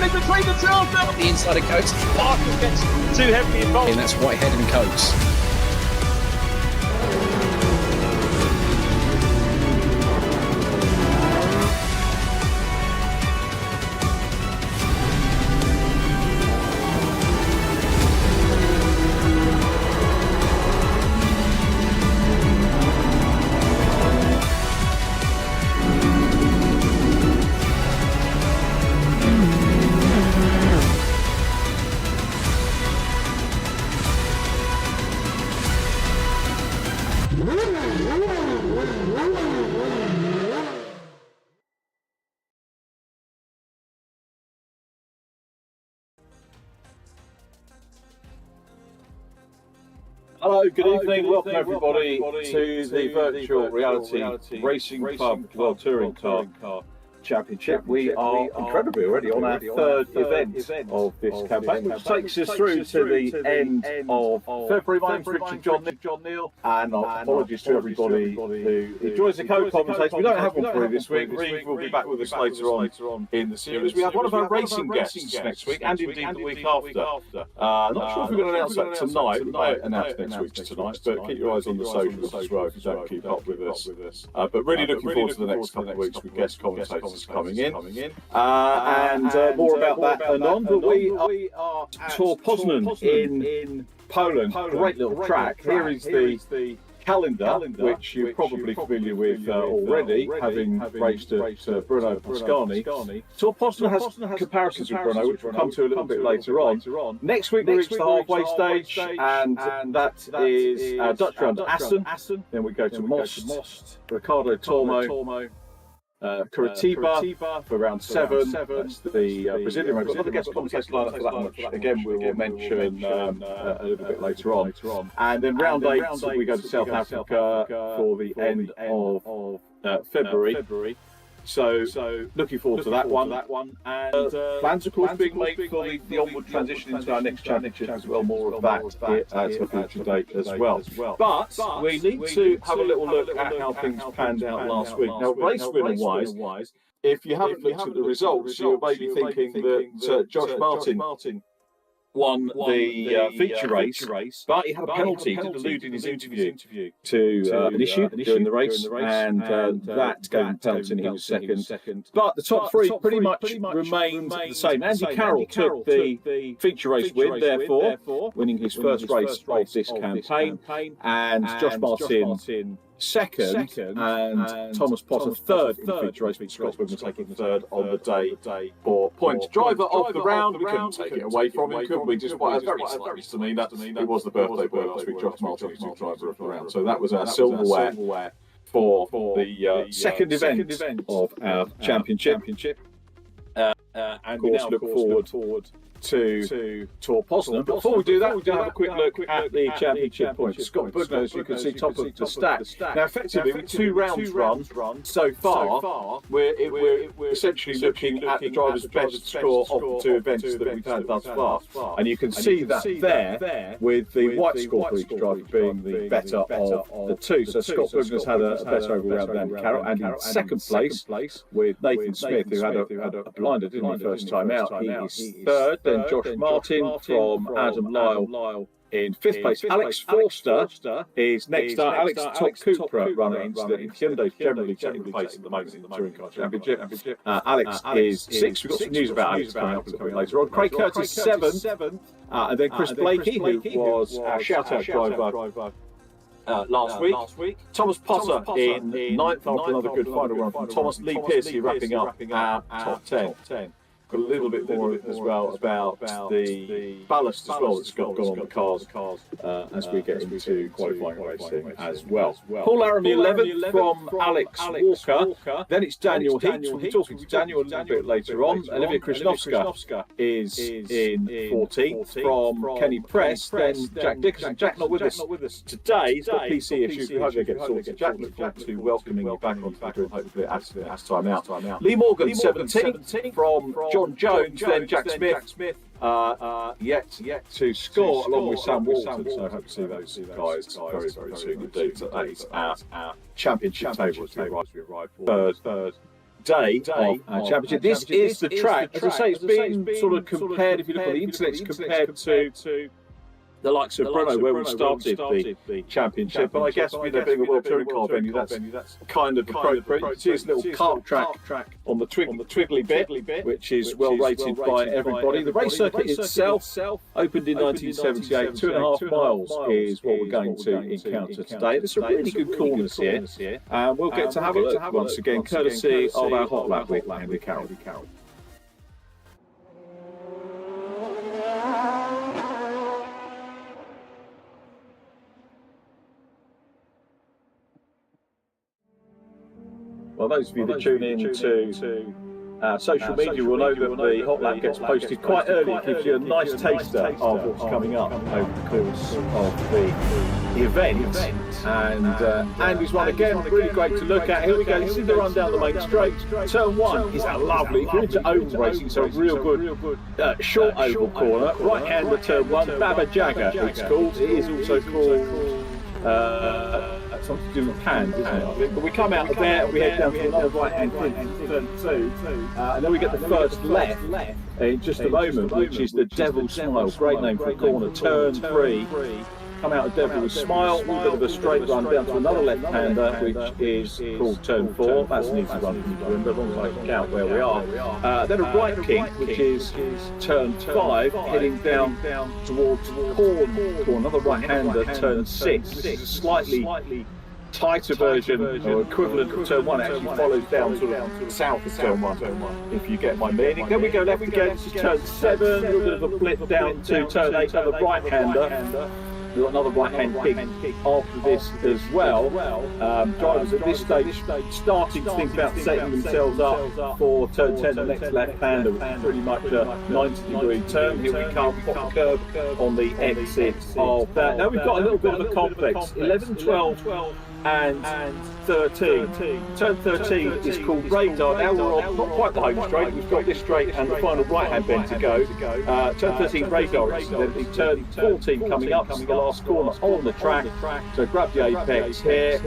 Between the two of them, the inside of Coates, Parker gets too heavily involved. And that's Whitehead and Coates. Hello, good evening. Welcome everybody to the virtual reality racing club World Touring Car Championship. We are incredibly already on our third event of this campaign, which takes us through to the end of February. My name's Richard John Neal, and apologies to everybody who enjoys the co-commentator. We don't have one for you this week. Reeve will be back with us later on in the series. We have one of our racing guests next week, and indeed the week after. Not sure if we're going to announce that tonight. We might announce next week tonight, but keep your eyes on the socials as well if you don't keep up with us. But really looking forward to the next couple of weeks with guest commentators coming in, and more about that anon. But we are at Tor Poznan in Poland. Great little track. Here is the calendar, which you're probably familiar with already, having raced at Brno Pascani. Tor Poznan has comparisons with Brno, which we'll come to a little bit later on. Next week we reach the halfway stage, and that is Dutch round Assen. Then we go to Most, Ricardo, Tormo, Curitiba for round 7. That's the Brazilian round. We've got another guest commentator lined up for that one, which again we will mention a little bit later on. And then round 8, we go to South Africa for the end of February. So looking forward to that one. And plans, of course, being made for the onward transition into our next championship as well. More of that at a future date as well. But we need to have a little look at how things panned out last week. Now, race winner wise, if you haven't looked at the results, you're maybe thinking that Josh Martin won the feature race, but he had a penalty. He did allude in his interview to an issue during the race, and that gave him penalty, and he was second. But the top three pretty much remained the same. Andy Carroll took the feature race win, therefore winning his first race of this campaign, and Josh Martin second, and Thomas Potter third in the feature race, with Scott Woodman taking third on the day for points. Driver of the round, we couldn't take it away from him, could we? Despite a very slow misdemeanor, it was the birthday boy last week, Josh Martin, who's the driver of the round. So that was our silverware for the second event of our championship. And we now look forward to Tor Poznan. But before we do that, we're going to have a quick look at the championship points. Scott Budner, as you can see, top of the stack. Now, effectively, with 2 rounds run so far, we're essentially looking at the driver's best score of the 2 events that we've had thus far. And you can see that there, with the white score for each driver being the better of the 2. So Scott Budner's had a better overall round than Andy Carroll. And in second place, with Nathan Smith, who had a blinder, didn't he, first time out. He is third. Then Josh Martin from Adam Lyle in 5th place. Alex Forster is next up. Alex, the top Cupra runner in Hyundai's generally taking place at the moment in the Touring Car Championship. Alex is 6th. We've got some news about Alex coming up later on. Craig Curtis 7th. And then Chris Blakey, who was our shout-out driver last week. Thomas Potter in 9th after another good final run from Thomas. Lee Pearcey wrapping up our top 10. A little bit more as well about the ballast as well that's got on the cars as we get into qualifying racing as well. Paul Laramie 11th from Alex Walker. Then it's Daniel Heath. We'll be talking to Daniel a little bit later on. Olivia Krzyżanowska is in 14th from Kenny Press. Then Jack Dickerson. Jack not with us today. He's got a PC issue. We hope they get sorted. Jack, look forward to welcoming you back onto the grid. Hopefully at time out. Lee Morgan 17th from John Jones, then Jack Smith, yet to score along with Sam Walton. So I hope to see those guys very, very soon indeed. So that is our championship table as we arrive for third day of our championship. This is the track. As I say, it's been sort of compared, if you look at the internet, it's compared to the likes of Brno, where we started the championship. And I guess with there being a World Touring Car venue, that's kind of appropriate. You see this little kart track on the twiggly bit, which is well rated by everybody. The race circuit itself opened in 1978. 2.5 miles is what we're going to encounter today. There's some really good corners here, and we'll get to have a look once again, courtesy of our hot lap with Andy Carroll. Well, those of you that tune in to social media will know that the hot lap gets posted quite early. It gives you a nice taster of what's coming up over the course of the event. And Andy's one again, really great to look at. Here we go. You see the run down the main straight. Turn 1 is a lovely, if you're into oval racing, so a real good short oval corner. Right-hander turn 1, Baba Jagger it's called. It is also called something to do with hands, isn't it? I think. But we come out of there, we head down to another right-hand turn 2, and then we get the first left in just a moment, which is the Devil's Smile. Great name for a corner. Turn 3. Come out of Devil's Smile, a bit of a straight run down to another left-hander, which is called Turn 4. That's an easy run from the window, as long as I can count where we are. Then a right kink, which is Turn 5, heading down towards Corn, another right-hander, Turn 6. This is a slightly tighter version or equivalent of Turn 1, actually follows down sort of south of Turn 1, if you get my meaning. Then we go left again to Turn 7, a little bit of a blip down to Turn 8, another right-hander. We've got another right-hand kick after this as well. Drivers at this stage starting to think about setting themselves up for Turn 10, the next left-hander, which is pretty much a 90-degree turn. Here we come, pop the curb on the exit of that. Now we've got a little bit of a complex. 11, 12 and 13. Turn 13 is called Radar. Now we're on not quite the home straight, we've got this straight and the final right-hand bend to go. Turn 13 Radar, incidentally. Turn 14 coming up to the last corner on the track. So grab the apex here.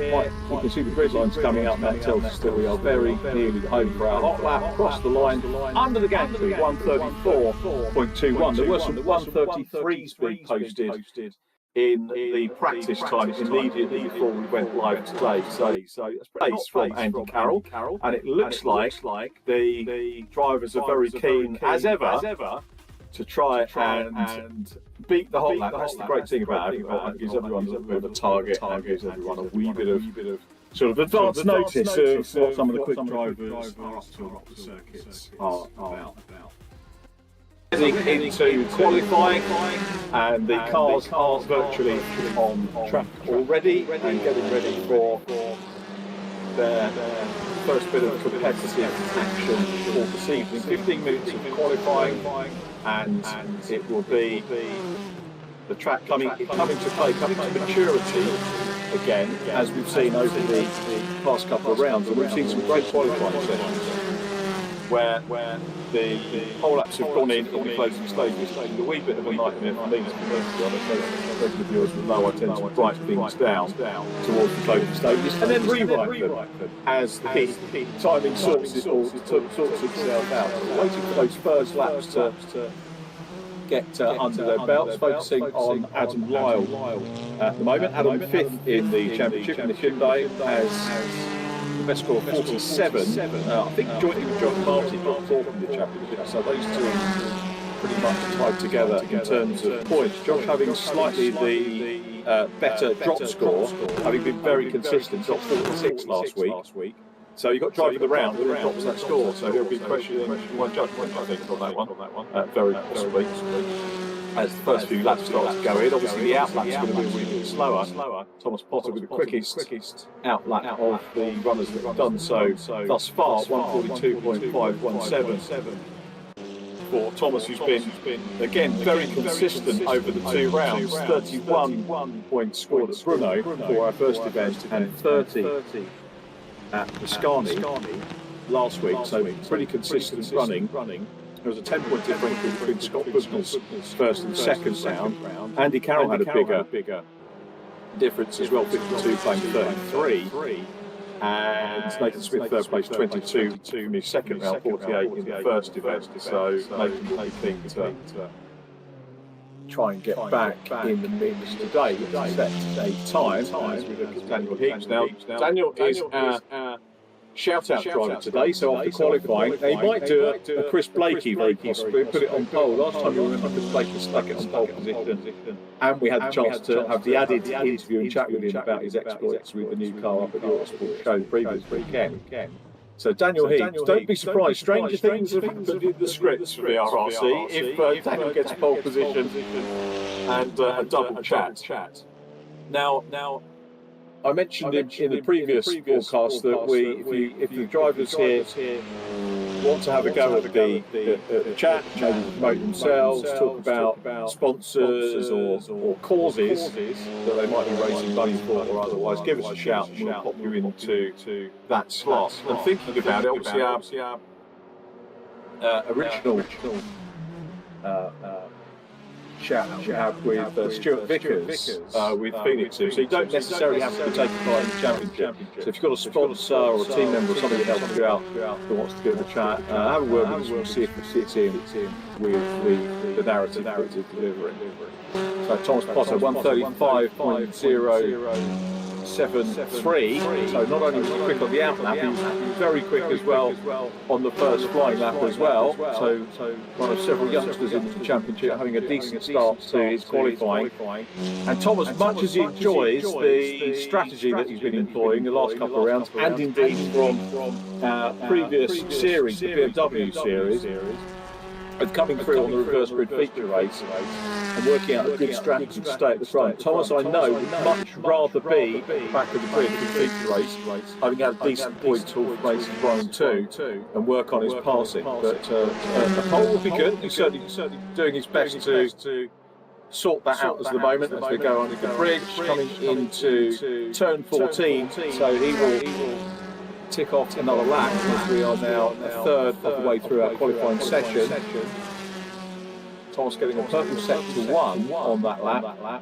You can see the grid lines coming up. That tells us that we are very nearly home for our hot lap. Across the line, under the gantry, 134.21. There were some 133s being posted in the practice time immediately before we went live today. So that's pace from Andy Carroll, and it looks like the drivers are very keen as ever to try and beat the hot lap. That's the great thing about it. It gives everyone a little bit of a target and gives everyone a wee bit of sort of advance notice of what some of the quick drivers are up to and what the circuits are about. Heading into qualifying, and the cars are virtually on track already and getting ready for their first bit of competitive action for this evening. 15 minutes of qualifying, and it will be the track coming to play, coming to maturity again, as we've seen over the past couple of rounds. And we've seen some great qualifying sessions where the whole laps have gone in the closing stages. It's been a wee bit of a nightmare for me, to be honest. Regular viewers will know I tend to write things down towards the closing stages and then rewrite them as the timing sorts itself out. So waiting for those first laps to get under their belts, focusing on Adam Lyle at the moment. Adam 5th in the championship in the Hyundai has best score 47. I think jointly with John Martin got 4th in the championship, so those two pretty much tied together in terms of points. Josh having slightly the better drop score, having been very consistent, dropped 46 last week. So you got drive of the round and then drops that score, so he'll be questioning one judgment, I think, on that one, very possibly. As the first few laps start to go in, obviously the out lap's going to be a wee bit slower. Thomas Potter with the quickest out lap of the runners that have done so thus far, 142.517 for Thomas, who's been again very consistent over the two rounds. 31 points scored at Brno for our first event and 30 at Pascani last week, so pretty consistent running. There was a 10-point differential between Scott Busnell's first and second round. Andy Carroll had a bigger difference as well, 52 playing 33. And Nathan Smith third place, 22 in his second round, 48 in the first event. So Nathan looking to try and get back in the mix today, set a time as we look at Daniel Higgs. Now, Daniel is our shout-out driver today, so after qualifying, he might do a Chris Blakey very possibly, put it on pole. Last time you remember, Chris Blakey stuck it on pole position, and we had the chance to have the added interview and chat with him about his exploits with the new car up at the Autosport show the previous weekend. So Daniel Higgs, don't be surprised, stranger things have happened in the scripts for VRRC if Daniel gets pole position and a double chat. Now, I mentioned in the previous broadcast that if the drivers here want to have a go at the chat, maybe promote themselves, talk about sponsors or causes that they might be raising money for or otherwise, give us a shout and we'll pop you into that slot. And thinking about it, obviously our original chat we have with Stuart Vickers with Phoenix. So you don't necessarily have to be taking part in the championship. So if you've got a sponsor or a team member or somebody that helps you out who wants to get the chat, have a word with us, we'll see if it fits in with the narrative that we're delivering. So Thomas Potter, 135.073. So not only was he quick on the out lap, he was very quick as well on the first flying lap as well. So one of several youngsters in the championship having a decent start to his qualifying. And Thomas, much as he enjoys the strategy that he's been employing the last couple of rounds, and indeed from previous series, the BMW series, of coming through on the reverse grid feature race and working out a good strategy to stay at the front. Thomas, I know, would much rather be at the back of the grid in the feature race, having had a decent point to races 1 and 2, and work on his passing. But a pole would be good. He's certainly doing his best to sort that out at the moment as we go under the bridge, coming into turn 14. So he will tick off another lap as we are now a third of the way through our qualifying session. Thomas getting a purple sector 1 on that lap,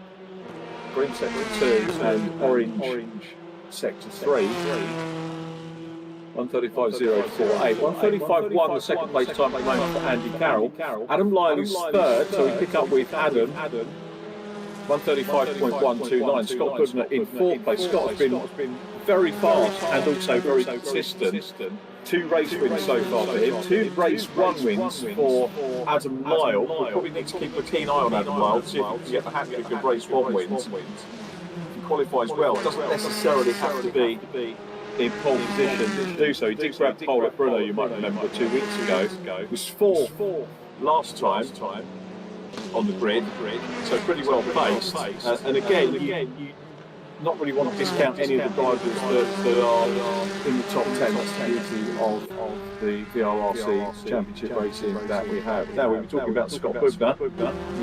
green sector 2 and orange sector 3. 135.048. 135.1 the second place time at the moment for Andy Carroll. Adam Lyle is third, so we pick up with Adam. 135.129. Scott Goodner in fourth place. Scott has been very fast and also very consistent. 2 race wins so far for him, 2 race 1 wins for Adam Lyle. We'll probably need to keep a keen eye on Adam Lyle, see if he can get the hat-trick of race 1 wins. If he qualifies well, doesn't necessarily have to be in pole position to do so. He did grab pole at Brno, you might remember, 2 weeks ago. He was 4th last time on the grid, so pretty well placed. And again, you not really want to discount any of the drivers that are in the top 10. That's the beauty of the VRRC championship racing that we have. Now we were talking about Scott Poznan. We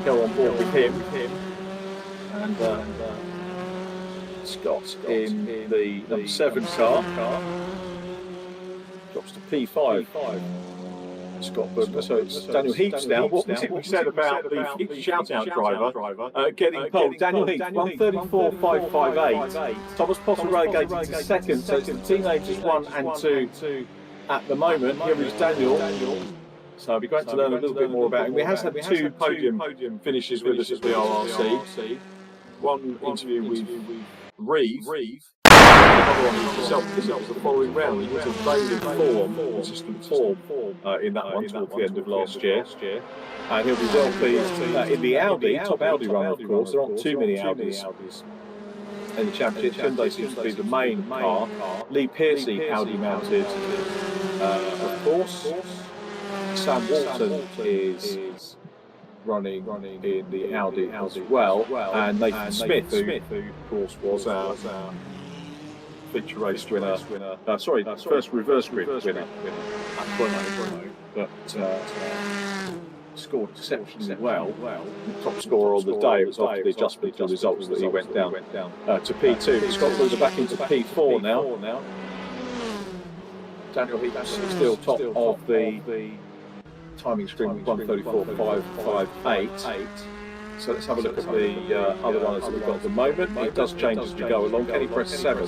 go on board with him, and Scott's in the number 7 car. Drops to P5. Scott Poznan. So it's Daniel Heaps now. What was it we said about the shout-out driver getting pole? Daniel Heaps, 1:34.558. Thomas Potter relegated to 2nd, so it's the teenagers 1 and 2 at the moment. Here is Daniel. So it'd be great to learn a little bit more about him. We have had 2 podium finishes with us at VRRC. One interview with Reeve. Another one was himself, because it was the following round. He was in very form, consistent form in that one towards the end of last year. And he'll be well pleased in the Audi, top Audi run, of course. There aren't too many Audis in the championship. Hyundai seems to be the main car. Lee Piercy, Audi mounted, of course. Sam Walton is running in the Audi as well. And Nathan Smith, who of course was our feature race winner, first reverse grid winner at Brno, but scored exceptionally well. The top scorer on the day. It was after the adjustment to the results that he went down to P2. Scott Poznan back into P4 now. Daniel Heaps still top of the timing screen with 1:34.558. So let's have a look at the other runners that we've got at the moment. It does change as we go along. Kenny Press 7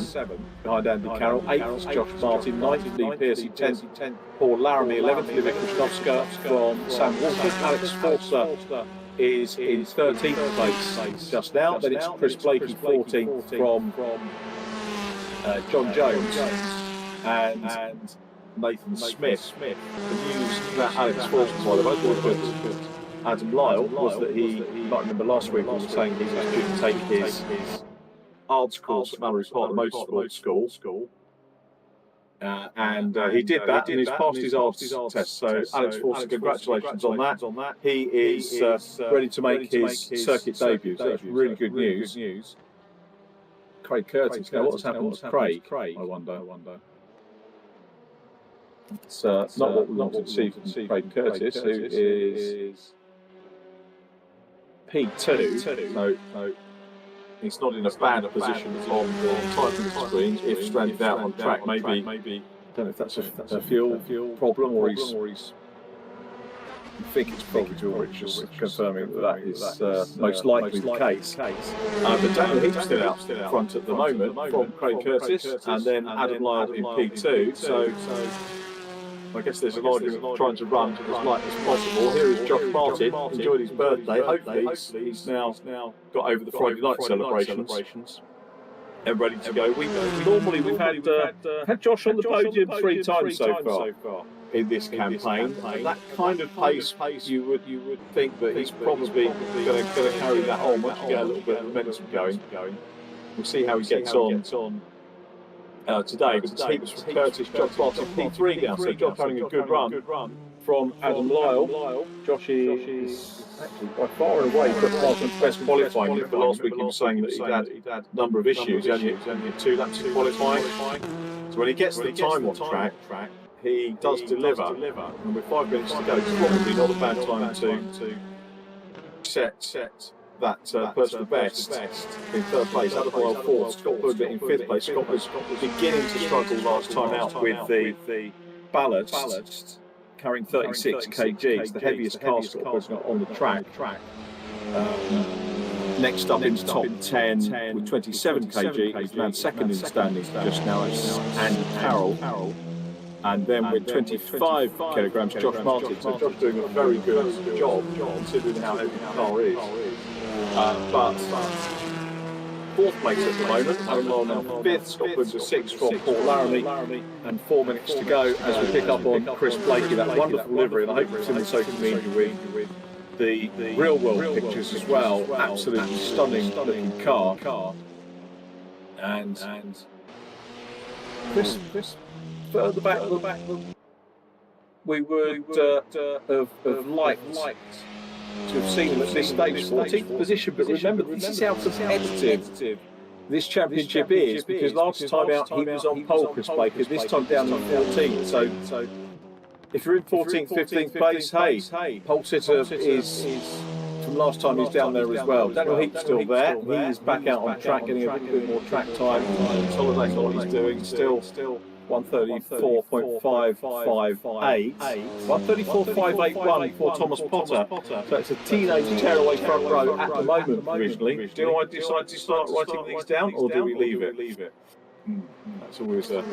behind Andy Carroll. 8th is Josh Martin. 9th Lee Piercy. 10th Paul Laramie. 11th Livia Krzyzewska from Sam Walton. Alex Forster is in 13th place just now. Then it's Chris Blakey 14th from John Jones and Nathan Smith. The news that Alex Forster, by the way, Adam Lyle, was that he, you might remember last week, was saying he was due to take his ARDS course at Mallory Park, the motorsport school. And he did that, and he's passed his ARDS test. So Alex Forster, congratulations on that. He is ready to make his circuit debut. So that's really good news. Craig Curtis. Now, what's happened to Craig? I wonder. It's not what we wanted to see from Craig Curtis, who is P2, so he's not in a bad position on the timing screen. If stranded out on track, maybe I don't know if that's a fuel problem or he's. I think it's probably Joe Richards confirming that is most likely the case. But Daniel Heaps still out front at the moment from Craig Curtis, and then Adam Lyle in P2. So I guess there's an argument of trying to run as light as possible. Here is Josh Martin, enjoyed his birthday. Hopefully he's now got over the Friday night celebrations and ready to go. Normally we've had Josh on the podium 3 times so far in this campaign. That kind of pace, you would think that he's probably going to carry that on once you get a little bit of momentum going. We'll see how he gets on today, but it's Heaps from Curtis, Josh Martin P3 now, so Josh having a good run from Adam Lyle. Josh is actually by far and away Josh Martin's best qualifying. But last week he was saying that he'd had a number of issues. He only had 2 laps of qualifying. So when he gets the time on track, he does deliver. And with 5 minutes to go, it's probably not a bad time to set that personal best in 3rd place. Adam Lyle 4th, Scott Poznan in 5th place. Scott was beginning to struggle last time out with the ballast, carrying 36 kg. It's the heaviest car Scott Poznan on the track. Next up in the top 10 with 27 kg is man 2nd in the standings just now. It's Andy Carroll. And then with 25 kilograms, Josh Martin. So Josh doing a very good job considering how heavy the car is. But 4th place at the moment. Adam Lyle now 5th, Scott Boone's 6th from Paul Laramie, and 4 minutes to go as we pick up on Chris Blakey. That wonderful livery, and I hope you've seen the social media with the real world pictures as well. Absolutely stunning looking car. And Chris further back than we would have liked to have seen him at this stage, 14th position. But remember, this is how competitive this championship is, because last time out he was on pole, Chris Blakey, this time down in 14th. So if you're in 14th, 15th place, hey, pole sitter is from last time he's down there as well. Daniel Heap's still there. He's back out on track, getting a little bit more track time, consolidating what he's doing. Still 134.558, 134.581 for Thomas Potter. So it's a teenage tearaway front row at the moment provisionally. Do I decide to start writing these down, or do we leave it? That's always a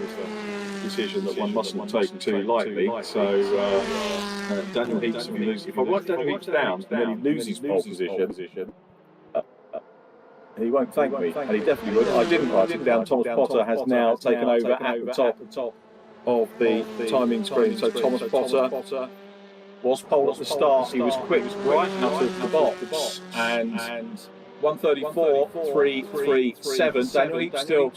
decision that one mustn't take too lightly. So Daniel Heaps, if I write Daniel Heaps down and then he loses pole position, he won't thank me, and he definitely would. I didn't write it down. Thomas Potter has now taken over at the top of the timing screen. So Thomas Potter was pole at the start. He was quick right out of the box, and 134.337. Daniel Heaps still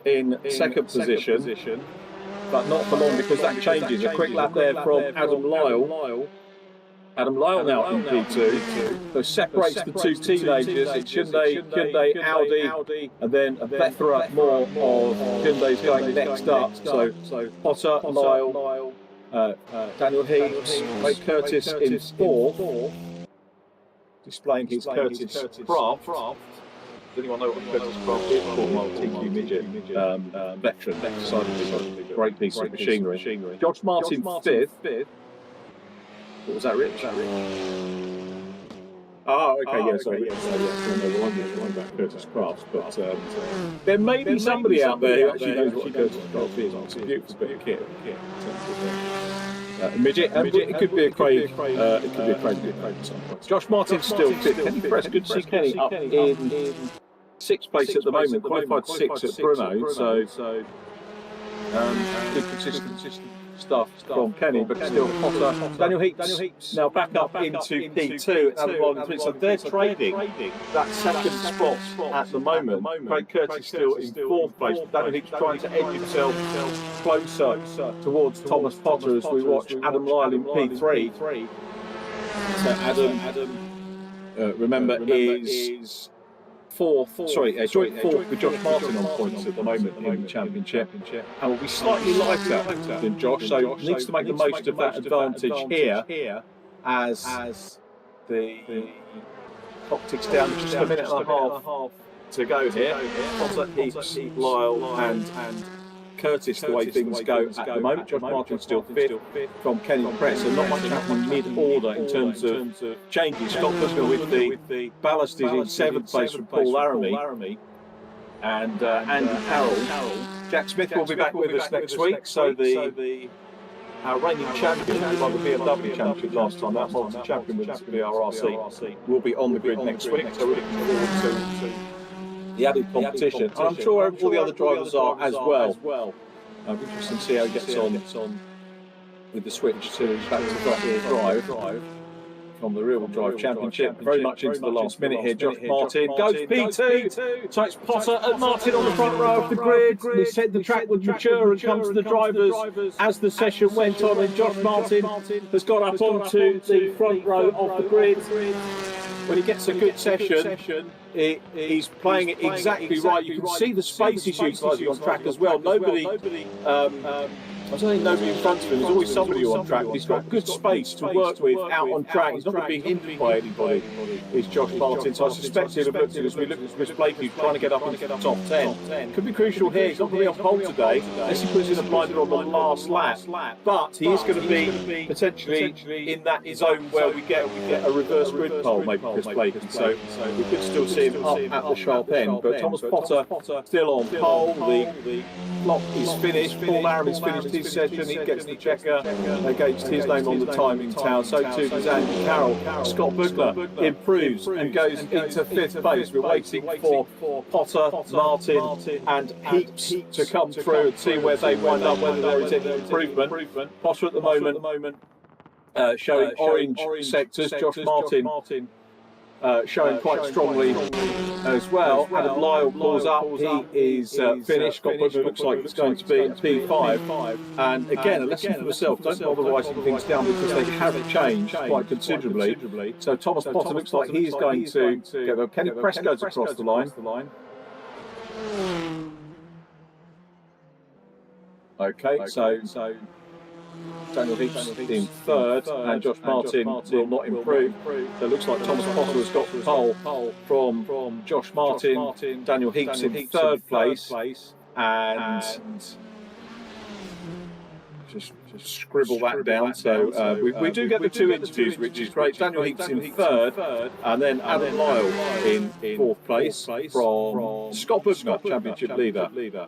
in second position, but not for long, because that changes. A quick lap there from Adam Lyle. Adam Lyle now in P2, so separates the two teenagers. It's Hyundai, Audi, and then a plethora more of Hyundais going next up. So Potter, Lyle, Daniel Heaps, Ray Curtis in 4th, displaying his Curtis Craft. Does anyone know what Curtis Craft is? Cornwall TQ Midget, veteran, great piece of machinery. Josh Martin 5th. What was that, Rich? Oh, okay, yeah, sorry. I'm about Curtis Crafts, but there may be somebody out there who actually knows what Curtis Crafts is. It's a beautiful bit of kit. Midget, it could be a Craig. It could be a Craig at some point. Josh Martin's still 5th. Kenny Press, good to see Kenny up in 6th place at the moment, qualified 6th at Brno. So good consistent stuff from Kenny, but still Potter. Daniel Heaps now back up into P2 and so they're trading that second spot at the moment. Craig Curtis still in 4th place. Daniel Heaps trying to edge himself closer towards Thomas Potter as we watch Adam Lyle in P3. So Adam, remember, is joint 4th with Josh Martin on points at the moment in the championship, and will be slightly lighter than Josh, so needs to make the most of that advantage here as the clock ticks down. Just a minute and a half to go here. Potter, Heaps, Lyle and Curtis, the way things go at the moment. Josh Martin still 5th from Kenny Press, and not much happening mid-order in terms of changes. Scott Boone's with the ballast is in 7th place from Paul Laramie, and Andy Carroll. Jack Smith will be back with us next week, so our reigning champion, who won the BMW Championship last time, that multi-champion with the VRRC, will be on the grid next week, so we're looking forward to the added competition. And I'm sure all the other drivers are as well. Interesting to see how he gets on with the switch to back to front-wheel drive from the rear-wheel drive championship. Very much into the last minute here. Josh Martin goes P2. So it's Potter and Martin on the front row of the grid. We said the track would mature and come to the drivers as the session went on, and Josh Martin has got up onto the front row of the grid. When he gets a good session, he's playing it exactly right. You can see the space he's utilising on track as well. I don't think nobody in front of him. There's always somebody on track. He's got good space to work with out on track. He's not going to be hindered by anybody. It's Josh Martin. So I suspect he'll have looked at, as we look at Chris Blakey trying to get up into the top 10. Could be crucial here. He's not going to be on pole today, unless he puts in a blinder on the last lap. But he is going to be potentially in that zone where we get a reverse grid pole, maybe Chris Blakey. So we could still see him up at the sharp end. But Thomas Potter still on pole. The clock is finished. Paul Laramie's finished his session, he gets the checker against his name on the timing tower. So too does Andy Carroll. Scott Bugler improves and goes into 5th place. We're waiting for Potter, Martin and Heaps to come through and see where they wind up, whether there is any improvement. Potter at the moment showing orange sectors. Josh Martin showing quite strongly as well. Adam Lyle pulls up. He is finished. Scott Bugler looks like it's going to be a P5. And again, a lesson for myself, don't bother writing things down because they have changed quite considerably. So Thomas Potter looks like he is going to get there. Kenny Press goes across the line. Okay, so Daniel Heaps in 3rd, and Josh Martin will not improve. So it looks like Thomas Potter has got the pole from Josh Martin. Daniel Heaps in 3rd place, and just scribble that down. So we do get the 2 interviews, which is great. Daniel Heaps in 3rd, and then Adam Lyle in 4th place from Scott Bugner, championship leader.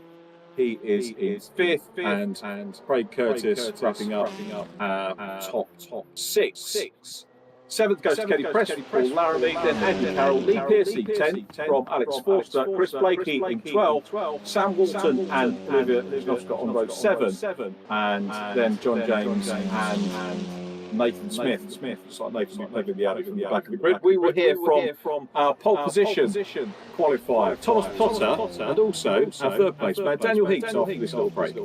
He is in 5th, and Craig Curtis wrapping up top 6. 7th goes to Kenny Press, Paul Laramie, then Andy Carroll, Lee Piercy 10th from Alex Forster, Chris Blakey in 12th, Sam Walton and Olivia Lisnowska on row 7, and then John James and Nathan Smith. It's like Nathan Smith the attic from the back of the grid. We will hear from our pole position qualifier, Thomas Potter, and also our 3rd place man, Daniel Heaps, after this little break.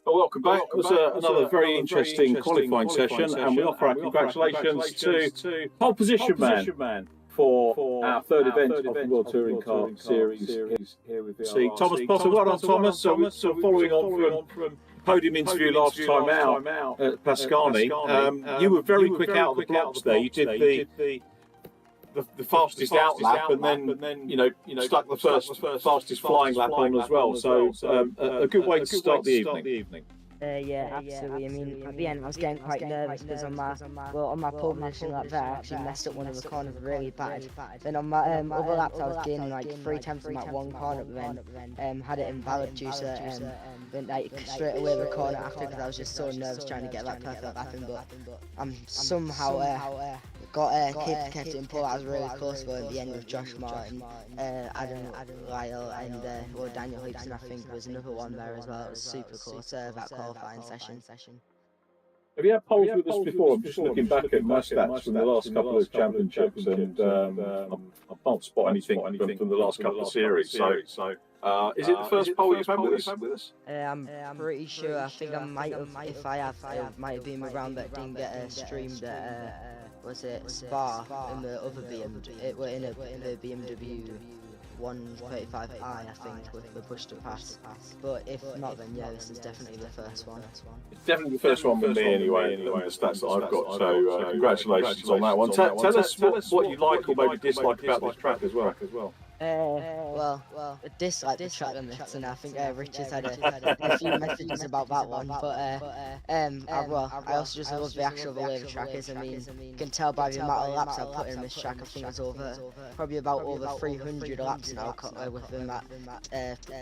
Well, welcome back. It was another very interesting qualifying session, and we offer our congratulations to pole position man for our 3rd event of the World Touring Car Series. Here with the Thomas Potter. Well done, Thomas. So we're sort of following on from podium interview last time out at Pascani. You were very quick out of the blocks there. You did the fastest out lap, and then you know stuck the first fastest flying lap on as well. So a good way to start the evening. Yeah, absolutely. I mean, at the end I was getting quite nervous because on my pole position lap there I actually messed up one of the corners really bad. Then on my other laps I was gaining like 3/10 from that one corner, but then had it invalid due to went like straight away the corner after because I was just so nervous trying to get that perfect lap in. But I'm somehow got kept it in pole. I was really close for in the end with Josh Martin, Adam Lyle and Daniel Heaps, and I think was another one there as well. It was super close that qualifying session. Have you had poles with us before? I'm just looking back at my stats from the last couple of championships, and I can't spot anything from the last couple of series. So is it the first pole you've had with us? I'm pretty sure. I think I might have, if I have, it might have been around that didn't get streamed at was it Spa in the other BMW? It were in the BMW 135i, I think, with the push to pass. But if not, then yeah, this is definitely the first one. It's definitely the first one with me anyway, the stats that I've got. So congratulations on that one. Tell us what you like or maybe dislike about this track as well. Well, I dislike the track on this, and I think Richard's had a few messages about that one. But I also just love the actual way the track is. I mean, you can tell by the amount of laps I've put in this track. I think it's probably about over 300 laps now within that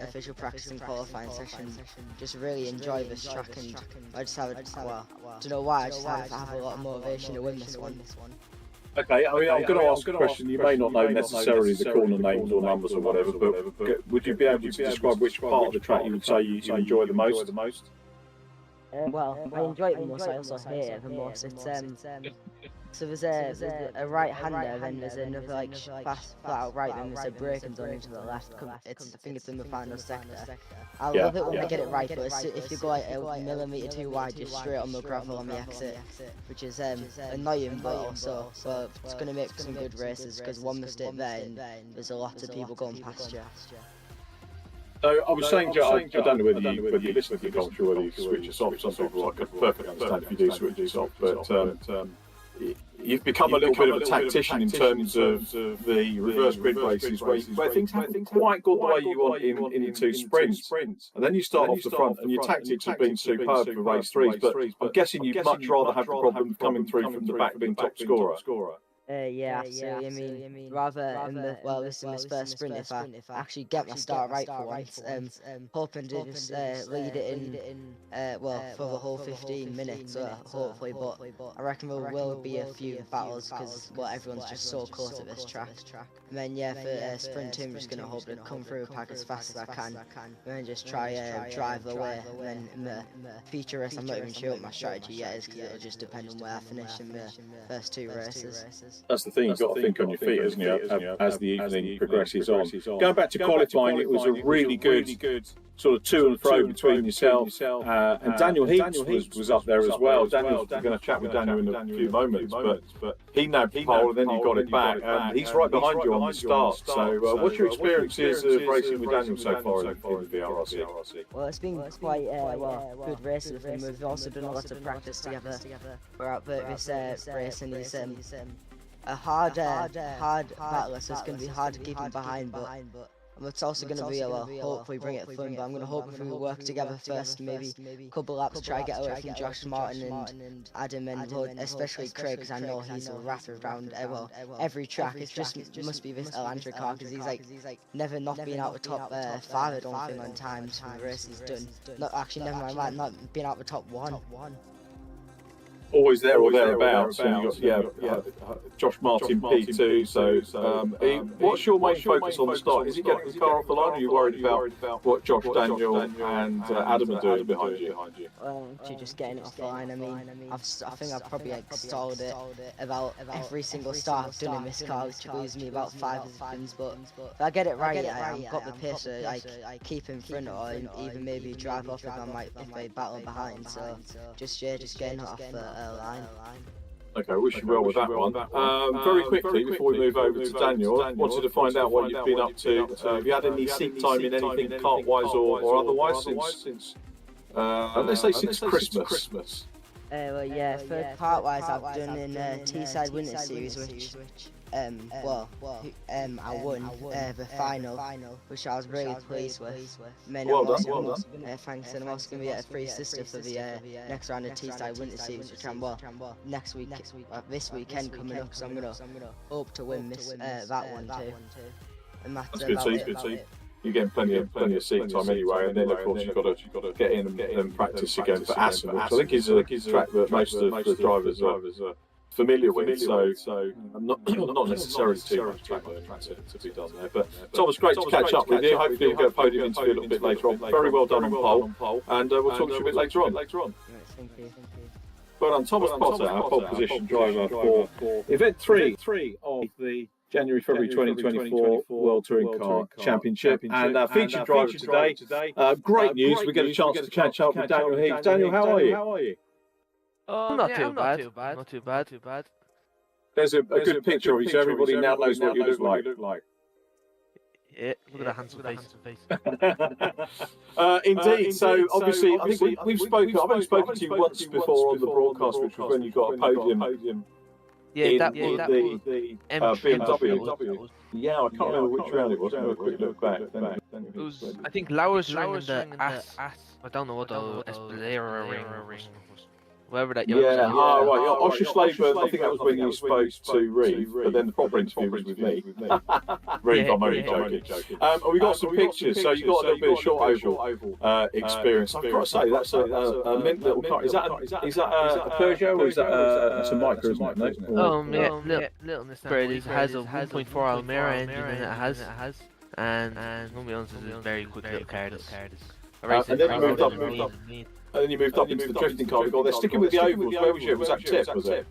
official practice and qualifying session. Just really enjoy this track, and I just have don't know why, I just have a lot of motivation to win this one. Okay, I mean, I'm going to ask a question. You may not know necessarily the corner names or numbers or whatever, but would you be able to describe which part of the track you would say you enjoy the most? Well, I enjoy it the most. I also hate it the most. So there's a right-hander, then there's another like fast flat out right, then there's a break and turn into the left. I think it's in the final sector. I love it when they get it right, but if you go like a millimetre too wide, you're straight on the gravel on the exit, which is annoying, but also it's going to make for some good races, because one mistake there and there's a lot of people going past you. So I was saying, Joe, I don't know whether you listen to the culture, whether you switch us off. Some people I could perfectly understand if you do switch us off, but you've become a little bit of a tactician in terms of the reverse grid races where things haven't quite got the way you want into sprints. And then you start off the front and your tactics have been superb for race 3s, but I'm guessing you'd much rather have the problem of coming through from the back being top scorer. Yeah, absolutely. I mean, rather this is my first sprint, if I actually get my start right for once, hoping to just lead it in, for the whole 15 minutes, hopefully, but I reckon there will be a few battles, because everyone's just so close at this track. And then, yeah, for sprint 2, I'm just going to hope to come through the pack as fast as I can, and then just try drive the way. And then in the feature race, I'm not even sure what my strategy yet is, because it'll just depend on where I finish in the first 2 races. That's the thing, you've got to think on your feet, isn't it, as the evening progresses on. Going back to qualifying, it was a really good sort of to and fro between yourself and Daniel Heaps was up there as well. Daniel's going to chat with Daniel in a few moments, but he nabbed the pole and then he got it back, and he's right behind you on the start. So what's your experiences of racing with Daniel so far in the VRRC? Well, it's been quite good races with him. We've also done a lot of practice together. We're out there this race, and he's a hard battler, so it's going to be hard to keep him behind, but it's also going to be hopefully bring it fun. But I'm going to hope if we work together first, maybe a couple laps, try to get away from Josh Martin and Adam, and especially Craig, because I know he's a rat around every track. It just must be this Elantra car, because he's like never not being out the top 5, I don't think, on times from the race he's done. Not actually, never mind, not being out the top 1. Always there or thereabouts. And you got Josh Martin P2. So, what's your main focus on the start? Is he getting the car off the line, or are you worried about what Josh, Daniel, and Adam are doing behind you? Actually, just getting it off the line. I mean, I think I've probably stalled it about every single start I've done in this car, which leaves me about 5 spins. But if I get it right, I've got the pace to keep in front, or even maybe drive off if they battle behind. So just getting it off the line. Okay, wish you well with that one. Very quickly, before we move over to Daniel, I wanted to find out what you've been up to. Have you had any seat time in anything kart-wise or otherwise since, let's say, since Christmas? Well, yeah, for kart-wise, I've done in T-Side Winter Series, which I won the final, which I was really pleased with. Well done. Thanks, and I'm also going to get a free sister for the next round of T-Side Winter Series, which I'm this weekend coming up, so I'm going to hope to win that one too. And that's good to see. You're getting plenty of seat time anyway, and then of course you've got to get in and practice again for Assen, which I think is a track that most of the drivers are familiar with, so not necessarily too much track to be done there. But Thomas, great to catch up with you. Hopefully we'll get a podium interview a little bit later on. Very well done on pole, and we'll talk to you a bit later on. Thank you. Well done, Thomas Potter, our pole position driver for event 3 of the January-February 2024 World Touring Car Championship, and our featured driver today. Great news, we get a chance to catch up with Daniel Heaps. Daniel, how are you? Not too bad. There's a good picture of you, so everybody now knows what you look like. Yeah, look at that handsome face. Indeed, so obviously, I think I've only spoken to you once before on the broadcast, which was when you got a podium. Yeah, that was the BMW. Yeah, I can't remember which round it was. Have a quick look back. It was, I think Lauer's ring in the Ass. I don't know what the Esplera ring was. Whatever that young right. Osherslaver, I think that was when you spoke to Reeve, but then the proper interview was with me. Reeve, I'm only joking. We got some pictures, so you got a little bit of short oval experience. I've got to say, that's a mint little car. Is that a Peugeot, or is that a Micro, isn't it? Little Nissan. It has a 1.4 Almera engine in it, and to be honest, it's a very quick little car. And then you moved up into the drifting car. They're sticking with the ovals. Where was you? Was that Tip? Was it?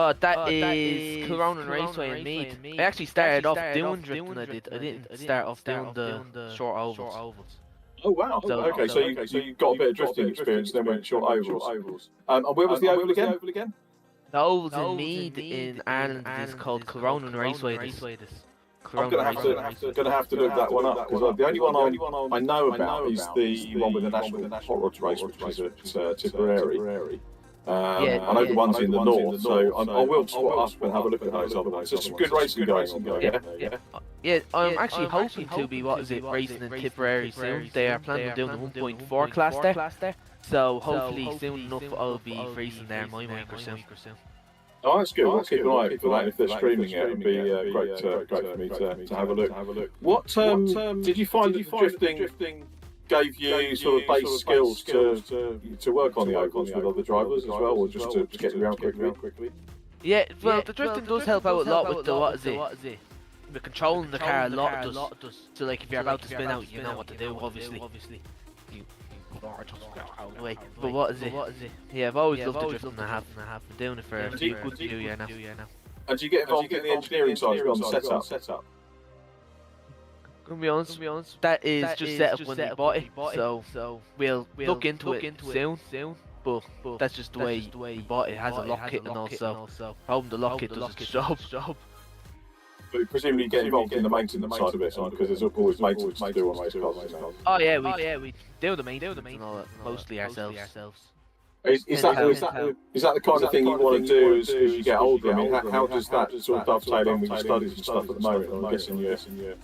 Oh, that is Corona Raceway in Meath. I actually started off doing drifting. I didn't start off doing the short ovals. Oh wow! Okay, so you got a bit of drifting experience, then went short ovals. And where was the oval again? The ovals in Meath in Ireland is called Corona Raceway. I'm gonna have to look that one up because the only one I know about is the one with the national hot rods race, which is at Tipperary. I know the ones in the north, so I will spot up and have a look at those other ones. There's some good racing going on there. Yeah, I'm actually hoping to be racing in Tipperary soon. They are planning on doing the 1.4 class there, so hopefully soon enough I'll be racing there in my micro soon. Oh, that's good. I'll keep an eye out for that. If they're streaming it, it'd be great for me to have a look. What did you find that drifting gave you sort of base skills to work on the ovals with other drivers as well, or just to get around quickly? Yeah, well, the drifting does help out a lot with the what is it? We're controlling the car a lot. It does. So like if you're about to spin out, you know what to do. Obviously. But what is it? Yeah, I've always loved the drifting. I have been doing it for a good few years now. And do you get involved in the engineering side on the setup? Gonna be honest, that is just set up when we bought it. So we'll look into it soon. But that's just the way we bought it. It has a lock kit and also hoping the lock kit does its job. But presumably you get involved in the maintenance side of it, because there's always maintenance to do on race cars. Oh yeah, we do the maintenance and all that, mostly ourselves. Is that the kind of thing you want to do as you get older? I mean, how does that sort of dovetail in with your studies and stuff at the moment? I'm guessing you're...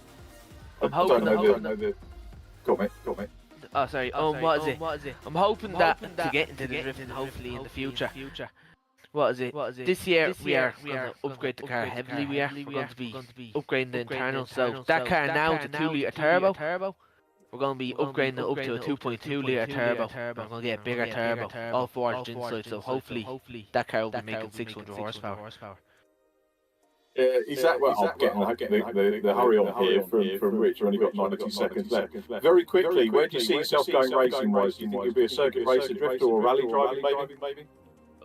I'm hoping Go on, mate. Oh, sorry. What is it? I'm hoping that to get into the drifting, hopefully in the future. What is it? This year we are going to upgrade the car heavily. We're going to be upgrading the internal. So that car now is a 2-litre turbo. We're going to be upgrading it up to a 2.2-litre turbo. We're going to get a bigger turbo, all forged inside. So hopefully that car will be making 600 horsepower. Is that well? I'm getting the hurry on here from Rich. We've only got 90 seconds left. Very quickly, where do you see yourself going racing-wise? Do you think you'll be a circuit racer, drifter, or rally driver, maybe?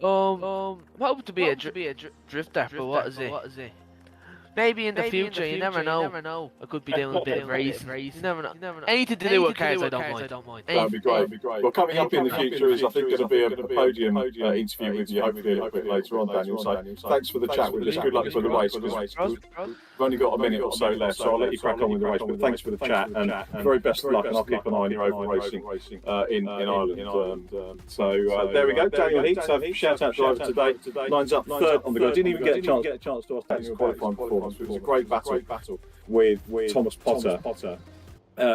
I'm hoping to be a drifter, but what is it? Maybe in the future, you never know. I could be doing a bit of racing. You never know. Anything to do with cars, I don't mind. That'd be great. Well, coming up in the future is, I think, going to be a podium interview with you, hopefully a little bit later on, Daniel. So thanks for the chat with us. Good luck for the race. We've only got a minute or so left, so I'll let you crack on with the race. But thanks for the chat and very best of luck. And I'll keep an eye on your oval racing in Ireland. So there we go. Daniel Heath, shout out driver today. Lines up third on the go. Didn't even get a chance to ask Daniel qualifying performance. It was a great battle with Thomas Potter.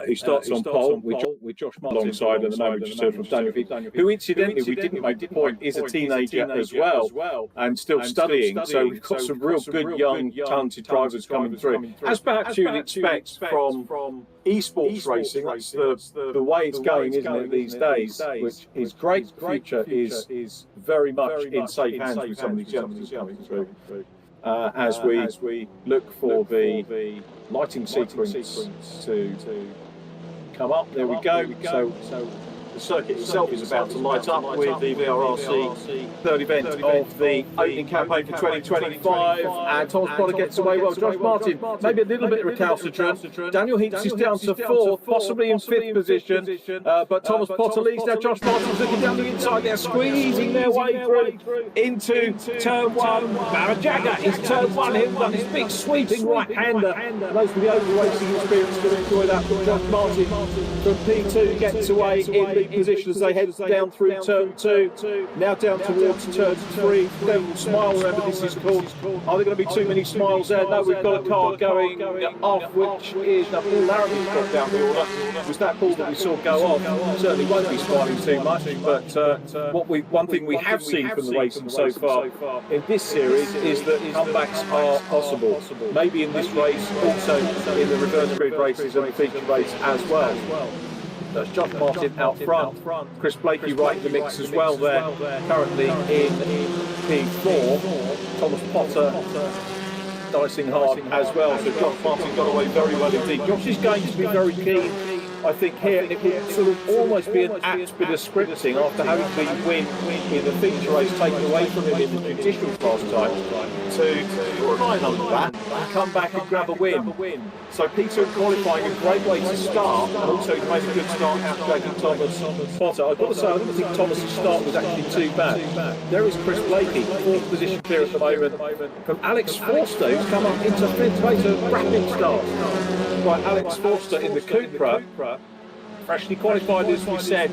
Who starts on pole with Josh Martin alongside, and the moment we just heard from Daniel Heath, who incidentally, we didn't make the point, is a teenager as well and still studying. So we've got some real good young talented drivers coming through, as perhaps you'd expect from esports racing. That's the way it's going, isn't it, these days? Which is great. The future is very much in safe hands with some of these youngsters coming through. As we look for the lighting sequence to come up. There we go. So the circuit itself is about to light up with the VRRC third event of the opening campaign for 2025, and Thomas Potter gets away well. Josh Martin, maybe a little bit recalcitrant. Daniel Heath is down to fourth, possibly in fifth position, but Thomas Potter leads now. Josh Martin's looking down the inside, they're squeezing their way through into turn one. Barajagger is turn one, he'll done his big sweeping right-hander. Those with the oval racing experience will enjoy that. Josh Martin from P2 gets away in the position as they head down through turn 2, now down towards turn 3. Devil Smile, remember this is called. Are there going to be too many smiles there? No, we've got a car going off, which is Paul Larraby's got down the order. Was that Paul that we saw go off? Certainly won't be smiling too much, but one thing we have seen from the racing so far in this series is that comebacks are possible. Maybe in this race, also in the reverse grid races and the feature race as well. That's Josh Martin out front. Chris Blakey right in the mix as well there, currently in P4. Thomas Potter dicing hard as well. So Josh Martin got away very well indeed. Josh is going to be very keen I think here it would sort of almost be an apt bit of scripting after having the win in the feature race taken away from him in the judicial class time to draw a line under that and come back and grab a win. So Peter in qualifying, a great way to start, and also he made a good start outdragging Thomas Potter. I've got to say, I didn't think Thomas's start was actually too bad. There is Chris Blakey, 4th position clear at the moment from Alex Forster, who's come up into 5th place, a rapid start. Right, Alex Forster in the Cupra, freshly qualified, as we said,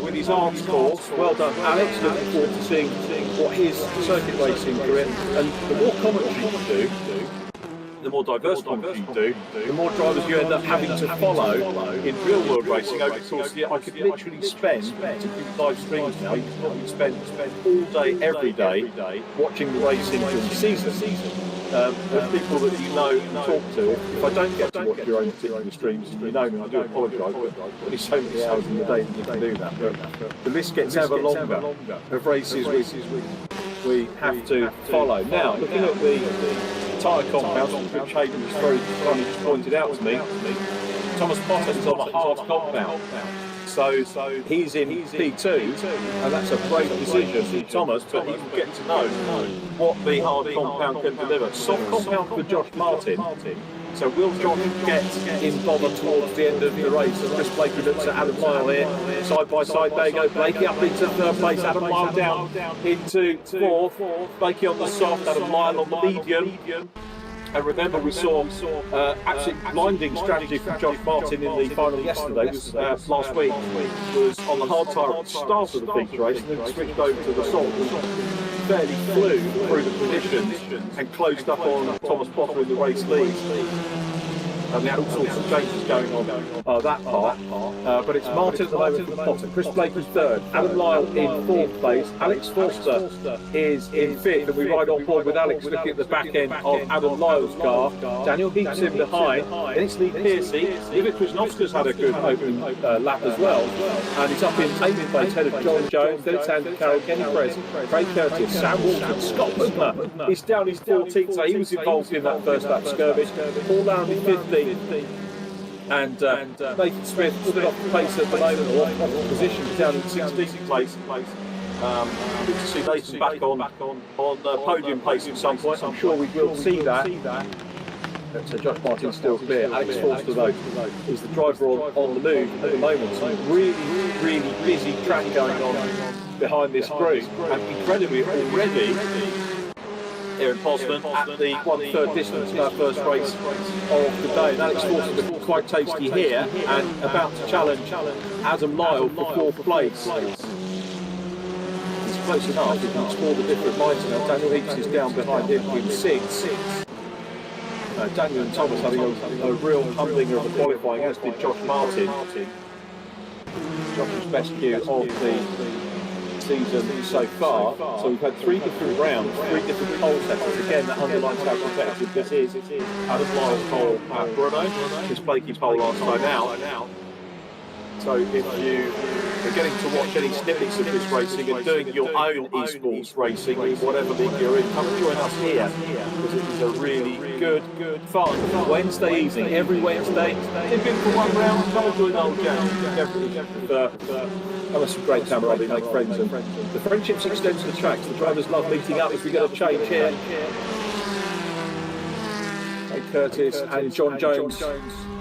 with his arms course. Well done, Alex. Looking forward to seeing what his circuit racing career, and the more commentary you do, the more diverse commentary you do, the more drivers you end up having to follow in real world racing over the course of the year. I could literally spend, particularly live streams now, you can probably spend all day, every day, watching the racing during the season. With people that you know and talk to. If I don't get to watch your own particular streams, and you know me, I do apologise, but there's so many hours in the day that you can do that. But the list gets ever longer of races we have to follow. Now, looking at the tyre compounds, which Hayden has very kindly just pointed out to me, Thomas Potter is on the hard compound. So he's in P2, and that's a great decision for Thomas, but he will get to know what the hard compound can deliver. Soft compound for Josh Martin. So will Josh get involved towards the end of the race? Chris Blakey looks at Adam Lyle here, side by side. There you go, Blakey up into 3rd place, Adam Lyle down into 4th. Blakey on the soft, Adam Lyle on the medium. And remember, we saw absolute blinding strategy from Josh Martin in the final yesterday, last week, was on the hard tyre at the start of the feature race and then switched over to the soft. Fairly flew through the positions and closed up on Thomas Potter in the race lead. And there are all sorts of changes going on that part. But it's Martin at the moment for Potter. Chris Blakey 3rd. Adam Lyle in 4th place. Alex Forster is in 5th. And we ride on board with Alex looking at the back end of Adam Lyle's car. Daniel Heaps in behind. Then it's Lee Piercy. Ivic Wisnowska's had a good opening lap as well. And he's up in 8th place, head of John Jones. Then it's Andy Carroll, Kenny Perez, Craig Curtis, Sam Walton, Scott Putner. He's down his 14th, so he was involved in that first lap skirmish. Paul Larrabee 15th. And Nathan Smith put it off the pace at the moment, or off the position, down in 16th place. Good to see Nathan back on podium pace at some point. I'm sure we will see that. So Josh Martin still clear. Alex Forster, though, is the driver on the move at the moment. So really busy track going on behind this group, and incredibly already here in Poznan at the 1/3 distance of our first race of the day. And Alex Forster looking quite tasty here and about to challenge Adam Lyle for 4th place. He's close enough, he can explore the different lines now. Daniel Heaps is down behind him in 6th. Daniel and Thomas having a real humdinger of the qualifying, as did Josh Martin. Josh's best Q of the season so far. So we've had 3 different rounds, 3 different pole settings. Again, that underlines how competitive this is. Adam Lyle's pole at Brno, Chris Blakey's pole last time out. So if you are getting to watch any snippets of this racing and doing your own esports racing in whatever league you're in, come and join us here, because it is a really good fun Wednesday evening. Every Wednesday, if in for one round, come and join old Jack. That was some great camaraderie, make friends, and the friendships extend to the tracks. The drivers love meeting up as we get a change here. Hey, Curtis and John Jones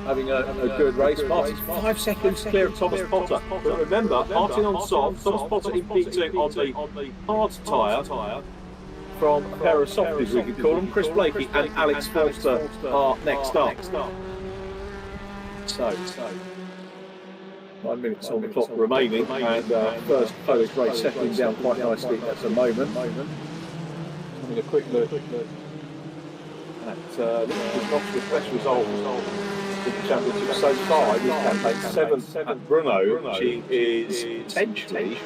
having a good race. Martin's 5 seconds clear of Thomas Potter. But remember, Martin on soft, Thomas Potter in P2 on the hard tyre from a pair of softies, we could call them. Chris Blakey and Alex Forster are next up. So 9 minutes on the clock remaining, and first Polish race settling down quite nicely at the moment. Having a quick look at Wisnowska's best result in the championship so far in this campaign, 7th at Brno. She is potentially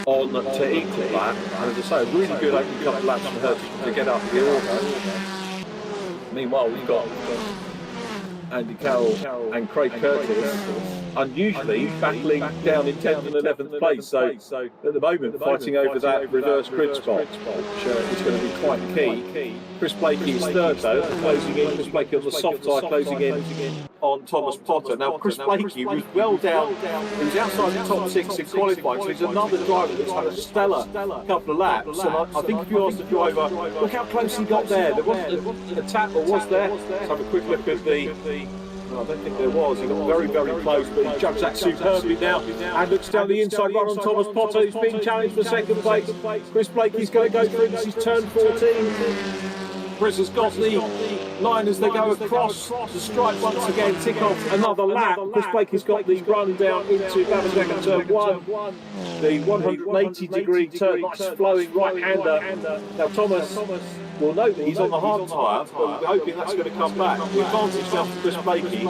on to equal that, and as I say, a really good opening couple of laps for her to get up the order. Meanwhile, we've got Andy Carroll and Craig Curtis unusually battling down in 10th and 11th place. So at the moment, fighting over that reverse grid spot, which is going to be quite key. Chris Blakey is third though, closing in. Chris Blakey on the soft tyre, closing in on Thomas Potter. Now Chris Blakey was well down, he was outside the top 6 in qualifying, so he's another driver that's had a stellar couple of laps. And I think if you asked the driver, look how close he got there. There wasn't a tap, or was there? Let's have a quick look at the... No, I don't think there was. He got very, very close, but he judged that superbly now and looks down the inside run on Thomas Potter, who's being challenged for second place. Chris Blakey's going to go through. This is turn 14. Chris has got the line as they go across the stripe once again, tick off another lap. Chris Blakey's got the run down into Babasek turn 1. The 180-degree turn, nice flowing right-hander. Now Thomas will note that he's on the hard tyre, but we're hoping that's going to come back. The advantage now for Chris Blakey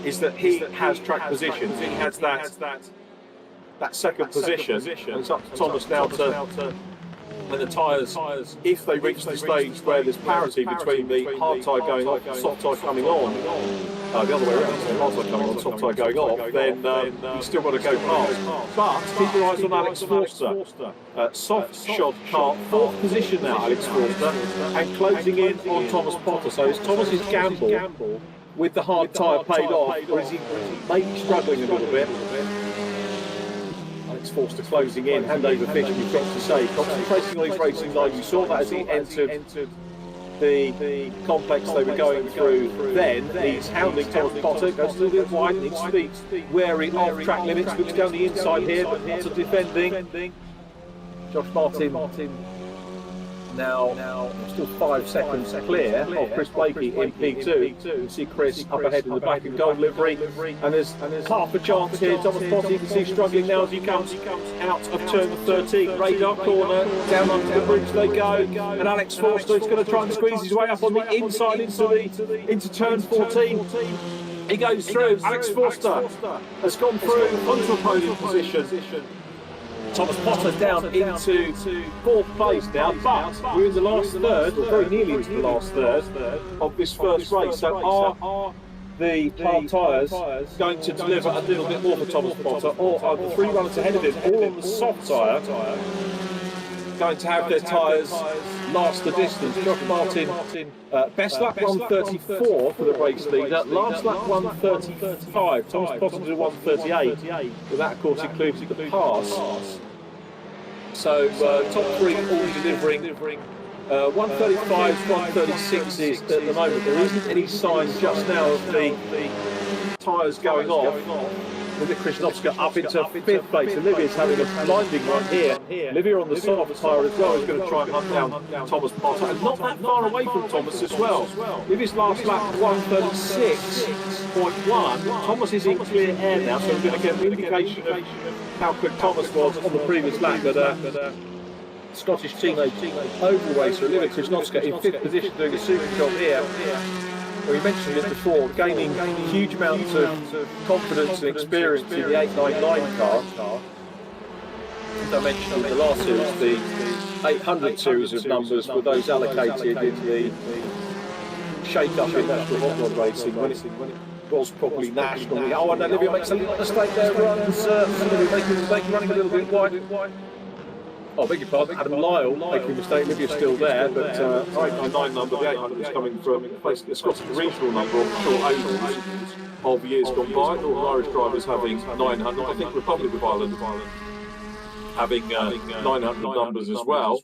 is that he has track positions. He has that second position. And it's up to Thomas now to, when the tyres, if they reach the stage where there's parity between the hard tyre going off and soft tyre coming on, the other way around, so hard tyre coming on, soft tyre going off, then you've still got to go past. But keep your eyes on Alex Forster. Soft shod car, 4th position now, Alex Forster, and closing in on Thomas Potter. So is Thomas's gamble with the hard tyre paid off, or is he maybe struggling a little bit? Alex Forster closing in, hand over fist, you've got to say, concentrating on his racing line. You saw that as he entered the complex they were going through. Then he's hounding Thomas Potter, goes a little bit wide, needs to be wary of track limits, looks down the inside here, but Potter defending. Josh Martin now still 5 seconds clear of Chris Blakey in P2. You see Chris up ahead in the back in gold livery, and there's half a chance here. Thomas Potter, you can see struggling now as he comes out of turn 13. Radar corner, down onto the bridge they go, and Alex Forster is going to try and squeeze his way up on the inside into turn 14. He goes through. Alex Forster has gone through onto a podium position. Thomas Potter down into 4th place now, but we're in the last third, or very nearly into the last third of this first race. So are the hard tyres going to deliver a little bit more for Thomas Potter, or are the 3 runners ahead of him, all on the soft tyre, going to have their tyres last the distance? Josh Martin, best lap 134 for the race leader, last lap 135. Thomas Potter did 138, but that of course includes the pass. So top 3 all delivering 135s, 136s at the moment. There isn't any sign just now of the tyres going off. With Krasnowska up into 5th place. Olivia's having a blinding run here. Olivia on the soft tyre as well is going to try and hunt down Thomas Potter, and not that far away from Thomas as well. Olivia's last lap 136.1. Thomas is in clear air now, so we're going to get an indication of how quick Thomas was on the previous lap. But Scottish teenage oval racer Olivia Krasnowska in 5th position, doing a super job here. We mentioned it before, gaining huge amounts of confidence and experience in the 899 car. As I mentioned in the last series, the 800 series of numbers were those allocated in the shake-up in national hot rod racing when it was probably national. Oh, and Olivia makes a little mistake there, runs, making a mistake, running a little bit wide. Oh, beg your pardon, Adam Lyle making a mistake. Olivia's still there, but 899 number, the 800 is coming from basically a Scottish regional number on the short ovals of years gone by. Northern Irish drivers having 900. I think Republic of Ireland having 900 numbers as well.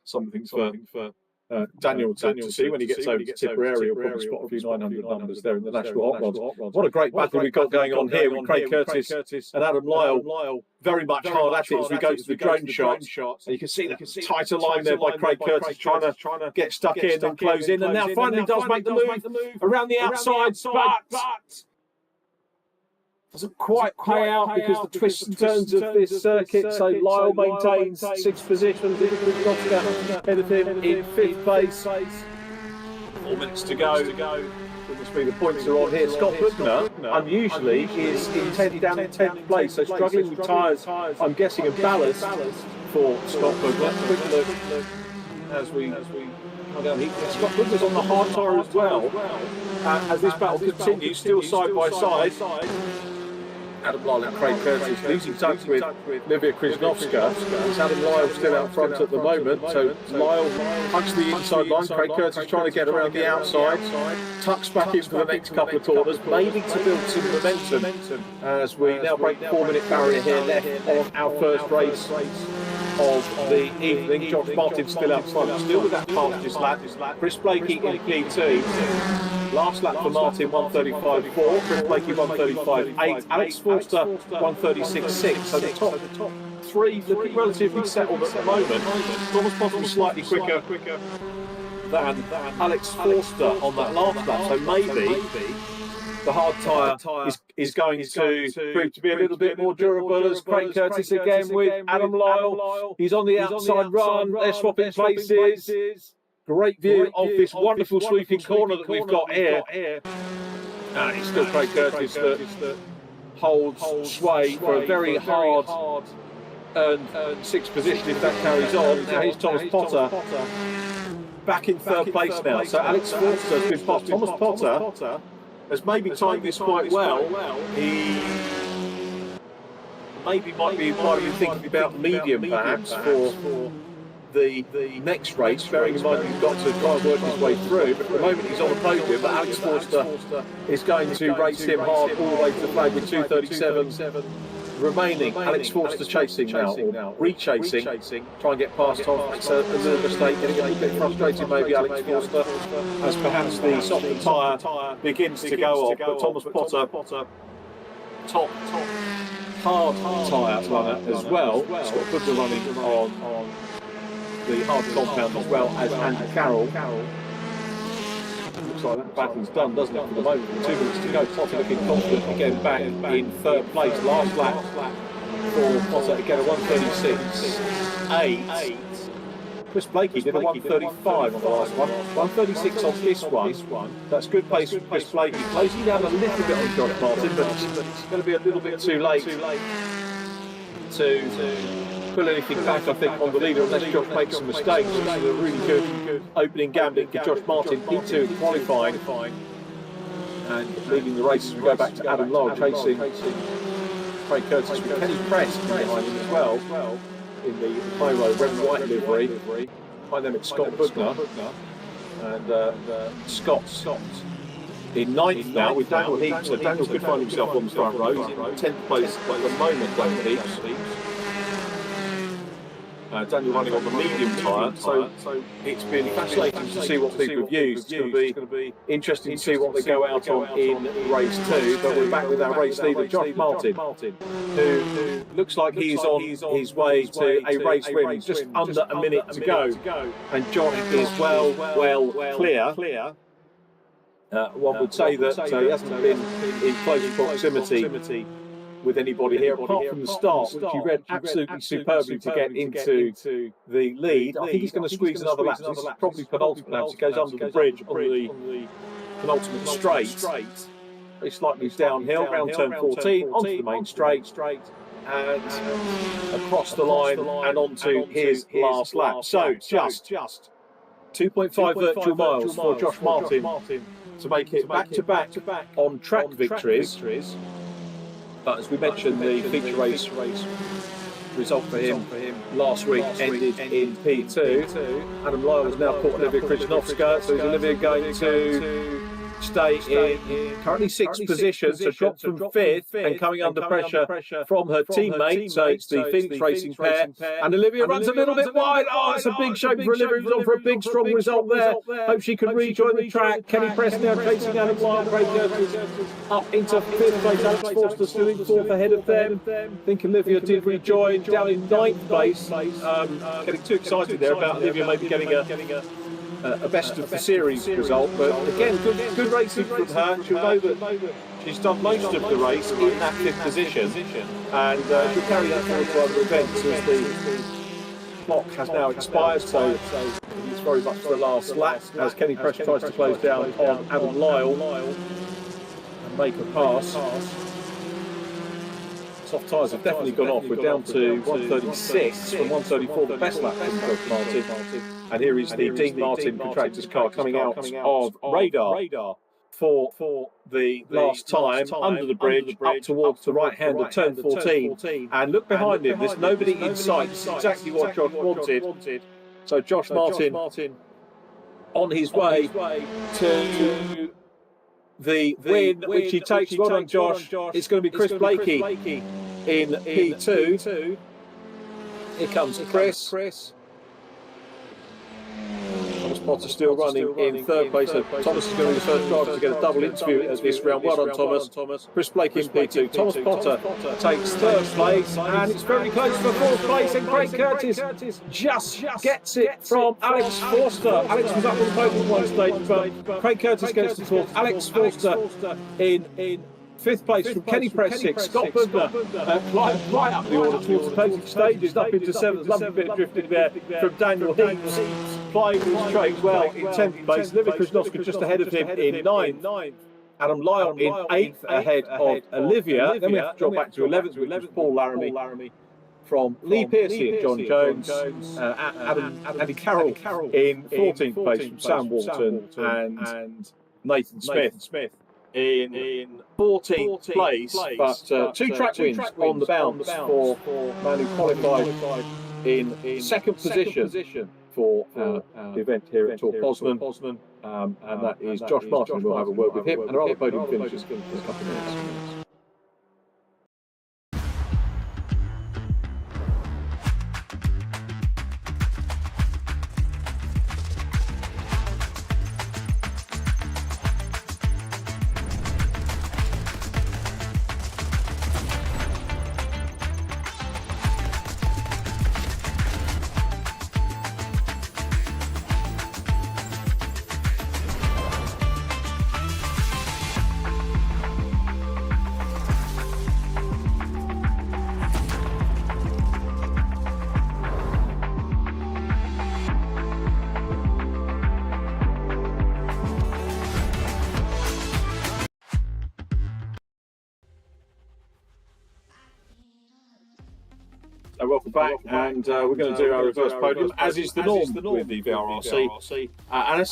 Something for Daniel to see when he gets over to Tipperary. He'll probably spot a few 900 numbers there in the national hot rods. What a great battle we've got going on here with Craig Curtis and Adam Lyle. Very much hard at it as we go to the drone shot. And you can see the tighter line there by Craig Curtis trying to get stuck in and close in. And now finally does make the move around the outside, but doesn't quite pay out because the twists and turns of this circuit. So Lyle maintains 6th position. Ahead of him in 5th place. 4 minutes to go. Must be the points are on here. Scott Bugner, unusually, is down in 10th place, so struggling with tyres, I'm guessing, and ballast for Scott Bugner. Quick look as we come down here. Scott Bugner's on the hard tyre as well. As this battle continues, still side by side. Adam Lyle and Craig Curtis losing touch with Livia Krzyżanowska. It's Adam Lyle still out front at the moment, so Lyle hugs the inside line. Craig Curtis trying to get around the outside, tucks back into the next couple of corners, maybe to build some momentum as we now break the 4-minute barrier here left on our first race of the evening. Josh Martin still out front, still with that fastest lap. Chris Blakey in P2. Last lap for Martin, 1:35.4. Chris Blakey, 1:35.8. Alex Forster, 1:36.6. So the top three looking relatively settled at the moment. Thomas Potter slightly quicker than Alex Forster on that last lap. So maybe the hard tyre is going to prove to be a little bit more durable as Craig Curtis again with Adam Lyle. He's on the outside run. They're swapping places. Great view of this wonderful sweeping corner that we've got here. And it's still Craig Curtis that holds sway for a very hard earned sixth position if that carries on. Now here's Thomas Potter back in third place now. So Alex Forster has been past. Thomas Potter has maybe timed this quite well. He maybe might be thinking about medium perhaps for the next race, bearing in mind he's got to try and work his way through, but at the moment he's on the podium. But Alex Forster is going to race him hard all the way to the flag with 2:37 remaining. Alex Forster chasing now, or re-chasing, try and get past Tom. It's a little mistake, getting a little bit frustrated maybe Alex Forster, as perhaps the softer tyre begins to go off. But Thomas Potter, top hard tyre runner as well. He's got good running on the hard compound as well as Andrew Carroll. Looks like that battle's done, doesn't it, for the moment? 2 minutes to go. Potter looking confident again, back in third place. Last lap for Potter again, a 1:36.8. Chris Blakey did a 1:35 on the last one. 1:36 on this one. That's good pace with Chris Blakey. Closing down a little bit on Josh Martin, but it's going to be a little bit too late to pull anything back, I think, on the leader unless Josh makes some mistakes. This is a really good opening gambit for Josh Martin. P2 qualifying and leading the race as we go back to Adam Lyle chasing Craig Curtis with Kenny Press behind him as well in the Pyro red and white livery. Behind them it's Scott Bugner and Scott in ninth now with Daniel Heaps. So Daniel could find himself on the front row. He's in 10th place at the moment, Daniel Heaps. Daniel running on the medium tyre, so it's been fascinating to see what people have used. It's going to be interesting to see what they go out on in race 2. But we're back with our race leader, Josh Martin, who looks like he's on his way to a race win. Just under a minute to go, and Josh is well clear. One would say that he hasn't been in close proximity with anybody here, apart from the start, which he read absolutely superbly to get into the lead. I think he's going to squeeze another lap. This is probably penultimate lap. He goes under the bridge on the penultimate straight. Very slightly downhill, round turn 14, onto the main straight, and across the line and onto his last lap. So just 2.5 virtual miles for Josh Martin to make it back-to-back on track victories. But as we mentioned, the feature race result for him last week ended in P2. Adam Lyle has now caught Olivia Krzyżanowska, so is Olivia going to stay in currently 6th position, so dropped from 5th and coming under pressure from her teammate. So it's the Phoenix Racing pair, and Olivia runs a little bit wide. Oh, it's a big shame for Olivia. It's on for a big strong result there. Hope she can rejoin the track. Kenny Press now chasing Adam Lyle. Craig Curtis up into 5th place. Alex Forster still in 4th ahead of them. I think Olivia did rejoin down in 9th place. Getting too excited there about Olivia maybe getting a best of the series result, but again, good racing from her. She'll know that she's done most of the race in that 5th position, and she'll carry that forward to other events as the clock has now expired. So it's very much the last lap as Kenny Press tries to close down on Adam Lyle and make a pass. Soft tyres have definitely gone off. We're down to 1:36 from 1:34, the best lap from Josh Martin. And here is the Dean Martin contractor's car coming out of radar. for the last time under the bridge up towards the right hand of turn 14. And look behind him, there's nobody in sight. This is exactly what Josh wanted. So Josh Martin on his way to the win, which he takes. Well done, Josh. It's going to be Chris Blakey in P2. Here comes Chris. Thomas Potter still running in third place. So Thomas is going to be the first driver to get a double interview at this round. Well done, Thomas. Chris Blakey in P2. Thomas Potter takes third place, and it's very close for fourth place. And Craig Curtis just gets it from Alex Forster. Alex was up on the podium one stage, but Craig Curtis gets the fourth. Alex Forster in fifth place from Kenny Pressick. Scott Bubner climbed right up the order towards the closing stages, up into seventh. Lovely bit of drifting there from Daniel Heaps, plying his trade well in 10th place. Livy Krasnowska just ahead of him in 9th. Adam Lyle in 8th ahead of Olivia. Then we have to drop back to 11th, which was Paul Laramie from Lee Pearcey and John Jones. Andy Carroll in 14th place from Sam Walton, and Nathan Smith in 14th place, but two track wins on the bounce for man who qualified in second position for the event here at Tor Poznan, and that is Josh Martin. We'll have a word with him and our other podium finishers in a couple of minutes. Welcome back, and we're going to do our reverse podium, as is the norm with the VRRC, and a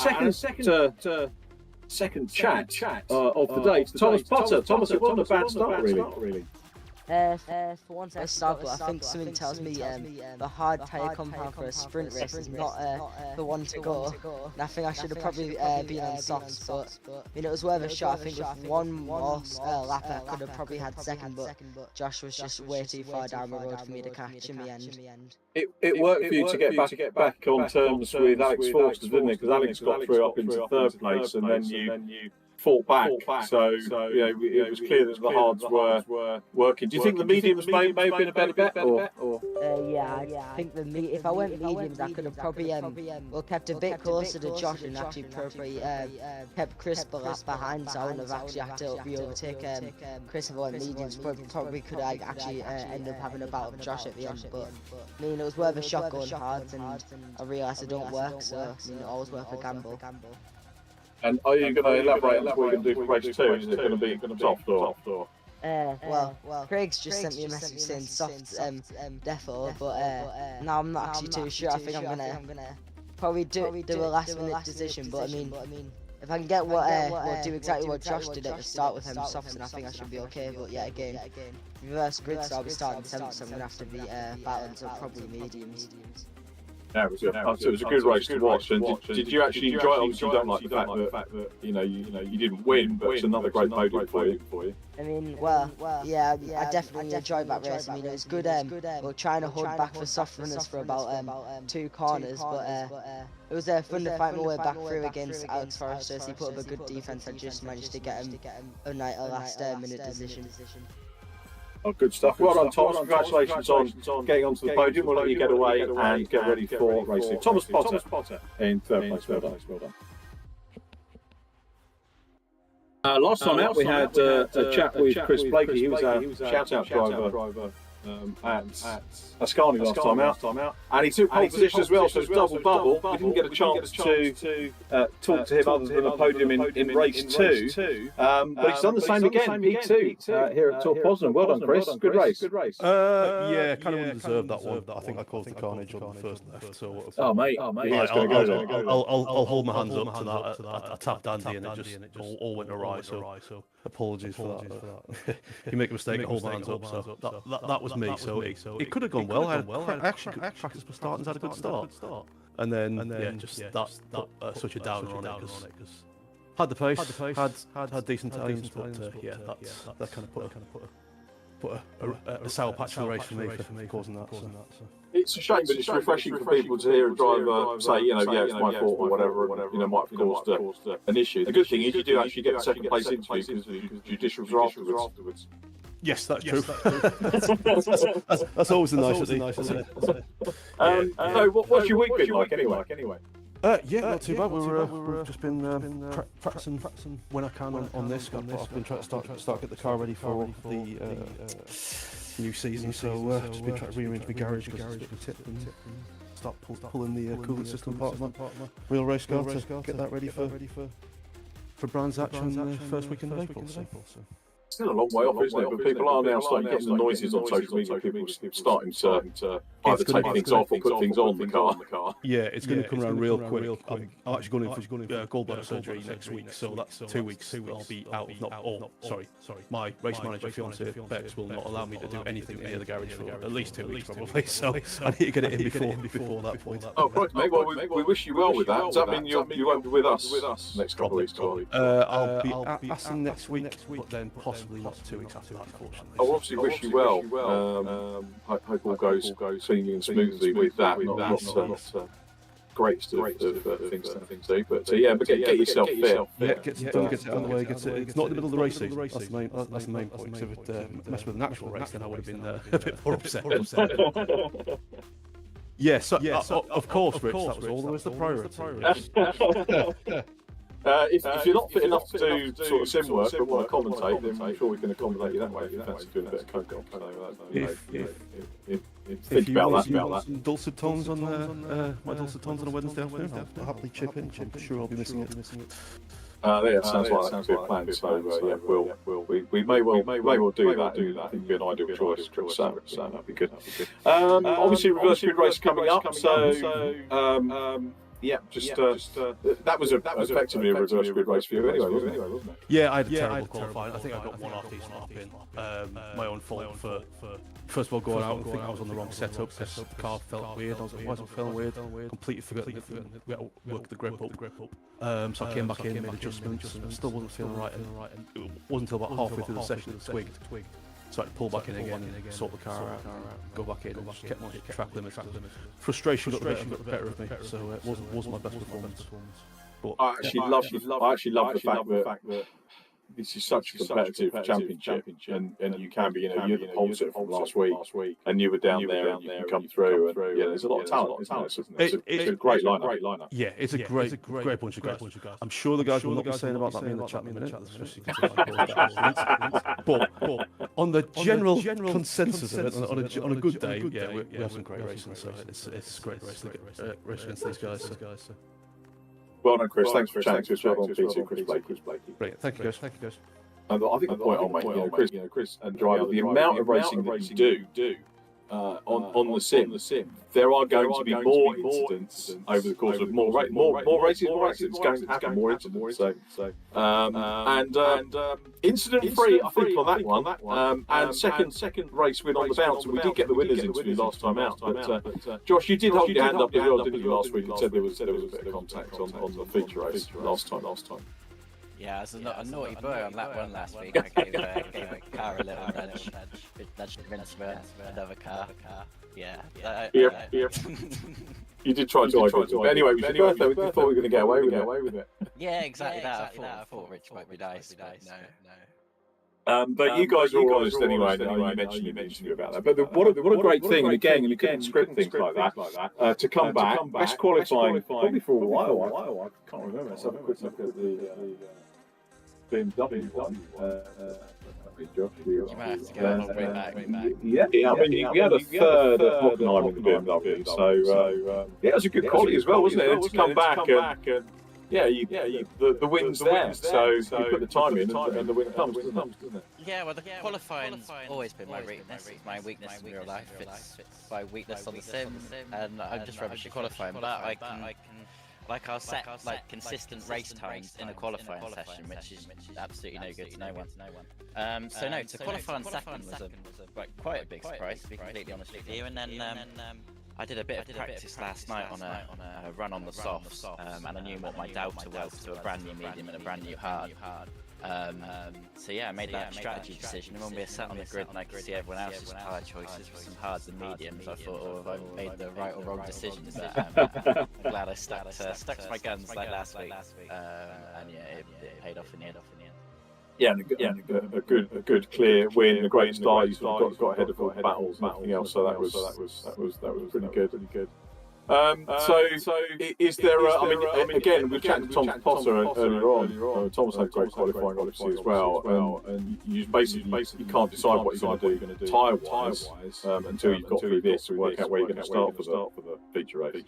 second chat of the day. Thomas Potter. Thomas, it wasn't a bad start, really. For once I start, but I think something tells me the hard tyre compound for a sprint race is not the one to go. And I think I should have probably been on softs, but I mean, it was worth a shot. I think with one more lap I could have probably had second, but Josh was just way too far down the road for me to catch in the end. It worked for you to get back on terms with Alex Forster, didn't it? Because Alex got through up into third place, and then you fought back. So it was clear that the hards were working. Do you think the mediums may have been a better bet? Yeah, I think if I went mediums, I could have probably kept a bit closer to Josh and actually probably kept Chris behind, so I wouldn't have actually had to overtake Chris if I went mediums. Probably could have actually end up having a battle with Josh at the end. But I mean, it was worth a shot going hard, and I realised it don't work, so I mean, always worth a gamble. And are you going to elaborate on what we're going to do for race 2? Is it going to be soft or? Well, Craig's just sent me a message saying soft defo, but now I'm not actually too sure. I think I'm gonna probably do a last minute decision, but I mean, if I can get do exactly what Josh did at the start with him softs, and I think I should be okay. But yeah, again, reverse grid, so I'll be starting 10th, so I'm gonna have to be battling to probably mediums. Yeah, it was a good race to watch. And did you actually enjoy it? Obviously, you don't like the fact that you didn't win, but it's another great podium for you. I mean, yeah, I definitely enjoyed that race. I mean, it was good. We're trying to hold back for soft runners for about 2 corners, but it was fun to fight my way back through against Alex Forster. He put up a good defense. I just managed to get him a last minute decision. Oh, good stuff. Well done, Thomas. Congratulations on getting onto the podium. We'll let you get away and get ready for racing. Thomas Potter in third place. Well done. Last time out, we had a chat with Chris Blakey. He was our shout-out driver at Pascani last time out, and he took pole position as well, so it was double. We didn't get a chance to talk to him other than the podium in race 2, but he's done the same again, P2 here at Tor Poznan. Well done, Chris. Good race. Yeah, kind of deserved that one. I think I caused the carnage on the first left. So oh mate, I'll hold my hands up to that. I tapped Andy and it just all went awry. So apologies for that. You make a mistake, I hold my hands up. So that was me. So it could have gone well. I actually practiced for start and had a good start. And then just that such a downer on it because had the pace, had decent times, but yeah, that kind of put a sour patch in the race for me causing that. So. It's a shame, but it's refreshing for people to hear a driver say, it's my fault or whatever, might have caused an issue. The good thing is you do actually get a second place interview because judicials are afterwards. Yes, that's true. That's always a nice thing. So what's your week been like anyway? Yeah, not too bad. We've just been practicing when I can on this. I've been trying to start get the car ready for the new season. So just been trying to rearrange my garage because it's a bit of a tip and start pulling the coolant system part of my real race car to get that ready for Brands Action first weekend of April. So. Still a long way off, isn't it? But people are now starting getting the noises on social media. People are starting to either take things off or put things on the car. Yeah, it's going to come around real quick. I'm actually going for gallbladder surgery next week, so that's 2 weeks. I'll be out. Sorry. My race manager, fiance Bex, will not allow me to do anything near the garage for at least 2 weeks probably. So I need to get it in before that point. Oh, right, mate. Well, we wish you well with that. Does that mean you won't be with us next couple of weeks? I'll be at Assen next week, but then possibly not 2 weeks after that, unfortunately. I obviously wish you well. Hope all goes cleanly and smoothly with that. Not greatest of things to do. But get yourself fit. Yeah, get it out of the way. It's not in the middle of the race season. That's the main point. If it messed with an actual race, then I would have been a bit more upset. Yeah, so of course, Rich, that was always the priority. If you're not fit enough to do sort of sim work but want to commentate, then I'm sure we can accommodate you that way if you fancy doing a bit of coke. Think about that. Dulcet tones on my dulcet tones on a Wednesday afternoon. I'll happily chip in. I'm sure I'll be missing it. Yeah, sounds like a good plan. So we may well do that. I think it'd be an ideal choice. So that'd be good. Obviously, reverse grid race coming up. So. Yeah, that was effectively a reverse grid race for you anyway, wasn't it? Yeah, I had a terrible qualifying. I think I got one off decent up in. My own fault for first of all going out and thinking I was on the wrong setup because the car felt weird. I was like, why is it feeling weird? Completely forgot we had to work the grip up. So I came back in, made adjustments, and still wasn't feeling right. And it wasn't until about halfway through the session that it twigged. So I had to pull back in again and sort the car out, go back in, and just kept my track limits. Frustration got the better of me, so it wasn't my best performance. But I actually love the fact that this is such a competitive championship, and you can be, you're the pole sitter from last week, and you were down there, and you can come through, and there's a lot of talent, isn't it? It's a great lineup. Yeah, it's a great bunch of guys. I'm sure the guys will not be saying about that in the chat in a minute, but on the general consensus of it, on a good day, yeah, we have some great racing, so it's great race against these guys. Well done, Chris. Thanks for chatting to us. Well done, Peter, Chris Blakey. Brilliant. Thank you, guys. And I think the point I'll make, Chris and driver, the amount of racing that you do on the sim, there are going to be more incidents over the course of more races, more accidents going to happen, more incidents. Incident-free, I think, on that one. And second race win on the bounce, and we did get the winners interview last time out. But Josh, you did hold your hand up as well, didn't you, last week? And said there was a bit of contact on the feature race last time. Yeah, I was a naughty boy on that one last week. I gave a car a little nudge. Nudged him into another car. Yeah. You did try to avoid it. But anyway, it was your birthday. We thought we were going to get away with it. Yeah, exactly that. I thought Rich might be nice, but no. But you guys are all honest anyway. You mentioned about that. But what a great thing, and again, you couldn't script things like that. To come back, best qualifying probably for a while. I can't remember. Let's have a quick look at the BMW one. Josh, You might have to go all the way back. yeah. I mean, we had a third at Hockenheim in the BMW, so it was a good quality as well, wasn't it? And to come back and the win's there, so you put the time in and the win comes, doesn't it? Yeah, well, the qualifying's always been my weakness. It's my weakness in real life. It's my weakness on the sim, and I'm just rubbish at qualifying. But I can, like, I'll set like consistent race times in a qualifying session, which is absolutely no good to no one. So no, to qualify on second was quite a big surprise, to be completely honest with you. And then I did a bit of practice last night on a run on the softs, and I knew what my delta was to a brand new medium and a brand new hard. So yeah, I made that strategy decision, and when we were sat on the grid and I could see everyone else's tyre choices with some hards and mediums, I thought, oh, have I made the right or wrong decision? But I'm glad I stuck to my guns like last week, and yeah, it paid off in the end. Yeah, and a good clear win, a great start. You got ahead of all battles and everything else, so that was pretty good. So is there? I mean, again, we've chatted to Tor Poznan earlier on. Thomas had great qualifying, obviously, as well. And you basically you can't decide what you're going to do tyre-wise until you've got through this and work out where you're going to start for the feature race.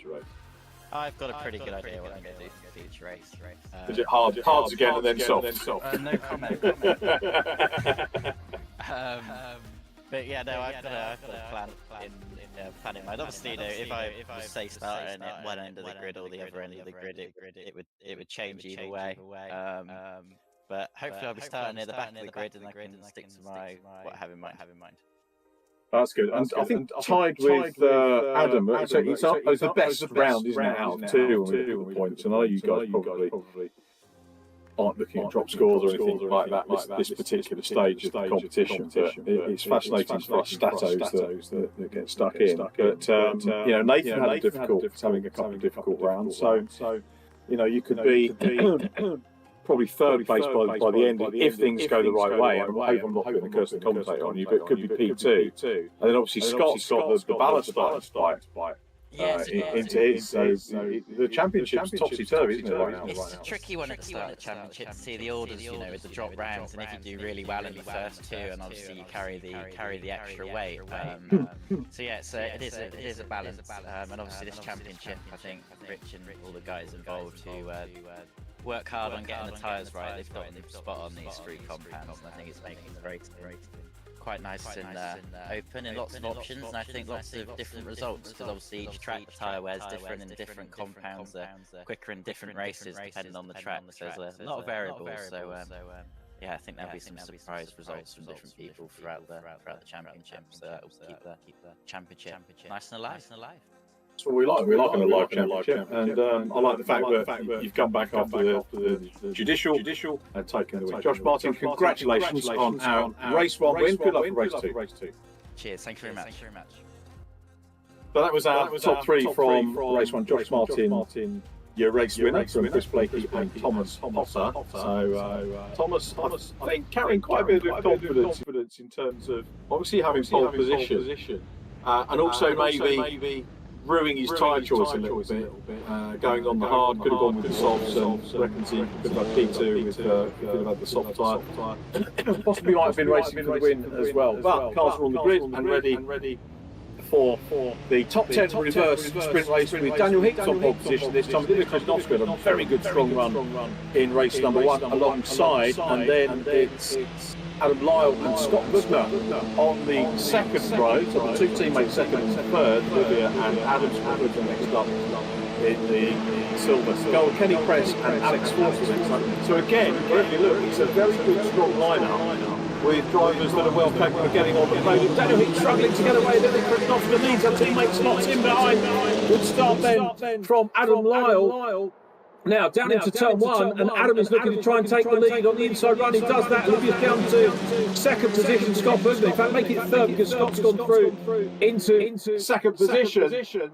I've got a pretty good idea what I'm going to do for the feature race. Is it hards again and then soft? No comment. But yeah, no, I've got a plan in mind. Obviously, you know, if I was say starting at one end of the grid or the other end of the grid, it would change either way. But hopefully, I'll be starting near the back of the grid, and I can stick to what I have in mind. That's good. And I think tied with Adam, so it's the best round, isn't it, out of two when we look at the points? And I know you guys probably aren't looking at drop scores or anything like that this particular stage of the competition, but it's fascinating for us statos that get stuck in. But you know, Nathan had having a couple of difficult rounds, so you know, you could be probably third place by the end if things go the right way. And I hope I'm not putting the curse of the commentator on you, but it could be P2. And then obviously Scott's got the ballast spike into his. So the championship's topsy-turvy, isn't it, right now? It's a tricky one at the start of the championship to see the orders, you know, with the drop rounds, and if you do really well in the first two, and obviously you carry the extra weight. So yeah, it is a balance. And obviously this championship, I think Rich and all the guys involved who work hard on getting the tyres right, they've got them spot on these three compounds, and I think it's making the race quite nice and open, and lots of options, and I think lots of different results, because obviously each track the tyre wears different, and different compounds are quicker in different races depending on the track, so there's a lot of variables. So yeah, I think there'll be some surprise results from different people throughout the championship, so that will keep the championship nice and alive. That's what we like. We like an alive championship, and I like the fact that you've come back after the judicial and taken the win. Josh Martin, congratulations on our race 1 win. Good luck for race 2. Cheers, thank you very much. So that was our top 3 from race 1. Josh Martin, your race winner, from Chris Blakey and Thomas Hosser. So Thomas, I think, carrying quite a bit of confidence in terms of obviously having pole position, and also maybe ruining his tyre choice a little bit, going on the hard, could have gone with the softs, and reckons he could have had P2 if he could have had the soft tyre. Possibly might have been racing for the win as well, but cars were on the grid and ready for the top 10 reverse sprint race with Daniel Hicks on pole position this time. Did Krasnovska a very good strong run in race number 1 alongside, and then it's Adam Lyle and Scott Poznan on the second row, so the two teammates second and third, Olivia and Adam Scott next up in the silver. Gold, Kenny Press and Alex Forster next up. So again, if you look, it's a very good strong lineup with drivers that are well capable of getting on the podium. Daniel Hicks struggling to get away, then Krasnovska needs her teammates locked in behind. Good start then from Adam Lyle. Now down into turn 1, and Adam is looking to try and take the lead on the inside run. He does that. Olivia's down to second position. Scott Poznan, in fact, make it third because Scott's gone through into second position.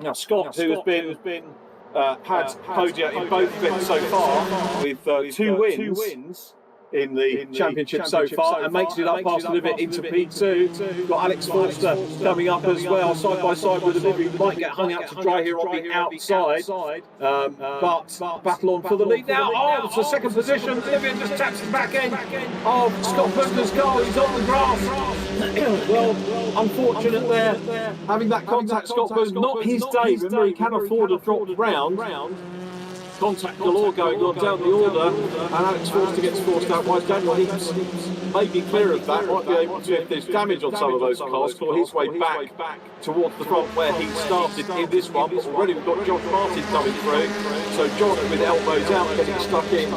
Now Scott, who has been had podium in both events so far with 2 wins, in the championship so far, and makes it up past Olivia into P2. Got Alex Forster coming up as well, side by side with Olivia, who might get hung out to dry here on the outside. But battle on for the lead now. Oh, it's the second position. Olivia just taps the back end of Scott Pozan's car. He's on the grass. Well, unfortunate there, having that contact. Scott Poznan, not his day. Remember, he can afford a drop round. Contact galore going on down the order, and Alex Forster gets forced out wide. Daniel Heaps may be clear of that, might be able to, if there's damage on some of those cars, claw his way back towards the front where he started in this one. But already we've got Josh Martin coming through, so Josh with elbows out, getting stuck in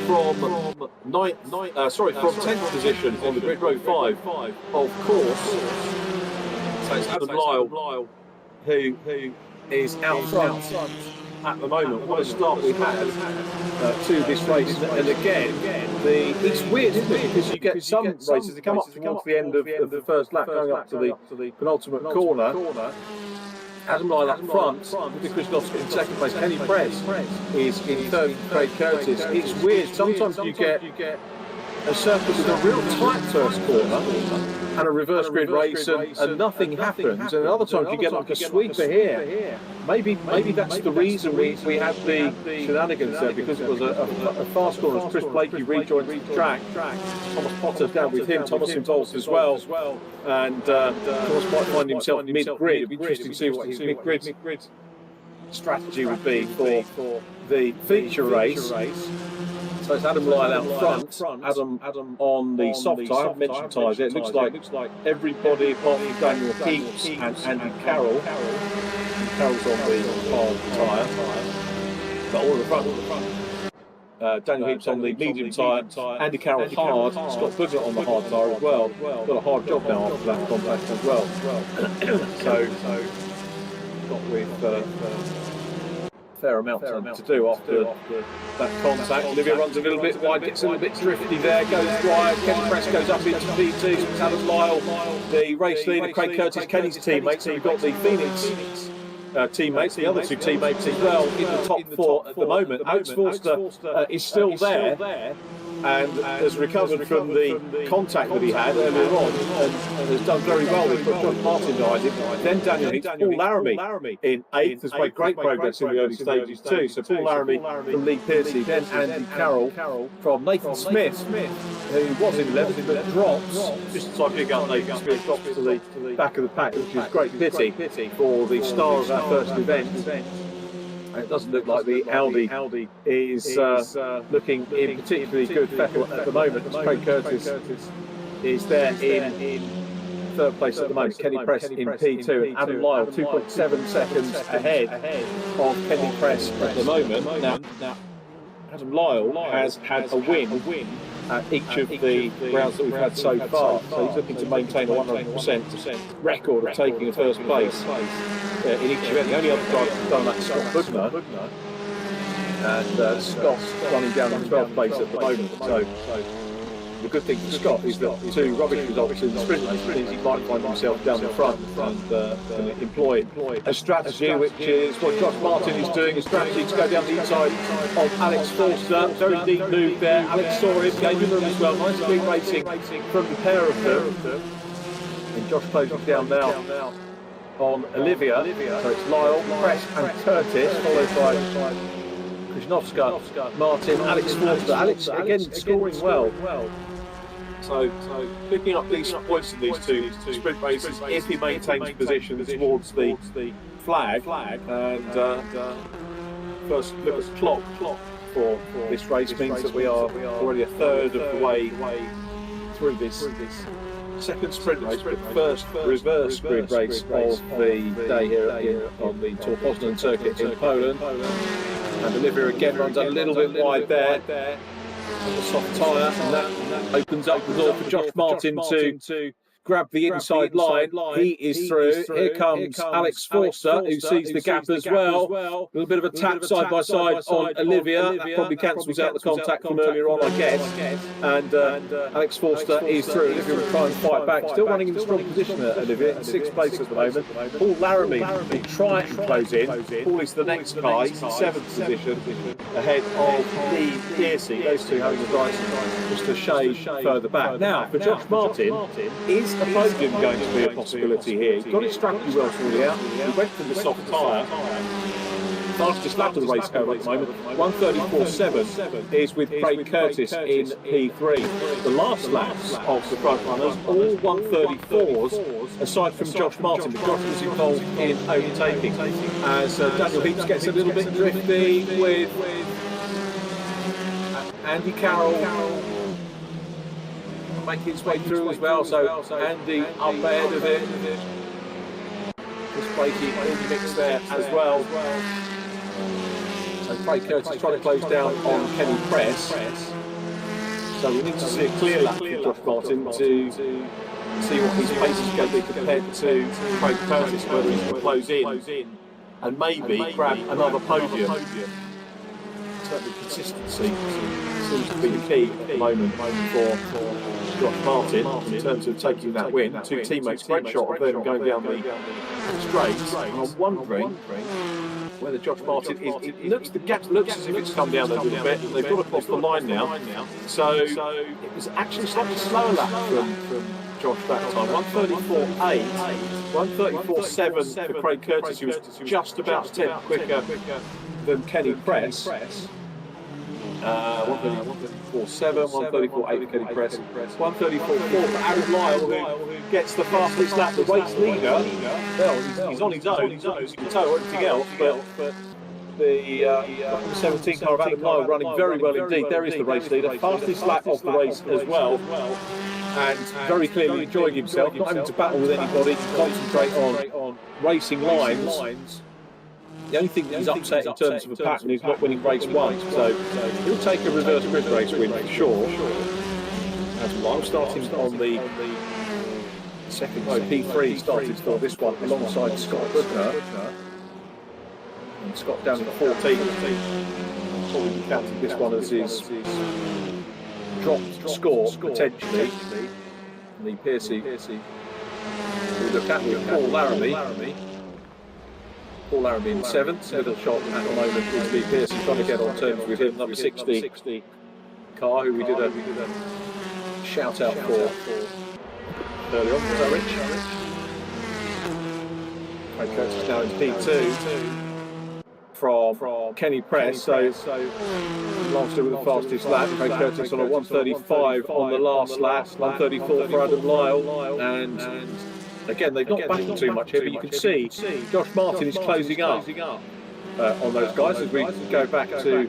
from from 10th position on the grid row 5, of course. So it's Adam Lyle who is out front at the moment. What a start we had to this race, and again, it's weird, isn't it? Because you get some races that come up towards the end of the first lap, going up to the penultimate corner. Adam Lyle up front, with Krzysztofska in second place. Kenny Press is in third, Craig Curtis. It's weird. Sometimes you get a circuit with a real tight first corner and a reverse grid race, and nothing happens. And other times you get like a sweeper here. Maybe that's the reason we had the shenanigans there, because it was a fast corner as Chris Blakey rejoined the track. Thomas Potter down with him. Thomas involved as well, and Thomas might find himself mid-grid. It'd be interesting to see what his mid-grid strategy would be for the feature race. So it's Adam Lyle out front, Adam on the soft tyre. I've mentioned tyres. It looks like everybody apart from Daniel Heaps and Andy Carroll. Carroll's on the hard tyre, but all the front. Daniel Heaps on the medium tyre, Andy Carroll hard, Scott Poznan on the hard tyre as well. Got a hard job now after that contact as well. So got with fair amount to do after that contact. Olivia runs a little bit wide, gets a little bit drifty there, goes wide. Kenny Press goes up into P2. So it's Adam Lyle, the race leader, Craig Curtis, Kenny's teammates. And we've got the Phoenix teammates, the other two teammates as well, in the top 4 at the moment. Alex Forster is still there, and has recovered from the contact that he had earlier on, and has done very well. We've got John Martin behind him, then Daniel Heaps, Paul Laramie in 8th, has made great progress in the early stages too. So Paul Laramie from Lee Piercy, then Andy Carroll from Nathan Smith, who was in 11th but drops, just as I pick up Nathan Smith, drops to the back of the pack, which is great pity for the star of our first event. It doesn't look like the Audi is looking in particularly good fettle at the moment. Craig Curtis is there in third place at the moment. Kenny Press in P2, and Adam Lyle 2.7 seconds ahead of Kenny Press at the moment. Now Adam Lyle has had a win at each of the rounds that we've had so far, so he's looking to maintain a 100% record of taking a first place in each event. The only other driver who's done that is Scott Poznan, and Scott's running down in 12th place at the moment. So the good thing for Scott is that 2 rubbish results in the sprint race means he might find himself down the front and employ a strategy, which is what Josh Martin is doing, a strategy to go down the inside of Alex Forster. Very deep move there. Alex saw him, gave him room as well. Nice speed racing from the pair of them. And Josh closing down now on Olivia. So it's Lyle, Press and Curtis, followed by Krzysztofska, Martin, Alex Forster. Alex again scoring well. So picking up these points in these two sprint races, if he maintains position towards the flag. And first look at the clock for this race means that we are already a third of the way through this second sprint race, but first reverse grid race of the day here on the Tor Poznan circuit in Poland. And Olivia again runs a little bit wide there on the soft tyre, and that opens up the door for Josh Martin to grab the inside line. He is through. Here comes Alex Forster, who sees the gap as well. A little bit of a tap side by side on Olivia. That probably cancels out the contact from earlier on, I guess. And Alex Forster is through. Olivia will try and fight back. Still running in a strong position at Olivia, in 6th place at the moment. Paul Laramie will try and close in. Paul is the next guy. He's in 7th position. ahead of Lee Pearcey, those two having the drive just a shade further back. Now, for Josh Martin, is a podium going to be a possibility here? He's got his strategy well sorted out. He went for the soft tyre. Fastest lap of the race car at the moment, 1:34.7 is with Craig Curtis in P3. The last laps of the front runners, all 1:34s, aside from Josh Martin, but Josh was involved in overtaking as Daniel Heaps gets a little bit drifty with Andy Carroll making his way through as well, so Andy up ahead of it. Just breaking in the mix there as well. So Craig Curtis trying to close down on Kenny Press. So we need to see a clear lap from Josh Martin to see what his pace is going to be compared to Craig Curtis, whether he can close in and maybe grab another podium. Certainly consistency seems to be the key at the moment for Josh Martin in terms of taking that win. Two teammates, great shot of them going down the straight. And I'm wondering whether Josh Martin is, the gap looks as if it's come down a little bit. They've got across the line now. So it was actually slightly slower lap from Josh that time. 1:34.8, 1:34.7 for Craig Curtis, who was just about a tenth quicker than Kenny Press. 1:34.7, 1:34.8 for Kenny Press, 1:34.4 for Aaron Lyle, who gets the fastest lap. The race leader, well, he's on his own, he's on his toe, everything else, but the 17 car of Adam Lyle running very well indeed. There is the race leader, fastest lap of the race as well, and very clearly enjoying himself, not having to battle with anybody, to concentrate on racing lines. The only thing that he's upset in terms of a pattern is not winning race one, so he'll take a reverse grid race win for sure. As Lyle starting on the second row, P3 started for this one alongside Scott Booker. And Scott down in 14th. Probably counting this one as his dropped score potentially. Lee Pearcey, we look at with Paul Laramie. Paul Laramie in 7th, middle shot at the moment is Lee Pearcey, trying to get on terms with him, number 60 car, who we did a shout out for earlier on. Was that Rich? Craig Curtis now in P2 from Kenny Press, so last year with the fastest lap. Craig Curtis on a 1:35 on the last lap, 1:34 for Adam Lyle, and again, they've not battled too much here, but you can see Josh Martin is closing up on those guys as we go back to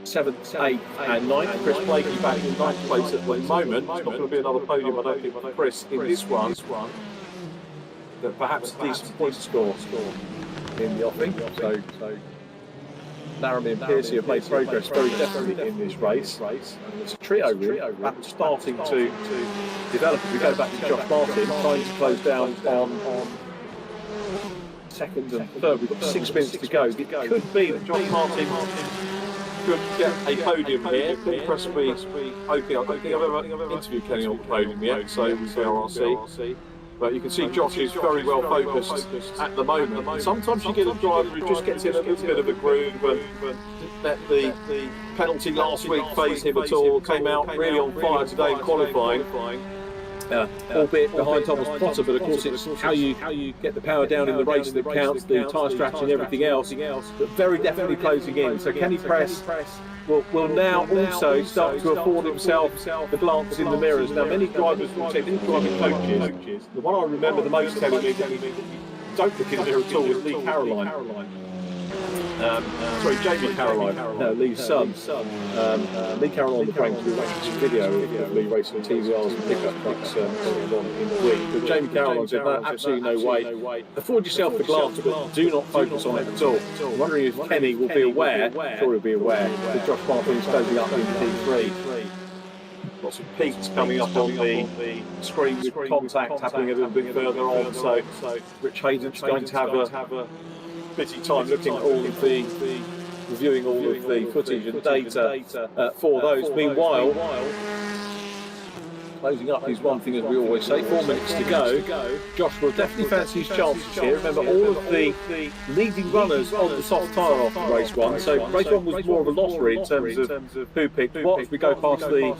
7th, 8th and 9th. Chris Blakey back in 9th place at the moment. It's not going to be another podium, I don't think, for Chris in this one. But perhaps a decent point score in the offing. So Laramie and Pearcey have made progress very definitely in this race. And it's a trio really, that's starting to develop. As we go back to Josh Martin, trying to close down on second and third. We've got 6 minutes to go. It could be that Josh Martin could get a podium here. Could possibly hoping. I don't think I've ever interviewed Kenny on the podium yet, so with VRRC. But you can see Josh is very well focused at the moment. And sometimes you get a driver who just gets in a little bit of a groove and didn't let the penalty last week phase him at all. Came out really on fire today in qualifying. Albeit behind Thomas Potter, but of course it's how you get the power down in the race that counts, the tyre strategy and everything else, but very definitely closing in. So Kenny Press will now also start to afford himself the glance in the mirrors. Now many drivers will say, many driving coaches, the one I remember the most telling me don't look in the mirror at all was Lee Caroline. Jamie Caroline, Lee's son. Lee Caroline was going through a video of Lee racing TVRs and pickup trucks earlier on in the week. But Jamie Caroline said, no, absolutely no way. Afford yourself the glance, but do not focus on it at all. I'm wondering if Kenny will be aware, I'm sure he'll be aware, that Josh Martin is closing up in P3. Lots of peaks coming up on the screen with contact happening a little bit further on. So Rich Hayden's going to have a busy time looking at all of the, reviewing all of the footage and data for those. Meanwhile, Closing up is one thing, as we always say. 4 minutes to go. Josh will definitely fancy his chances here. Remember, all of the leading runners on the soft tyre after race 1. So race 1 was more of a lottery in terms of who picked what. As we go past the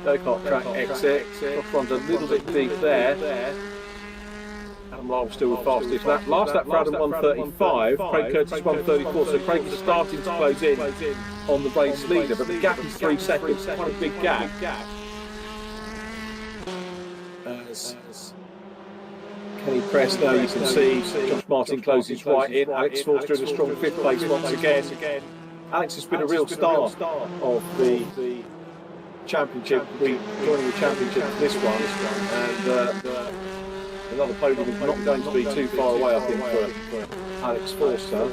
go-kart track exit, Josh runs a little bit deep there. Adam Lyle still with fastest lap. Last lap for Adam 135, Craig Curtis 134. So Craig is starting to close in on the race leader, but the gap is 3 seconds, quite a big gap. As Kenny Press now, you can see Josh Martin closes right in. Alex Forster in a strong 5th place once again. Alex has been a real star of the championship, joining the championship for this one, and another podium is not going to be too far away, I think, for Alex Forster.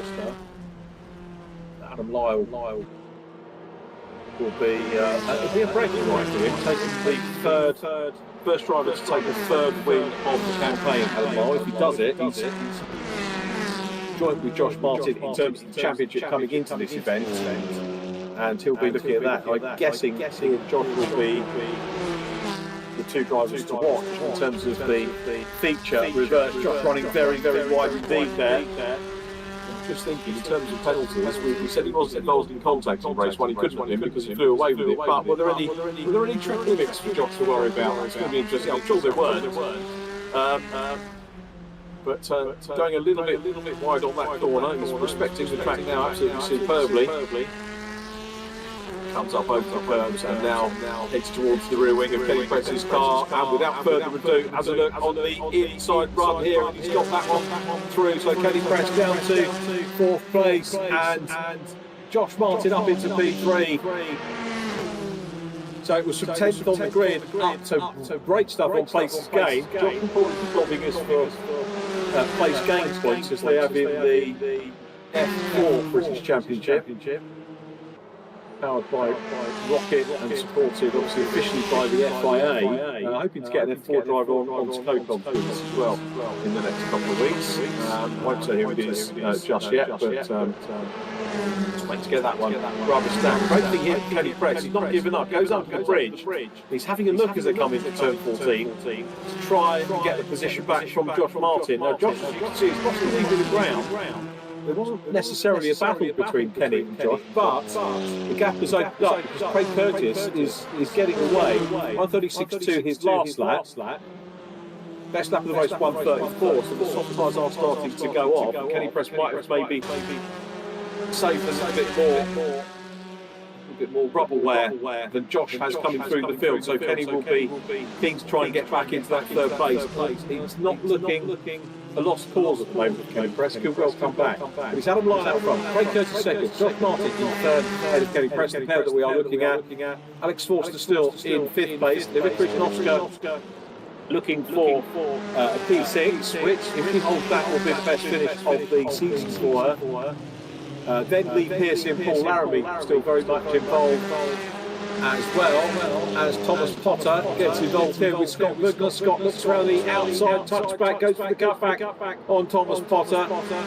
Adam Lyle will be it'll be a breaking right for him, taking the first driver to take the 3rd win of the campaign. Adam Lyle, if he does it, he's joint with Josh Martin in terms of the championship coming into this event, and he'll be looking at that. I'm guessing he and Josh will be the 2 drivers to watch in terms of the feature reverse. Josh running very, very wide indeed there. Just thinking in terms of penalties, we said he wasn't involved in contact in race 1. He couldn't win because he flew away with it. But were there any track limits for Josh to worry about? It's going to be interesting. I'm sure there weren't. But going a little bit wide on that corner, he's respecting the track now absolutely superbly. Comes up over the curves and now heads towards the rear wing of Kenny Press's car, and without further ado has a look on the inside run here, and he's got that one through. So Kenny Press down to 4th place, and Josh Martin up into P3. So it was from 10th on the grid up to great stuff on places gained. Josh importantly robbing us for place gains points, as they have in the F4 British Championship. Powered by Rocket and supported obviously officially by the FIA. Hoping to get an F4 driver on Snowcon for this as well in the next couple of weeks. Won't say who it is just yet, but just wait to get that one rubber stamp. Great thing here, Kenny Press, he's not giving up, goes up the bridge. He's having a look as they come into turn 14 to try and get the position back from Josh Martin. Now Josh, as you can see, is not leaving the ground. There wasn't necessarily a battle between Kenny and Josh, but the gap has opened up because Craig Curtis is getting away. 136.2 his last lap. Best lap of the race 134, so the soft tyres are starting to go off. And Kenny Press might have maybe saved a bit more rubble wear than Josh has coming through the field. So Kenny will be keen to try and get back into that 3rd place. He's not looking a lost cause at the moment with Kenny Press. Could well come back. But he's Adam Lyle out front. Craig Curtis 2nd. Josh Martin in 3rd ahead of Kenny Press, the pair that we are looking at. Alex Forster still in 5th place. Dimitri Oscar looking for a P6, which, if he holds that, will be the best finish of the season for her. Then Lee Pearce and Paul Laramie still very much involved as well, as Thomas Potter gets involved here with Scott Lugner. Scott looks around the outside, touchback, goes for the cutback on Thomas Potter.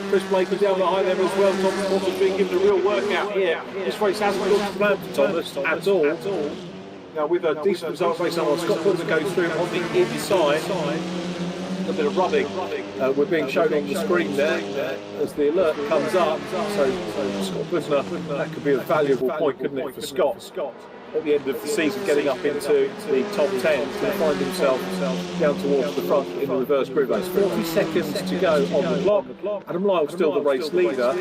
Chris Blake is down behind them as well. Thomas Potter's being given a real workout here. This race hasn't looked planned for Thomas at all. Now with a decent result race on, Scott Lugner goes through on the inside. A bit of rubbing we're being shown on the screen there as the alert comes up. So Scott Lugner, that could be a valuable point, couldn't it, for Scott? At the end of the season, getting up into the top 10 to find himself down towards the front in the reverse grid race. 40 seconds to go on the clock. Adam Lyle still the race leader.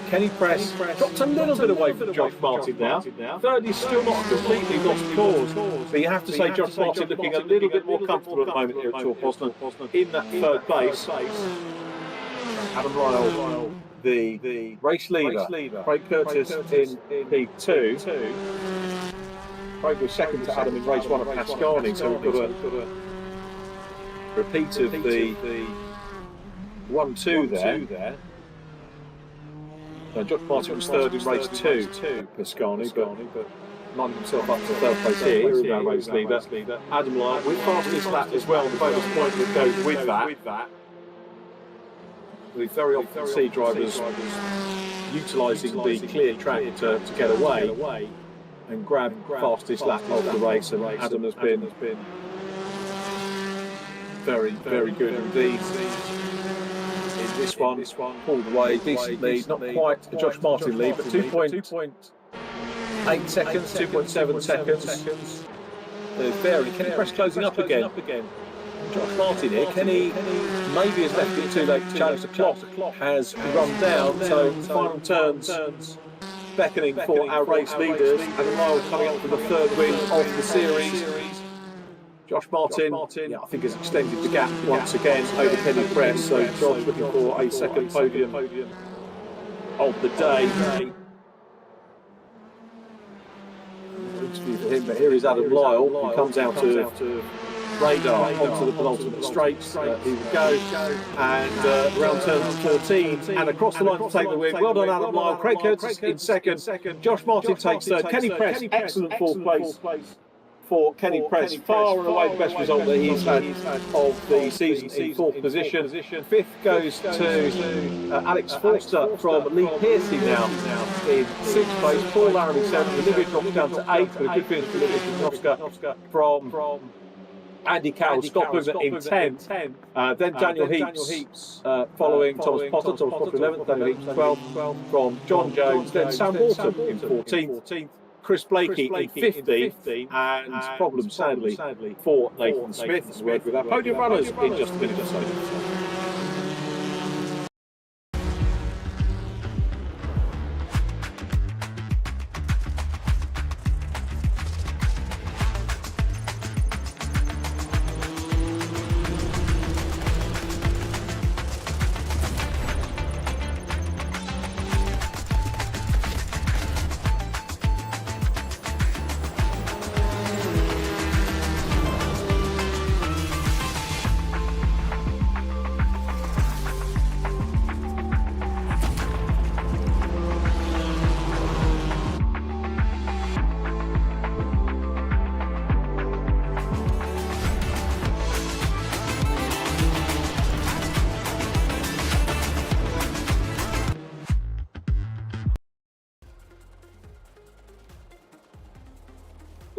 Kenny Press dropped a little bit away from Josh Martin now. 3rd is still not completely lost cause. But you have to say Josh Martin looking a little bit more comfortable at the moment here at Tor Poznan in that 3rd place. Adam Lyle, the race leader. Craig Curtis in P2. Craig was 2nd to Adam in race 1 at Pascani, so we've got a repeat of the 1-2 there. Josh Martin was 3rd in race 2 Pascani, but lined himself up to 3rd place here as our race leader. Adam Lyle with fastest lap as well, the bonus point that goes with that. We very often see drivers utilising the clear track to get away. and grab fastest lap of the race, and Adam has been very, very good indeed. In this one, pulled away decent lead, not quite a Josh Martin lead, but 2.8 seconds, 2.7 seconds. There's Barry. Kenny Press closing up again. Josh Martin here. Kenny maybe has left it too late to challenge the clock, has run down, so final turns beckoning for our race leaders, and Lyle coming up for the third win of the series. Josh Martin, I think, has extended the gap once again over Kenny Press, so Josh looking for a second podium of the day. Interview for him, but here is Adam Lyle, who comes out of radar onto the penultimate straight. Here we go, and round turn 14, and across the line to take the win. Well done, Adam Lyle. Craig Curtis in second. Josh Martin takes third. Kenny Press, excellent fourth place for Kenny Press. Far and away the best result that he's had of the season in fourth position. Fifth goes to Alex Forster from Lee Piercy now in sixth place. Paul Laramie seventh. Olivia drops down to eighth, but a good finish for Olivia Kostka from Andy Carroll. Scott Bugner in 10th, then Daniel Heaps following Thomas Potter. Thomas Potter 11th, Daniel Heaps 12th from John Jones, then Sam Walton in 14th, Chris Blakey in 15th, and problem sadly for Nathan Smith. As word with our podium runners in just a minute or so.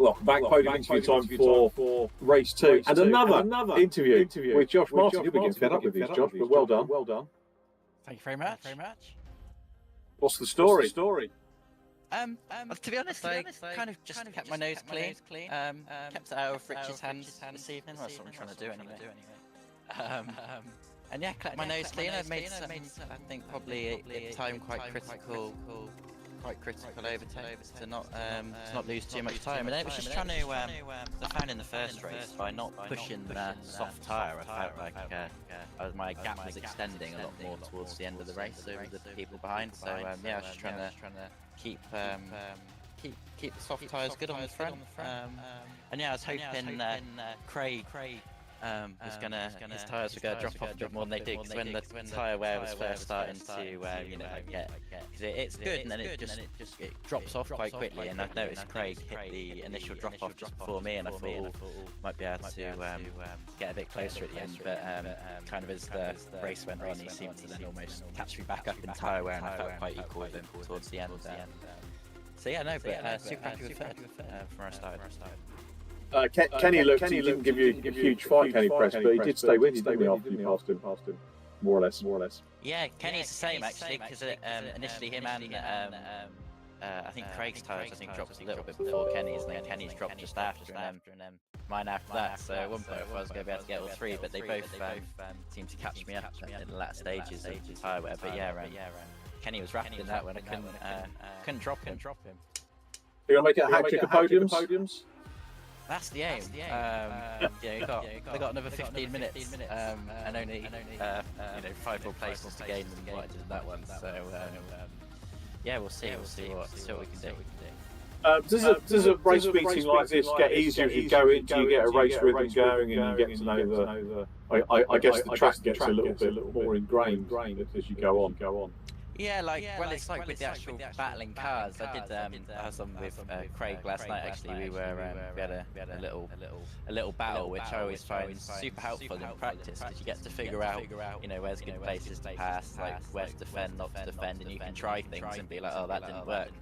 Welcome back. Podium interview time for race two, and another interview with Josh Martin. You'll be getting fed up with these, Josh, but well done. Thank you very much. What's the story? Well, to be honest, I kind of just kept my nose clean. Kept it out of Rich's hands this evening. That's what I'm trying to do anyway. And yeah, kept my nose clean. I've made some, I think, probably at the time quite critical overtakes to not lose too much time. And I was just trying to, I found in the first race, by not pushing the soft tyre, I felt like my gap was extending a lot more towards the end of the race over the people behind. So yeah, I was just trying to keep the soft tyres good on the front. And yeah, I was hoping Craig his tyres were going to drop off a bit more than they did, because when the tyre wear was first starting to get, because it's good and then it drops off quite quickly, and I've noticed Craig hit the initial drop off just before me, and I thought might be able to get a bit closer at the end, but kind of as the race went on, he seemed to then almost catch me back up in tyre wear, and I felt quite equal with him towards the end. So yeah, no, but super happy with third from where I started. Kenny looked, he didn't give you a huge fight, Kenny Press, but he did stay with you, didn't he, after you passed him, more or less. Yeah, Kenny's the same actually, because initially him and I think Craig's tyres dropped a little bit before Kenny's, and then Kenny's dropped just after, and then mine after that. So at one point I was going to be able to get all three, but they both seemed to catch me up in the latter stages of the tyre wear. But yeah, Kenny was rapid in that one. I couldn't drop him. You're going to make it a hat trick of podiums? That's the aim. They got another 15 minutes, and only 5 more places to gain than what I did in that one. So yeah, we'll see what we can do. Does a race meeting like this get easier as you go in? Do you get a race rhythm going, and you get to know the? I guess the track gets a little bit more ingrained as you go on. Yeah, it's like with the actual battling cars. I did some with Craig last night. Actually, we had a little battle, which I always find super helpful in practice, because you get to figure out where's good places to pass, like where to defend, not to defend, and you can try things and be like, oh, that didn't work.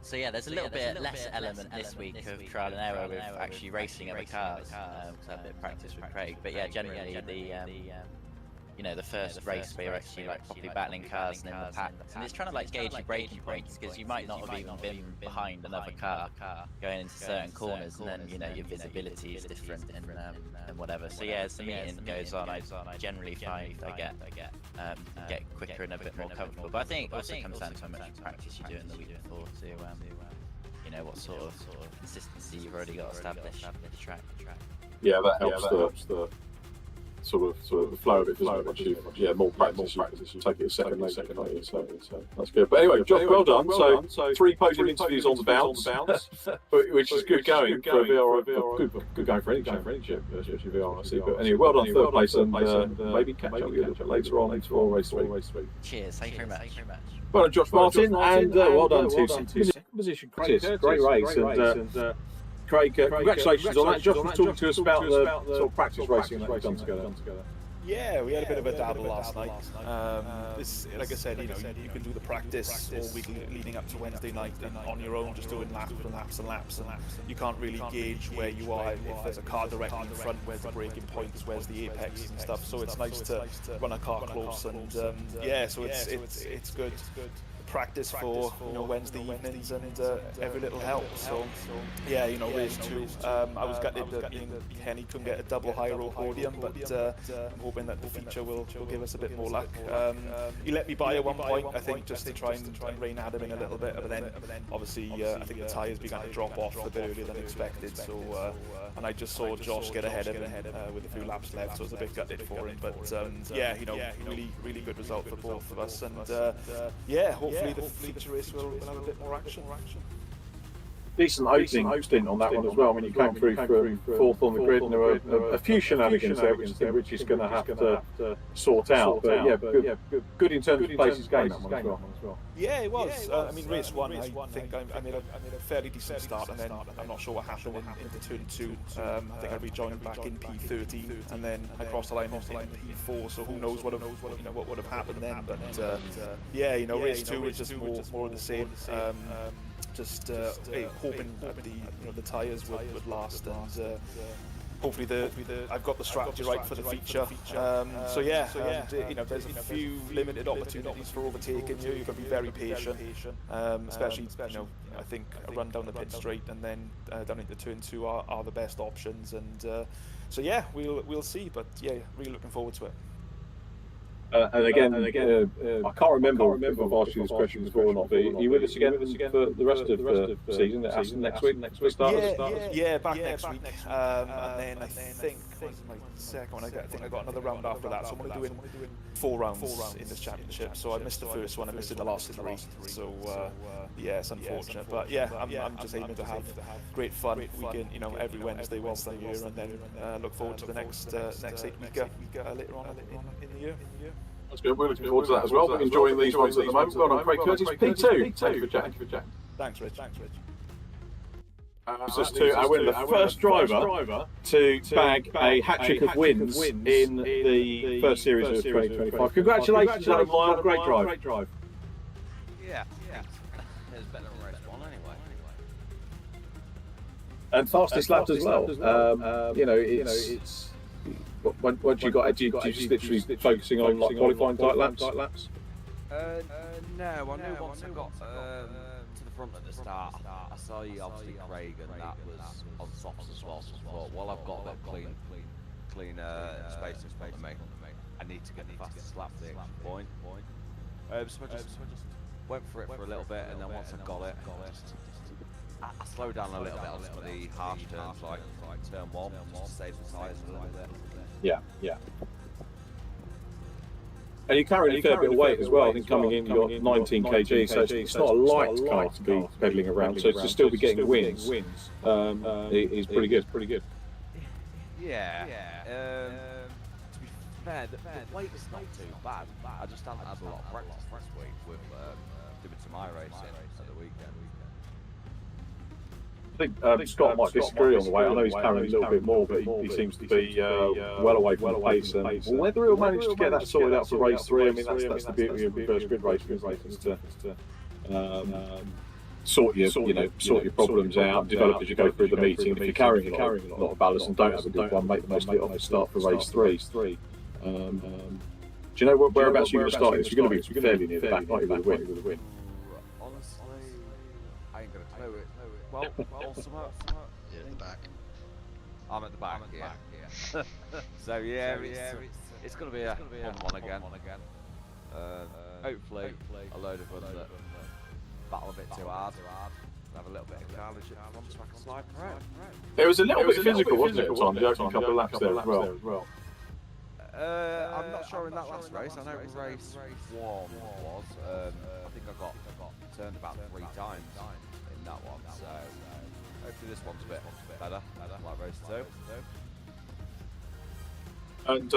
So yeah, there's a little bit less element this week of trial and error with actually racing other cars. I had a bit of practice with Craig, but yeah, generally the first race where you're actually like properly battling cars and in the pack, and it's trying to like gauge your braking points because you might not have even been behind another car going into certain corners, and then your visibility is different and whatever. So yeah, as the meeting goes on, I generally find I get quicker and a bit more comfortable. But I think it also comes down to how much practice you do in the week before to what sort of consistency you've already got established at the track. Yeah, that helps the sort of the flow of it, doesn't it? Once you more practice, you take it a second later. So that's good. But anyway, Josh, well done. So 3 podium interviews on the bounce, which is good going for a VRRC. Good going for any championship, especially VRRC. But anyway, well done, third place, and maybe catch up with you a little bit later on for race 3. Cheers, thank you very much. Well done, Josh Martin, and well done to second position, Craig. Great race, and Craig, congratulations on that. Josh was talking to us about the sort of practice racing that we've done together. Yeah, we had a bit of a dabble last night. Like I said, you can do the practice all week leading up to Wednesday night and on your own, just doing laps and laps and laps, and you can't really gauge where you are. If there's a car directly in front, where's the braking points, where's the apex and stuff. So it's nice to run a car close, and yeah, so it's good practice for Wednesday evenings, and every little helps. So yeah, race 2. I was gutted that Kenny couldn't get a double high roll podium, but I'm hoping that the feature will give us a bit more luck. He let me by at one point, I think, just to try and rein Adam in a little bit, but then obviously I think the tyres began to drop off a bit earlier than expected. So and I just saw Josh get ahead of him with a few laps left, so I was a bit gutted for him. But yeah, really good result for both of us, and yeah, hopefully the feature race will have a bit more action. Decent opening stint on that one as well. I mean, you came through from 4th on the grid, and there were a few shenanigans there, which I think Richie's going to have to sort out. But yeah, good in terms of places gained that one as well. Yeah, it was. I mean, race 1, I think I made a fairly decent start, and then I'm not sure what happened into turn 2. I think I rejoined back in P13, and then I crossed the line in P4. So who knows what would have happened then? But yeah, race 2 was just more of the same. Just hoping that the tyres would last, and hopefully I've got the strategy right for the feature. So yeah, there's a few limited opportunities for overtaking you. You've got to be very patient, especially I think a run down the pit straight and then down into turn 2 are the best options. And so yeah, we'll see. But yeah, really looking forward to it. And again, I can't remember if I've asked you this question before or not, but are you with us again for the rest of the season at Assen next week? Yeah, back next week. And then I think, when's my second one? I think I got another round after that, so I'm only doing 4 rounds in this championship. So I missed the first one, I missed the last 3. So yeah, it's unfortunate. But yeah, I'm just aiming to have great fun weekend, every Wednesday whilst I'm here, and then look forward to the next 8-weeker later on in the year. That's good. We're looking forward to that as well. We're enjoying these ones at the moment. Well done, Craig Curtis. P2. Thank you for Jack. Thanks, Rich. I win the first driver to bag a hat-trick of wins in the first series of 2025. Congratulations, Adam Lyle. Great drive. Yeah. It was better than race 1 anyway. And fastest lap as well. It's once you got it, you just literally focusing on like qualifying tight laps? No, I knew once I got to the front at the start, I saw you obviously Craig, and that was on softs as well. So I thought, well, I've got a bit of clean space in front of me. I need to get the fastest lap for the extra point. So I just went for it for a little bit, and then once I got it, I slowed down a little bit on some of the harsh turns, like turn 1, just to save the tyres a little bit. Yeah. And you're carrying a fair bit of weight as well. I think coming in, you've got 19 kg, so it's not a light car to be pedalling around. So to still be getting wins is pretty good. Yeah. To be fair, the weight is not too bad. I just haven't had a lot of practice this week with doing some iRacing at the weekend. I think Scott might disagree on the weight. I know he's carrying a little bit more, but he seems to be well away from the pace. And whether he'll manage to get that sorted out for race 3, I mean, that's the beauty of reverse grid racing, isn't it? sort your problems out, develop as you go through the meeting. If you're carrying a lot of ballast and don't have a good one, make the most of it off the start for race 3. Do you know whereabouts you're going to start? You're going to be fairly near the back, aren't you, with the win? Honestly, I ain't gonna clue it. Well, Yeah, at the back. I'm at the back, yeah. So yeah, it's gonna be a fun one again. Hopefully, a load of us that battle a bit too hard. Have a little bit of carnage at front so I can slide around. It was a little bit physical, wasn't it, at times? You had a couple of laps there as well. I'm not sure in that last race. I know race 1 was. I think I got turned about 3 times in that one. So hopefully this one's a bit better, like race 2. And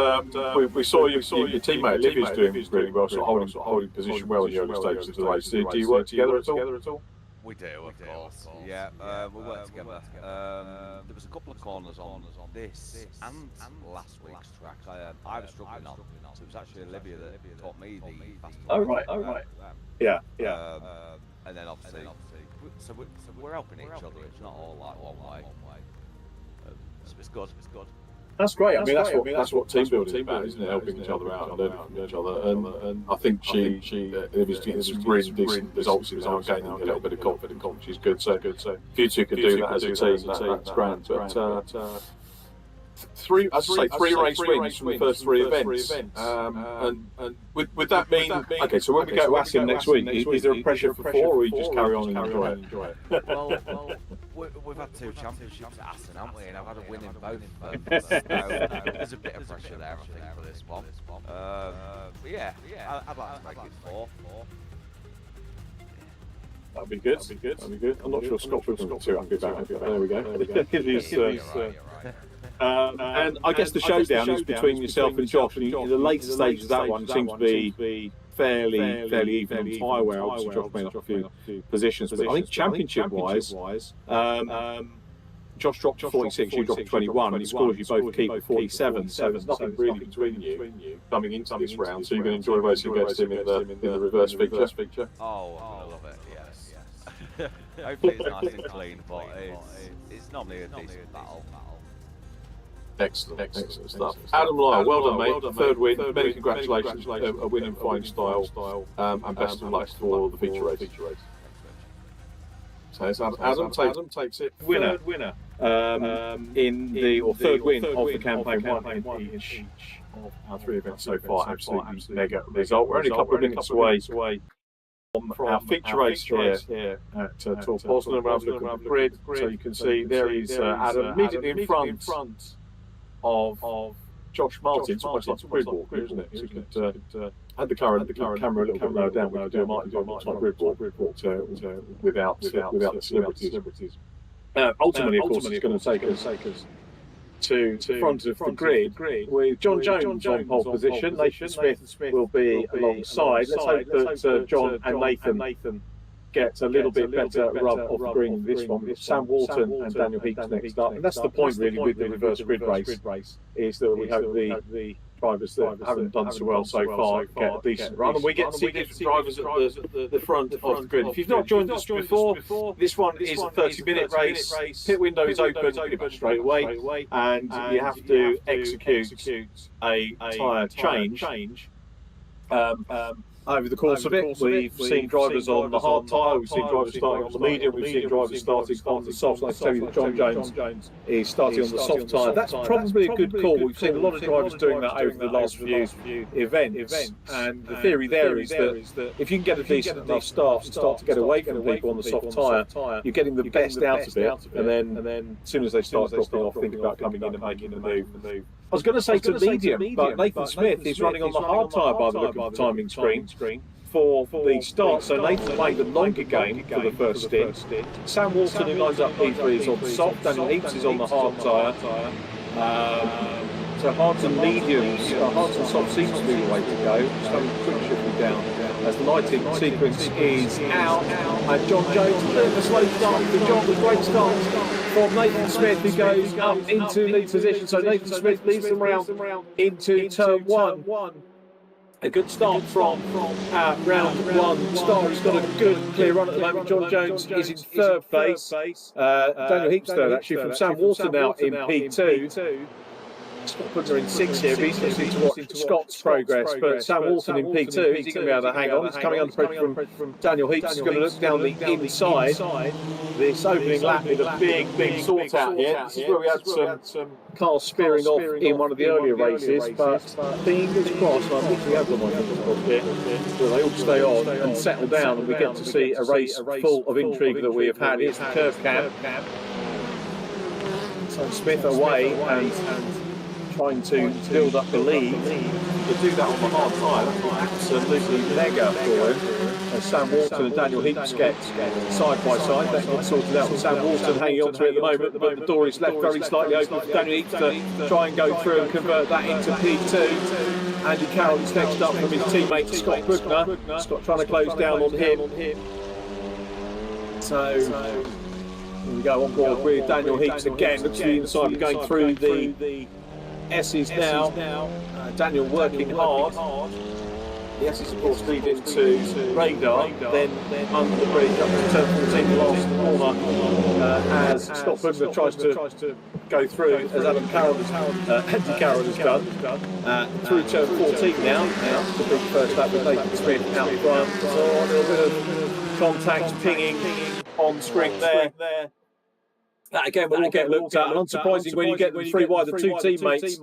we saw your teammate Olivia's doing really well, sort of holding position well in the early stages of the race. Do you work together at all? We do, of course. Yeah, we work together. There was a couple of corners on this and last week's track I was struggling on. So it was actually Olivia that taught me the fast. Oh right. Yeah. And then obviously, so we're helping each other. It's not all like one way. So it's good. That's great. I mean, that's what team building is about, isn't it? Helping each other out and learning from each other. And I think she was getting some really decent results in now, gaining a little bit of confidence, which is good. So if you two can do that as a team, that's grand. But 3 race wins from the first 3 events. And would that mean, okay, so when we go to Assen next week, is there a pressure for 4, or you just carry on and enjoy it? Well, we've had 2 championships at Assen, haven't we? And I've had a win in both of them. So there's a bit of pressure there, I think, for this one. But yeah, I'd like to make it 4. That'd be good. I'm not sure Scott would be too happy about it. There we go. And I guess the showdown is between yourself and Josh. And in the later stages of that one, seems to be fairly even on tyre wear. Obviously, Josh made up a few positions, but I think championship-wise, Josh dropped to 46, you dropped to 21, and he scores you both keep at 47. So there's nothing really between you coming into this round. So you're going to enjoy racing against him in the reverse feature. Oh, I love it. Yes. Hopefully it's nice and clean, but it's normally a decent battle. Excellent stuff. Adam Lyle, well done, mate. Third win. Many congratulations. A win in fine style. And best of luck for the feature race. So it's Adam takes it. Winner. In the third win of the campaign 1 in each of our 3 events so far. Absolutely mega result. We're only a couple of minutes away from our feature race here at Tor Poznan. We're looking at the grid, so you can see there is Adam immediately in front of Josh Martin. It's almost like a grid walk, isn't it? So you could had the camera a little bit lower down, we could do a Martin grid walk without the celebrities. Ultimately, of course, it's going to take us to the front of the grid with John Jones on pole position. Nathan Smith will be alongside. Let's hope that John and Nathan get a little bit better rub off the green this one, with Sam Walton and Daniel Heeks next up. And that's the point really with the reverse grid race, is that we hope the drivers that haven't done so well so far get a decent run, and we get to see different drivers at the front of the grid. If you've not joined us before, this one is a 30-minute race. Pit window is open pretty much straight away, and you have to execute a tyre change. Over the course of it, we've seen drivers on the hard tyre, we've seen drivers starting on the medium, we've seen drivers starting on the soft. I tell you that John Jones is starting on the soft tyre. That's probably a good call. We've seen a lot of drivers doing that over the last few events, and the theory there is that if you can get a decent enough start and start to get away from people on the soft tyre, you're getting the best out of it, and then as soon as they start dropping off, think about coming in and making the move. I was going to say to medium, but Nathan Smith is running on the hard tyre by the look of the timing screen for the start. So Nathan played the longer game for the first stint. Sam Walton, who lines up P3, is on the soft. Daniel Heeks is on the hard tyre. So hards and mediums, hards and soft seems to be the way to go. Just having a quick shuffle down as the lighting sequence is out. And John Jones, a bit of a slow start for John, with great start from Nathan Smith, who goes up into lead position. So Nathan Smith leads them round into turn 1. A good start from round one. Star's got a good clear run at the moment. John Jones is in third place. Daniel Heap's third, actually, from Sam Walton now in P2. Scott Pugner in 6 here. It'll be interesting to watch Scott's progress, but Sam Walton in P2, is he going to be able to hang on? He's coming under pressure from Daniel Heaps. He's going to look down the inside. This opening lap with a big sort out here. This is where we had some cars spearing off in one of the earlier races, but fingers crossed, I think we have got my fingers crossed here, so they all stay on and settle down and we get to see a race full of intrigue that we have had. Here's the curve cam. So Smith away and trying to build up the lead. To do that on the hard tyre, that's absolutely mega for him. As Sam Walton and Daniel Heaps get side by side, that gets sorted out with Sam Walton hanging on to it at the moment, but the door is left very slightly open for Daniel Heaps to try and go through and convert that into P2. Andy Carroll is next up from his teammate Scott Pugner. Scott trying to close down on him. So here we go on board with Daniel Heaps again. Looks to the inside, we're going through the S's now. Daniel working hard. The S's of course lead into radar, then under the bridge up to turn 14, the last corner, as Scott Pugner tries to go through, as Andy Carroll has done, through turn 14 now. The big first lap with Nathan Smith out front. So a little bit of contact pinging on screen there. That again will all get looked at, and unsurprising when you get them three wide, the two teammates,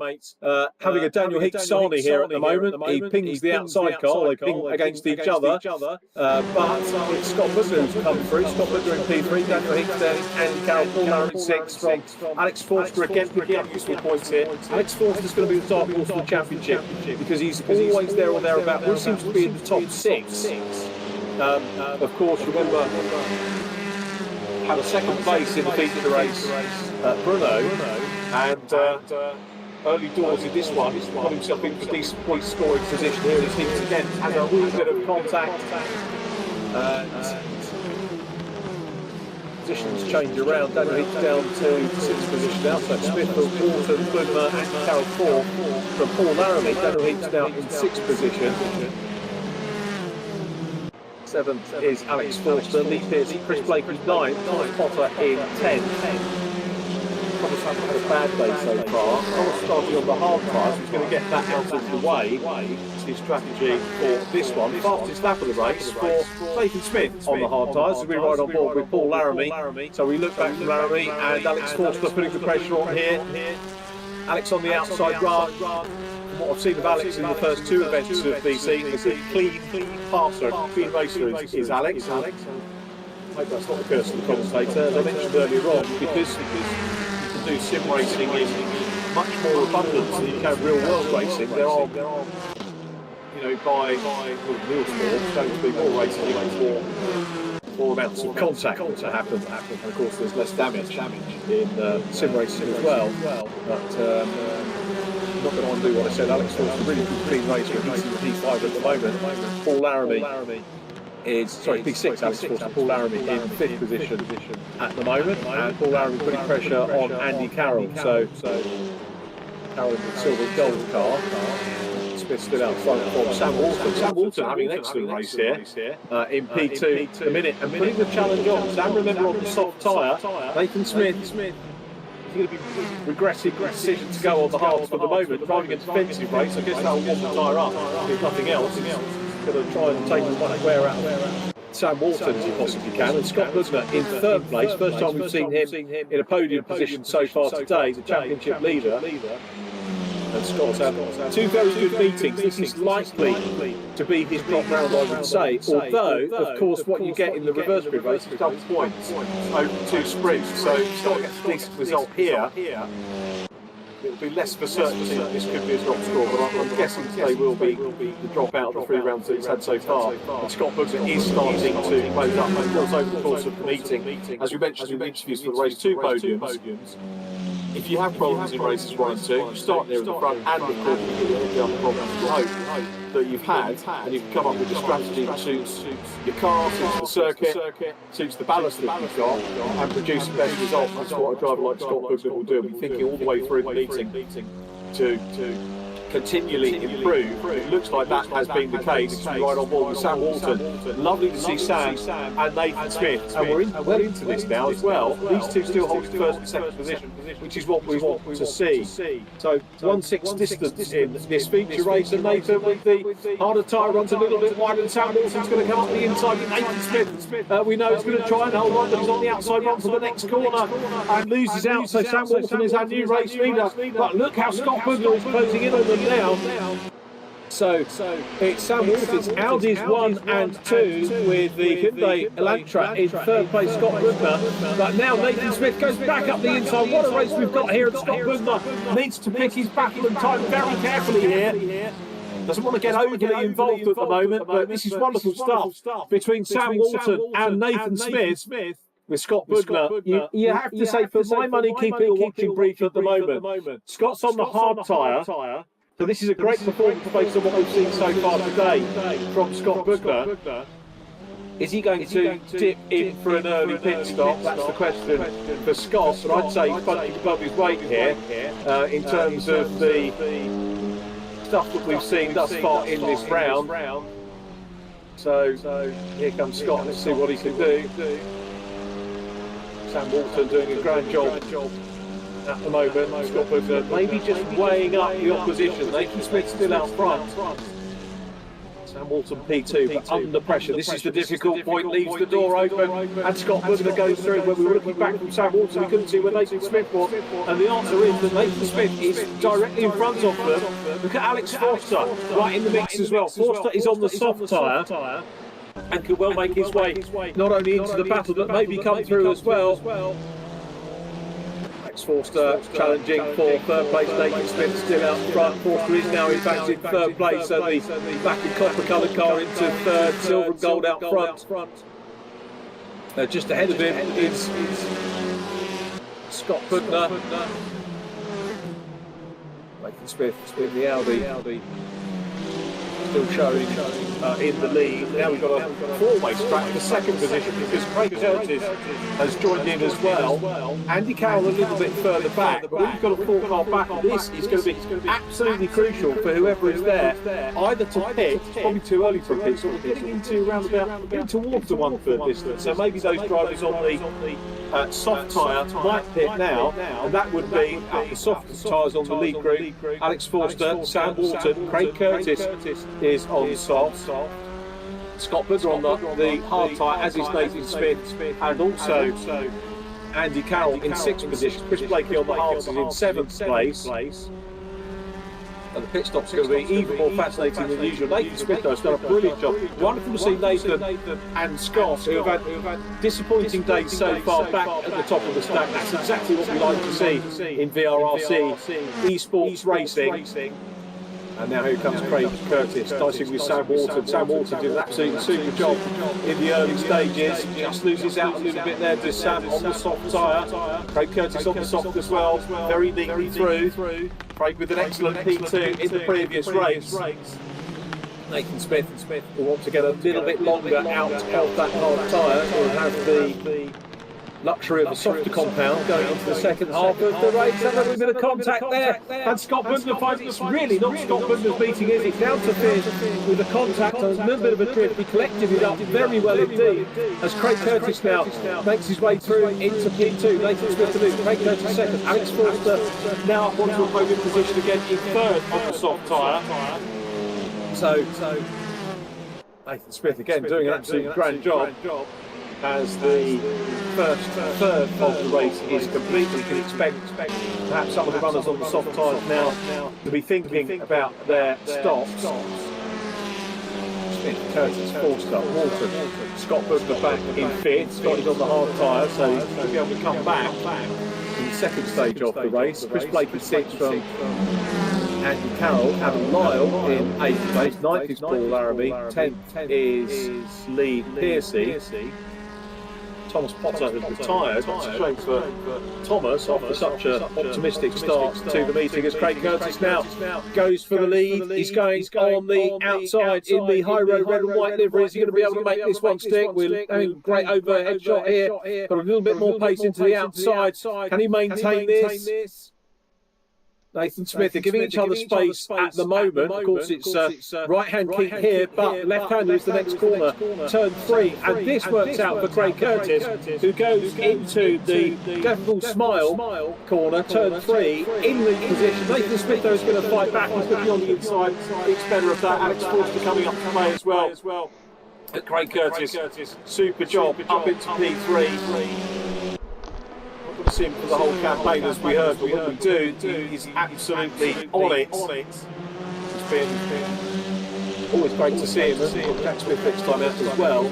having a Daniel Heaps Sani here at the moment. He pings the outside car, they ping against each other, but it's Scott Pugner who's come through. Scott Pugner in P3, Daniel Heaps then, Andy Carroll, Paul Larratt in 6 from Alex Forster again picking up useful points here. Alex Forster's going to be the dark horse of the championship because he's always there or thereabout. He seems to be in the top 6. Of course, remember, had a second place in the feature race at Brno, and early doors in this one, he's got himself into a decent point scoring position here. His teams again has a wee bit of contact. Positions change around. Daniel Heaps down to 6th position now. So Smith, Walton, Pugner, and Carroll 4 from Paul Larratt. Daniel Heaps now in 6th position. 7th is Alex Forster, Lee Pearce, Chris Blake is 9th, Thomas Potter in 10th. Thomas hasn't had a bad day so far. Thomas starting on the hard tyres, he's going to get that out of the way. It's his strategy for this one. Fastest lap of the race for Nathan Smith on the hard tyres as we ride on board with Paul Larratt. So we look back from Larratt and Alex Forster putting the pressure on here. Alex on the outside run. What I've seen of Alex in the first 2 events of VC, is a clean passer, clean racer is Alex. I hope that's not the curse of the commentator. As I mentioned earlier on, because you can do sim racing in much more abundance than you can real world racing, there are, you know, by real sport, going to be more racing, you know, more amounts of contact to happen. And of course, there's less damage in sim racing as well. But I'm not going to undo what I said. Alex Forster is a really good clean racer. He's in P5 at the moment. Paul Larratt is, sorry, P6, Alex Forster. Paul Larratt in 5th position at the moment. And Paul Larratt putting pressure on Andy Carroll. So Carroll in the silver and gold car. Smith still out front from Sam Walton. Sam Walton having an excellent race here in P2 a minute and putting the challenge on. Sam, remember, on the soft tyre. Nathan Smith. He's going to be regressing the decision to go on the hards for the moment, driving a defensive race. I guess that'll warm the tyre up. If nothing else, he's going to try and take as much wear out of Sam Walton as he possibly can. And Scott Pugner in 3rd place. First time we've seen him in a podium position so far today, the championship leader. And Scott's had 2 very good meetings. This is likely to be his drop round, I would say. Although, of course, what you get in the reverse grid race is double points over 2 sprints. So Scott gets a decent result here. It'll be less for certainty that this could be a drop score, but I'm guessing today will be the drop out of the 3 rounds that he's had so far. And Scott Pugner is starting to close up, and of course, over the course of the meeting, as we mentioned in the interviews for the race 2 podiums. If you have problems in races 1 and 2, you start there at the front, and of course you get the other problems you hope that you've had, and you can come up with a strategy that suits your car, suits the circuit, suits the ballast that you've got, and produce the best results. That's what a driver like Scott Pugner will do. We'll be thinking all the way through the meeting to continually improve. It looks like that has been the case. Right on board with Sam Walton. Lovely to see Sam and Nathan Smith. And we're well into this now as well. These two still holding first and second position, which is what we want to see. So 1/6 distance in this feature race, and Nathan with the harder tyre runs a little bit wider, and Sam Walton's going to come up the inside with Nathan Smith. We know he's going to try and hold on, but he's on the outside run for the next corner and loses out. So Sam Walton is our new race leader. But look how Scott Bugler is closing in on them now. So it's Sam Walton's Audis 1 and 2 with the Hyundai Elantra in third place, Scott Bugler. But now Nathan Smith goes back up the inside. What a race we've got here, and Scott Bugler needs to pick his battle and time very carefully here. Doesn't want to get overly involved at the moment, but this is wonderful stuff between Sam Walton and Nathan Smith. With Scott Bugler, you have to say, for my money, keep it a watching brief at the moment. Scott's on the hard tyre, so this is a great performance based on what we've seen so far today from Scott Bugler. Is he going to dip in for an early pit stop? That's the question for Scott, but I'd say he's punching above his weight here in terms of the stuff that we've seen thus far in this round. So here comes Scott. Let's see what he can do. Sam Walton doing a grand job at the moment. Scott Bugler maybe just weighing up the opposition. Nathan Smith still out front. Sam Walton P2, but under pressure. This is the difficult point, leaves the door open, and Scott Bugler goes through. When we were looking back from Sam Walton, we couldn't see where Nathan Smith was, and the answer is that Nathan Smith is directly in front of them. Look at Alex Forster right in the mix as well. Forster is on the soft tyre and could well make his way not only into the battle, but maybe come through as well. Alex Forster challenging for third place. Nathan Smith still out front. Forster is now in fact in third place, so the black and copper coloured car into third, silver and gold out front. Just ahead of him is Scott Bugler. Nathan Smith in the Audi. Still showing in the lead. Now we've got a four-way scrap for second position because Craig Curtis has joined in as well. Andy Carroll a little bit further back, but we've got a four-car battle. This is going to be absolutely crucial for whoever is there, either to pit. It's probably too early for a pit, so we're getting into around about getting towards the 1/3 distance. So maybe those drivers on the soft tyre might pit now, and that would be the soft tyres on the lead group. Alex Forster, Sam Walton, Craig Curtis is on soft. Scott Bugler on the hard tyre, as is Nathan Smith, and also Andy Carroll in sixth position. Chris Blakey on the hards is in seventh place. And the pit stop's going to be even more fascinating than usual. Nathan Smith has done a brilliant job. Wonderful to see Nathan and Scott, who have had disappointing days so far, back at the top of the stack. That's exactly what we like to see in VRRC esports racing. And now here comes Craig Curtis, dicing with Sam Walton. Sam Walton did an absolutely super job in the early stages. Just loses out a little bit there to Sam on the soft tyre. Craig Curtis on the soft as well, very neatly through. Craig with an excellent P2 in the previous race. Nathan Smith will want to get a little bit longer out of that hard tyre. Will have the luxury of a softer compound going into the second half of the race. And a little bit of contact there, and Scott Bugler finds it's really not Scott Bugler's beating it. It's down to Fizz with the contact and a little bit of a drift. He collected it up very well indeed, as Craig Curtis now makes his way through into P2. Nathan Smith to lose, Craig Curtis second, Alex Forster now up onto a podium position again in third on the soft tyre. So Nathan Smith again doing an absolute grand job as the first third of the race is complete. We can expect perhaps some of the runners on the soft tyres now to be thinking about their stops. Smith, Curtis, Forster, Walton, Scott Bugler back in fifth. Scott is on the hard tyre, so he'll be able to come back in the second stage of the race. Chris Blakey sixth from Andy Carroll. Adam Lyle in 8th place, 9th is Paul Larrabee, 10th is Lee Pearcey. Thomas Potter has retired. It's a shame for Thomas after such an optimistic start to the meeting, as Craig Curtis now goes for the lead. He's going on the outside in the high road red and white livery. Is he going to be able to make this one stick? We're having a great overhead shot here. Got a little bit more pace into the outside. Can he maintain this? Nathan Smith, they're giving each other space at the moment. Of course, it's right-hand kick here, but left-hander is the next corner, turn 3. And this works out for Craig Curtis, who goes into the Devil Smile corner, turn 3, in the position. Nathan Smith, though, is going to fight back. He's looking on the inside. It's better of that. Alex Forster coming up to play as well. Craig Curtis, super job, up into P3. See him for the whole campaign, as we heard, but what we do, he's absolutely on it. It's been always great to see him. Jack Smith next time out as well.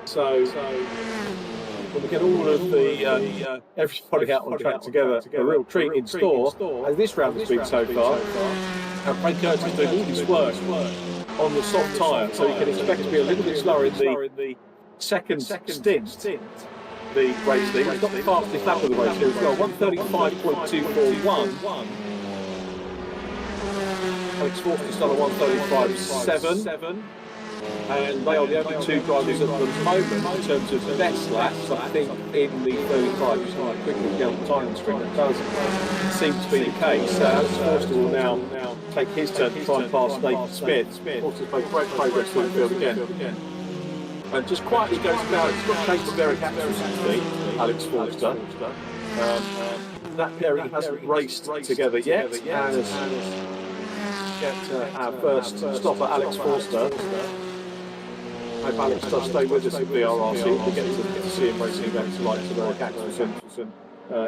So when we get all of the everybody out on track together, a real treat in store, as this round has been so far. And Craig Curtis doing all his work on the soft tyre, so you can expect to be a little bit slower in the second stint. The race lead. He's got the fastest lap of the race here as well, 1:35.241. Alex Forster's done a 1:35.7, and they are the only two drivers at the moment in terms of best laps, I think, in the 35. Just like quickly down the timing string, that does seem to be the case. Alex Forster will now take his turn to try and pass Nathan Smith. Forster's made great progress through the field again. And just quietly goes about, it's got chased Derek Axel, actually, Alex Forster. That pairing hasn't raced together yet, and get our first stop at Alex Forster. I hope Alex does stay with us at VRRC. We'll get to see him racing against the likes of Derek Axel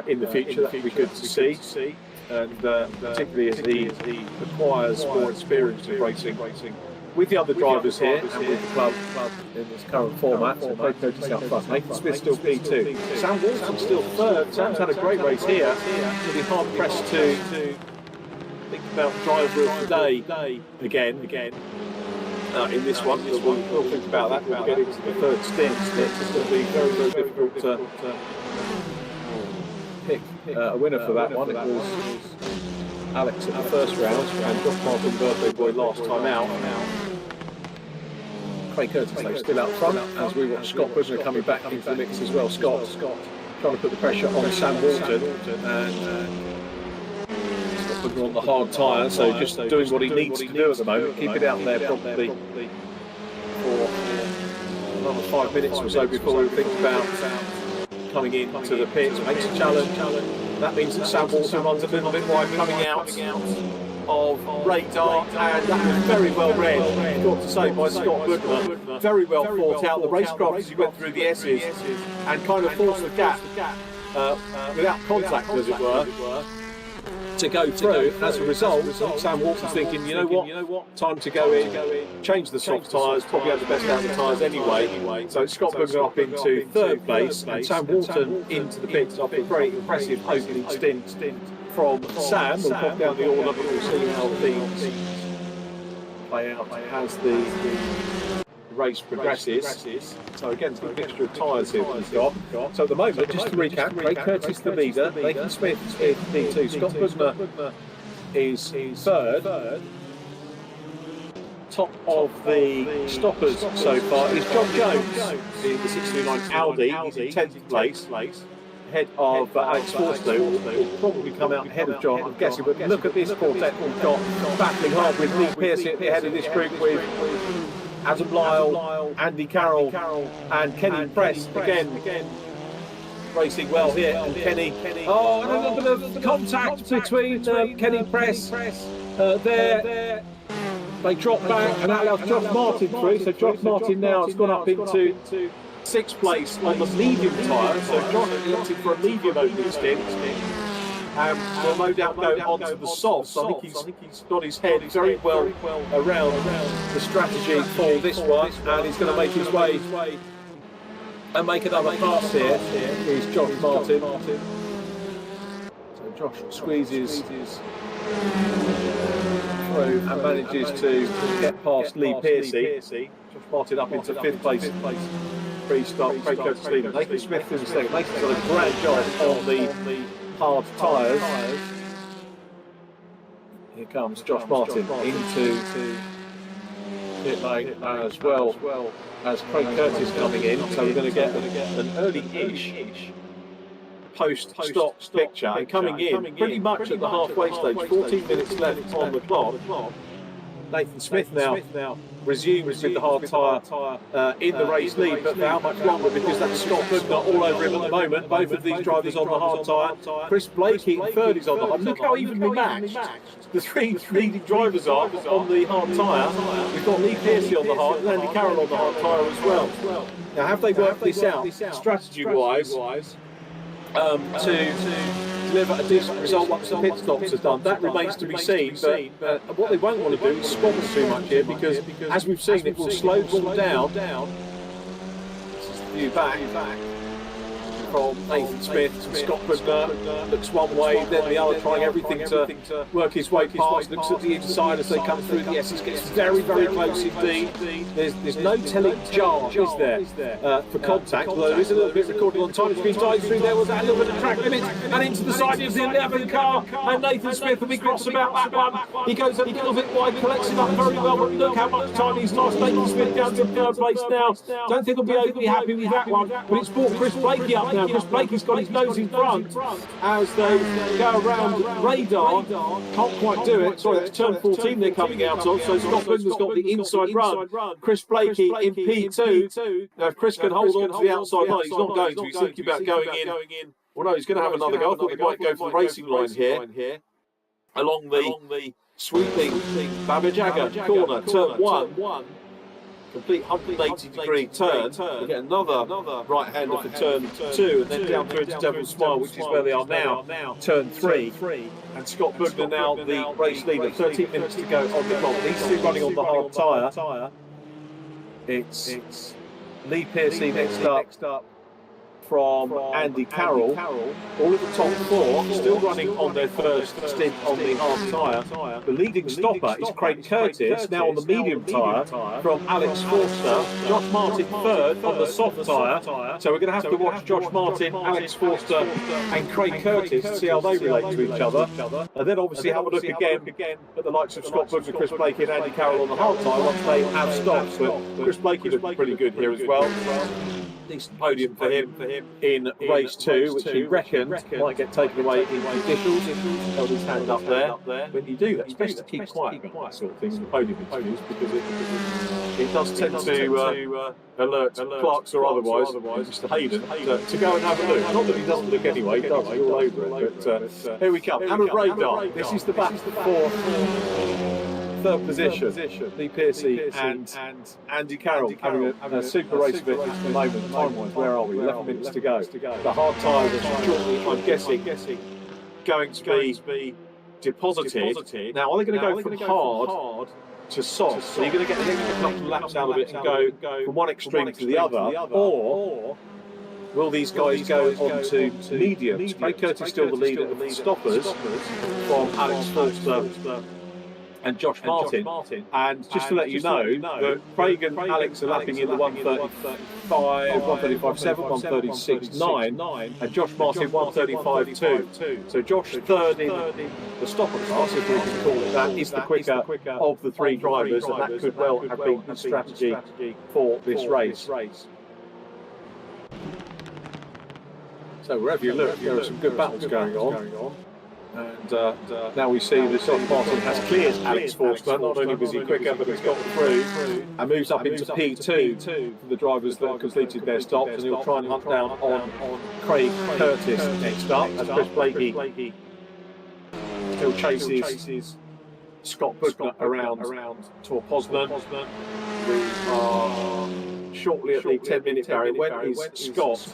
in the future. That would be good to see. And particularly as he acquires more experience of racing with the other drivers here and with the club in this current format. So Craig Curtis out front. Nathan Smith still P2. Sam Walton still third. Sam's had a great race here. He'll be hard pressed to think about driver of the day again. In this one, we'll think about that. We'll get into the third stint. It's going to be very, very difficult to pick a winner for that one. It was Alex at the first round and Josh Martin, birthday boy, last time out. Craig Curtis though still out front as we watch Scott Poznan coming back into the mix as well. Scott trying to put the pressure on Sam Walton, and Scott Poznan on the hard tyre, so just doing what he needs to do at the moment. Keep it out there probably for another 5 minutes or so before we think about coming into the pits. Makes a challenge. That means that Sam Walton runs a little bit wide coming out of radar, and that was very well read, I've got to say, by Scott Poznan. Very well thought out. The racecraft as he went through the S's and kind of forced the gap without contact, as it were, to go through. As a result, Sam Walton's thinking, you know what, time to go in, change the soft tyres, probably have the best out of the tyres anyway. So Scott Poznan up into third place, and Sam Walton into the pits after a very impressive opening stint from Sam. We'll pop down the order, but we'll see how things play out as the race progresses. So again, it's got a mixture of tyres here that we've got. So at the moment, just to recap, Craig Curtis the leader, Nathan Smith is P2, Scott Poznan is third. Top of the stoppers so far is John Jones in the 69 Audi. He's in 10th place. Ahead of Alex Forster, who will probably come out ahead of John, I'm guessing. But look at this quartet we've got battling hard with Lee Pearce at the head of this group, with Adam Lyle, Andy Carroll, and Kenny Press again racing well here. And Kenny, a little bit of contact between Kenny Press there. They drop back, and that allows Josh Martin through. So Josh Martin now has gone up into 6th place on the medium tyre. So Josh opted for a medium opening stint. Will no doubt go onto the softs. I think he's got his head very well around the strategy for this one, and he's going to make his way and make another pass here. Here's Josh Martin. So Josh squeezes through and manages to get past Lee Pearce. Josh Martin up into 5th place. Pre-stop, Craig Curtis leader. Nathan Smith is second. Nathan's done a great job on the hard tyres. Here comes Josh Martin into pit lane as well as Craig Curtis coming in. So we're going to get an early-ish post-stop picture and coming in pretty much at the halfway stage, 14 minutes left on the clock. Nathan Smith now resumes with the hard tyre in the race lead, but for how much longer, because that's Scott Bugner all over him at the moment. Both of these drivers on the hard tyre. Chris Blakey in third is on the hard. Look how evenly matched the three leading drivers are on the hard tyre. We've got Lee Pearcey on the hard and Andy Carroll on the hard tyre as well. Now, have they worked this out strategy-wise to deliver a decent result once the pit stops are done? That remains to be seen, but what they won't want to do is squabble too much here, because as we've seen, it will slow them down. This is the view back from Nathan Smith and Scott Bugner. Looks one way, then the other, trying everything to work his way past. Looks at the inside as they come through the Essex. Gets very, very close indeed. There's no telling jar, is there, for contact, although there is a little bit recorded on time. It's been dived through. There was that little bit of track limit, and into the side of the 11 car, and Nathan Smith will be cross about that one. He goes a little bit wide, collects it up very well, but look how much time he's lost. Nathan Smith down to third place now. Don't think he'll be overly happy with that one, but it's brought Chris Blakey up now. Chris Blakey's got his nose in front as they go around radar. Can't quite do it. Sorry, that's turn 14 they're coming out of. So Scott Bugner's got the inside run. Chris Blakey in P2. Now, if Chris can hold on to the outside line, he's not going to. He's thinking about going in. Well, no, he's going to have another go. I thought he might go for the racing line here. Along the sweeping Babajaga corner, turn 1. Complete 180-degree turn. We get another right-hander for turn 2, and then down through into Devil's Smile, which is where they are now. Turn 3, and Scott Bugner now the race leader. 13 minutes to go on the clock. These two running on the hard tyre. It's Lee Pearcey next up from Andy Carroll. All of the top 4 still running on their first stint on the hard tyre. The leading stopper is Craig Curtis, now on the medium tyre, from Alex Forster. Josh Martin third on the soft tyre. So we're going to have to watch Josh Martin, Alex Forster and Craig Curtis to see how they relate to each other. And then obviously have a look again at the likes of Scott Bugner, Chris Blakey and Andy Carroll on the hard tyre once they have stopped. But Chris Blakey looked pretty good here as well. Decent podium for him in race 2, which he reckoned might get taken away in judicials. Held his hand up there. When you do that, it's best to keep quiet about that sort of thing in podium interviews, because it does tend to alert clerks or otherwise Mr. Hayden to go and have a look. Not that he doesn't look anyway, he does, he's all over it. But here we come. Hammer Radar. This is the battle for third position. Lee Pearcey and Andy Carroll having a super race of it at the moment. Time-wise, where are we? 11 minutes to go. The hard tyre is shortly, I'm guessing, going to be deposited. Now, are they going to go from hard to soft? So you're going to get a couple of laps out of it and go from one extreme to the other, or will these guys go on to mediums? Craig Curtis still the leader of the stoppers from Alex Forster and Josh Martin. And just to let you know that Craig and Alex are lapping in the 135.7, 136.9, and Josh Martin 135.2. So Josh third in the stopper class, if we can call it that, is the quicker of the 3 drivers, and that could well have been the strategy for this race. So wherever you look, there are some good battles going on. And now we see that Josh Martin has cleared Alex Forster. Not only was he quicker, but he's got through and moves up into P2 for the drivers that have completed their stops, and he'll try and hunt down on Craig Curtis next up, as Chris Blakey still chases Scott Bugner around Tor Poznan. We are shortly at the 10-minute barrier. When is Scott?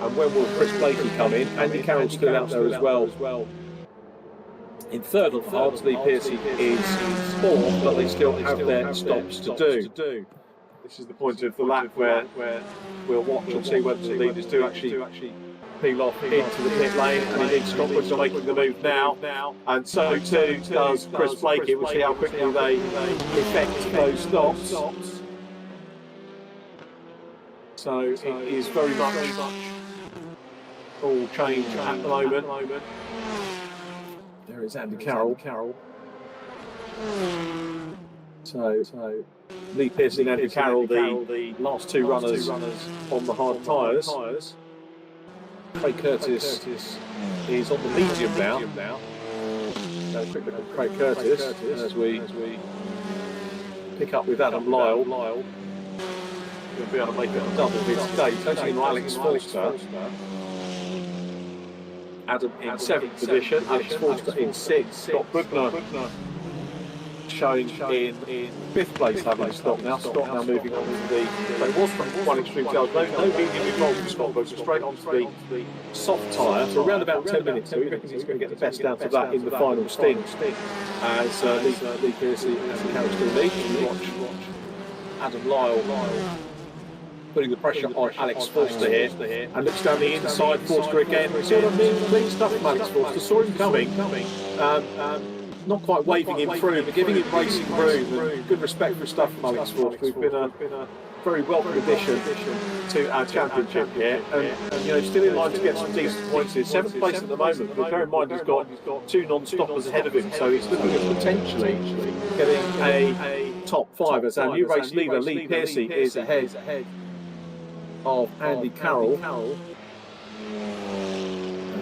And when will Chris Blakey come in? Andy Carroll's still out there as well. In third on the hards, Lee Pearcey is 4th, but they still have their stops to do. This is the point of the lap where we'll watch and see whether the leaders do actually peel off into the pit lane, and indeed Scott Bugner making the move now, and so too does Chris Blakey. We'll see how quickly they effect those stops. So it is very much all change at the moment. There is Andy Carroll. So Lee Pearcey and Andy Carroll, the last 2 runners on the hard tyres. Craig Curtis is on the medium now. A quick look at Craig Curtis as we pick up with Adam Lyle. We'll be able to make it a double here today. Coaching in Alex Forster. Adam in 7th position, Alex Forster in 6th, Scott Bugner showing in 5th place, having stopped now. Scott now moving on to the, it was from one extreme tail, no medium involved in Scott Bugner, straight onto the soft tyre for around about 10 minutes, so he reckons he's going to get the best out of that in the final stint, as Lee Pearcey and Carol still lead. We watch Adam Lyle putting the pressure on Alex Forster here, and looks down the inside. Forster again, sort of clean stuff from Alex Forster, saw him coming, not quite waving him through, but giving him racing room, and good respect for stuff from Alex Forster, who's been a very welcome addition to our championship here, and you know, still in line to get some decent points here. 7th place at the moment, but bear in mind he's got 2 non-stoppers ahead of him, so he's looking at potentially getting a top 5, as our new race leader, Lee Pearcey, is ahead of Andy Carroll. And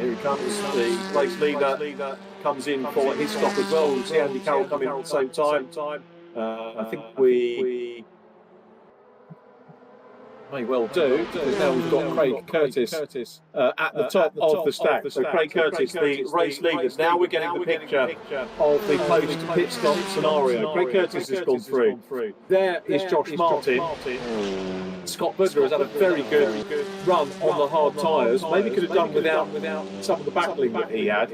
here he comes, the race leader comes in for his stop as well. We'll see Andy Carroll come in at the same time. I think we may well do, because now we've got Craig Curtis at the top of the stack. So Craig Curtis, the race leader. Now we're getting the picture of the post-pit stop scenario. Craig Curtis has gone through. There is Josh Martin. Scott Bugner has had a very good run on the hard tyres. Maybe could have done without some of the battling that he had,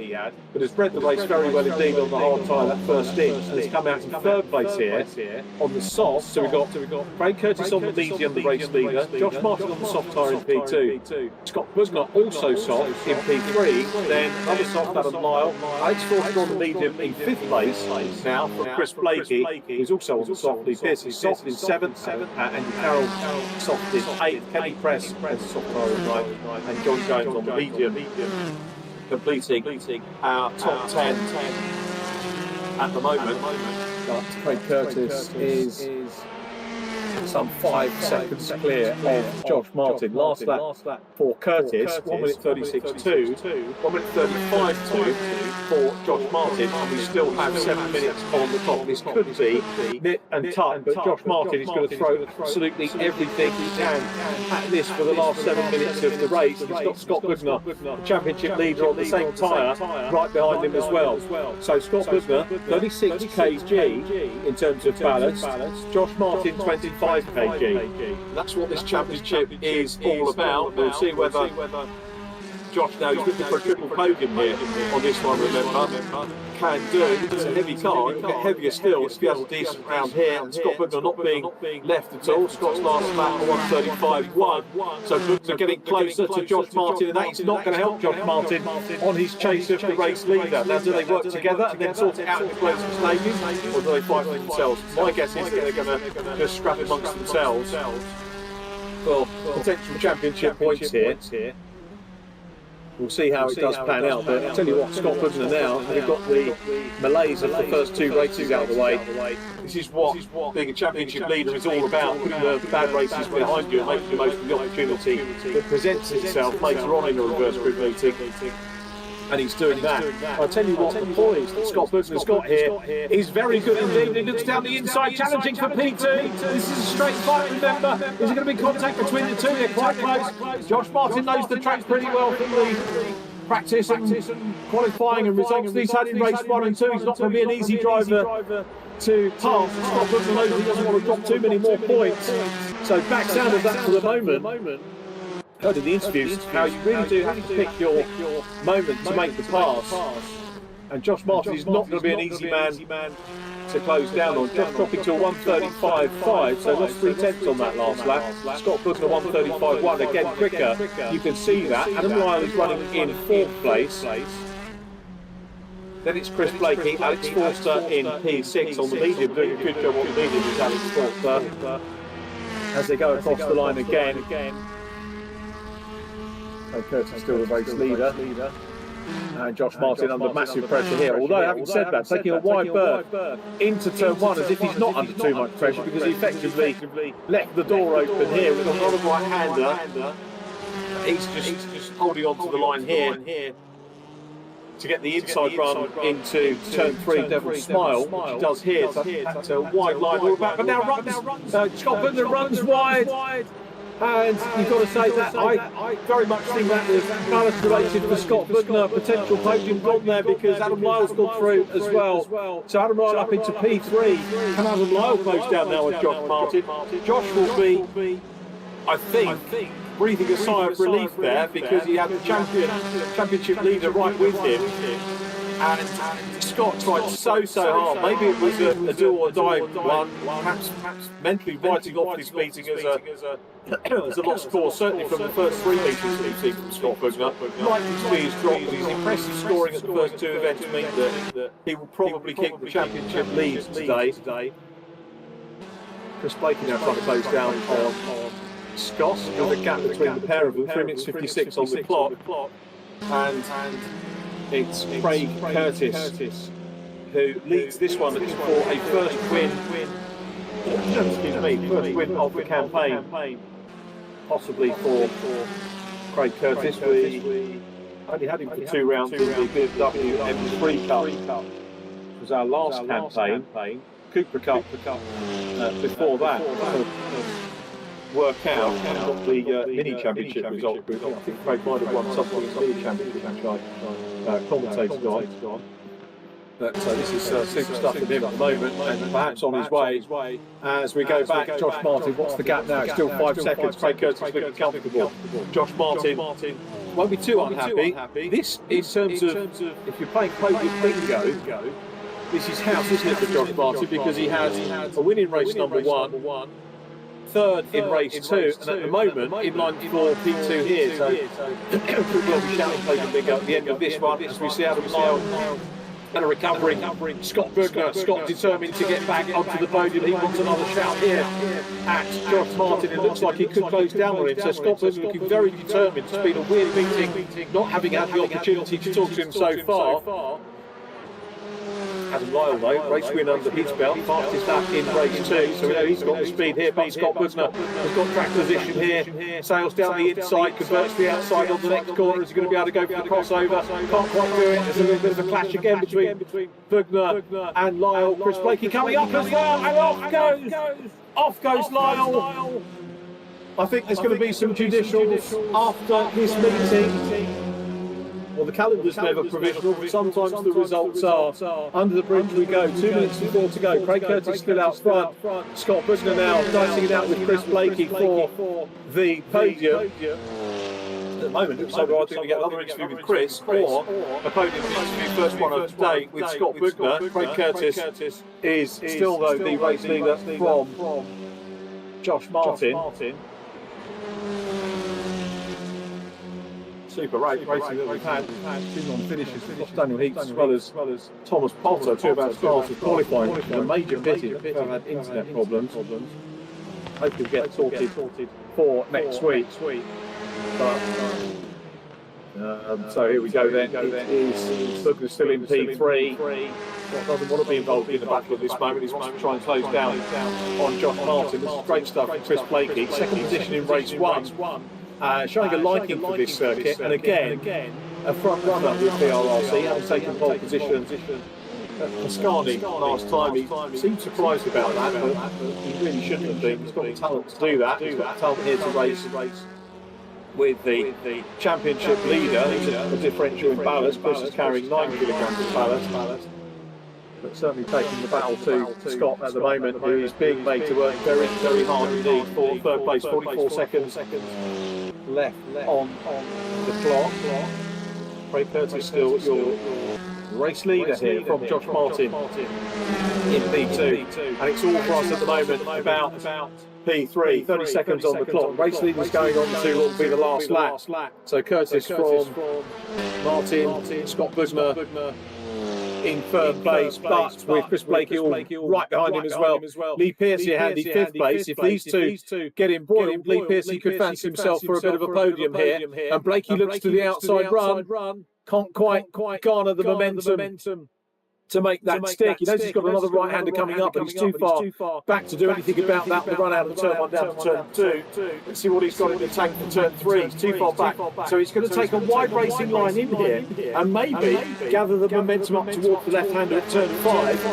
but has bred the race very well indeed on the hard tyre that first stint, and has come out in 3rd place here on the soft. So we've got Craig Curtis on the medium, the race leader. Josh Martin on the soft tyre in P2. Scott Bugner also soft in P3. Then another soft, Adam Lyle. Alex Forster on the medium in 5th place now from Chris Blakey, who's also on the soft. Lee Pearcey soft in 7th, and Carroll soft in 8th. Kenny Press on the soft tyre in 9th, and John Jones on the medium, completing our top 10 at the moment. But Craig Curtis is some 5 seconds clear of Josh Martin. Last lap for Curtis, 1 minute 36.2, 1 minute 35.2 for Josh Martin, and we still have 7 minutes on the clock. This could be nip and tuck, but Josh Martin is going to throw absolutely everything he can at this for the last 7 minutes of the race. He's got Scott Bugner, the championship leader, on the same tyre, right behind him as well. So Scott Bugner, 36 kg in terms of ballast. Josh Martin, 25 kg. That's what this championship is all about. We'll see whether Josh, now he's looking for a triple podium here on this one, remember. Can do. It's a heavy car, it'll get heavier still if he has a decent round here. And Scott Bugner not being left at all. Scott's last lap at 1:35.1. So Bugner getting closer to Josh Martin, and that is not going to help Josh Martin on his chase of the race leader. Now, do they work together and then sort it out in the closing stages, or do they fight for themselves? My guess is they're going to just scrap amongst themselves for potential championship points here. We'll see how it does plan out, but I'll tell you what, Scott Bugner now, having got the malaise of the first 2 races out of the way, this is what being a championship leader is all about, putting the bad races behind you and making the most of the opportunity that presents itself later on in a reverse grid meeting. And he's doing that. I'll tell you what, the poise that Scott Bugner's got here is very good indeed. He looks down the inside, challenging for P2. This is a straight fight, remember. Is there going to be contact between the two? They're quite close. Josh Martin knows the track pretty well from the practice and qualifying and results he's had in race 1 and 2. He's not going to be an easy driver to pass. Scott Bugner knows he doesn't want to drop too many more points. So backs out of that for the moment. Heard in the interviews how you really do have to pick your moment to make the pass, and Josh Martin is not going to be an easy man to close down on. Josh dropping to a 1:35.5, so lost 3/10 on that last lap. Scott Bugner 1:35.1, again quicker, you can see that. Adam Lyle is running in 4th place. Then it's Chris Blakey, Alex Forster in P6 on the medium, doing a good job on the medium with Alex Forster as they go across the line again. So Curtis still the race leader, and Josh Martin under massive pressure here. Although, having said that, taking a wide berth into turn 1 as if he's not under too much pressure, because he effectively left the door open here with a lot of right-hander He's just holding on to the line here to get the inside run into turn 3, Devil's Smile, which he does here. That's a wide line all about, but now runs. Scott Butler runs wide. And you've got to say that I very much think that was balance related for Scott Butler. Potential podium gone there because Adam Lyle's gone through as well. So Adam Lyle up into P3. Can Adam Lyle close down now with Josh Martin? Josh will be, I think, breathing a sigh of relief there because he had the championship leader right with him. And Scott tried so hard. Maybe it was a do or die one, perhaps mentally writing off this meeting as a lost score, certainly from the first 3 meetings that we've seen from Scott Bugner. Likely to be his drop, but his impressive scoring at the first 2 events mean that he will probably keep the championship lead today. Chris Blakey now trying to close down on Scott, with a gap between the pair of them, 3 minutes 56 on the clock. And it's Craig Curtis who leads this one for a first win. Excuse me, first win of the campaign, possibly for Craig Curtis. We only had him for 2 rounds in the BMW M3 Cup, which was our last campaign. Cooper Cup before that. Work out and got the mini championship result. I think Craig might have won something in the mini championship, commentator guy. But this is super stuff for him at the moment, and perhaps on his way as we go back. Josh Martin, what's the gap now? It's still 5 seconds. Craig Curtis looking comfortable. Josh Martin won't be too unhappy. This, in terms of if you're playing podium bingo, this is house, isn't it, for Josh Martin, because he has a win in race number 1. Third in race 2, and at the moment in line for P2 here. So could well be shouting podium bingo at the end of this one as we see Adam Lyle and a recovering Scott Bugner. Scott determined to get back onto the podium. He wants another shout here at Josh Martin. It looks like he could close down on him. So Scott Bugner looking very determined. It's been a weird meeting, not having had the opportunity to talk to him so far. Adam Lyle, though, race win under his belt, fastest lap in race 2, so we know he's got the speed here, but Scott Bugner has got track position here, sails down the inside, converts the outside on the next corner. Is he going to be able to go for the crossover? Can't quite do it. There's a little bit of a clash again between Bugner and Lyle. Chris Blakey coming up as well, and off goes Lyle. I think there's going to be some judicials after this meeting. Well, the calendar's never provisional, but sometimes the results are. Under the bridge we go, 2 minutes and 4 to go. Craig Curtis still out front. Scott Bugner now dicing it out with Chris Blakey for the podium. At the moment, it looks like we're going to get another interview with Chris, or a podium interview, first one of today, with Scott Bugner. Craig Curtis is still, though, the race leader from Josh Martin. Super racing that we've had. 2 non-finishes. We've got Daniel Heaps as well as Thomas Potter, 2 of our stars of qualifying, which is a major pity. We've had internet problems. Hopefully we'll get sorted for next week. But, so here we go then. It is Bugner still in P3. Doesn't want to be involved in the battle at this moment. He wants to try and close down on Josh Martin. This is great stuff from Chris Blakey. 2nd position in race 1. Showing a liking for this circuit, and again, a front runner with VRRC, having taken pole position at Pascani last time. He seemed surprised about that, but he really shouldn't have been. He's got the talent to do that. He's got the talent here to race with the championship leader. It's a differential in ballast. Chris is carrying 9 kilograms of ballast. But certainly taking the battle to Scott at the moment, who is being made to work very, very hard indeed for 3rd place. 44 seconds left on the clock. Craig Curtis still your race leader here from Josh Martin in P2, and it's all for us at the moment about P3. 30 seconds on the clock. Race leader's going on to what will be the last lap. So Curtis from Martin, Scott Bugner in 3rd place, but with Chris Blakey all right behind him as well. Lee Pearcey handy 5th place. If these two get embroiled, Lee Pearcey could fancy himself for a bit of a podium here. And Blakey looks to the outside run. Can't quite garner the momentum to make that stick. He knows he's got another right-hander coming up, but he's too far back to do anything about that. The run out of turn 1 down to turn 2. Let's see what he's got in the tank for turn 3. He's too far back. So he's going to take a wide racing line in here and maybe gather the momentum up towards the left-hander at turn 5.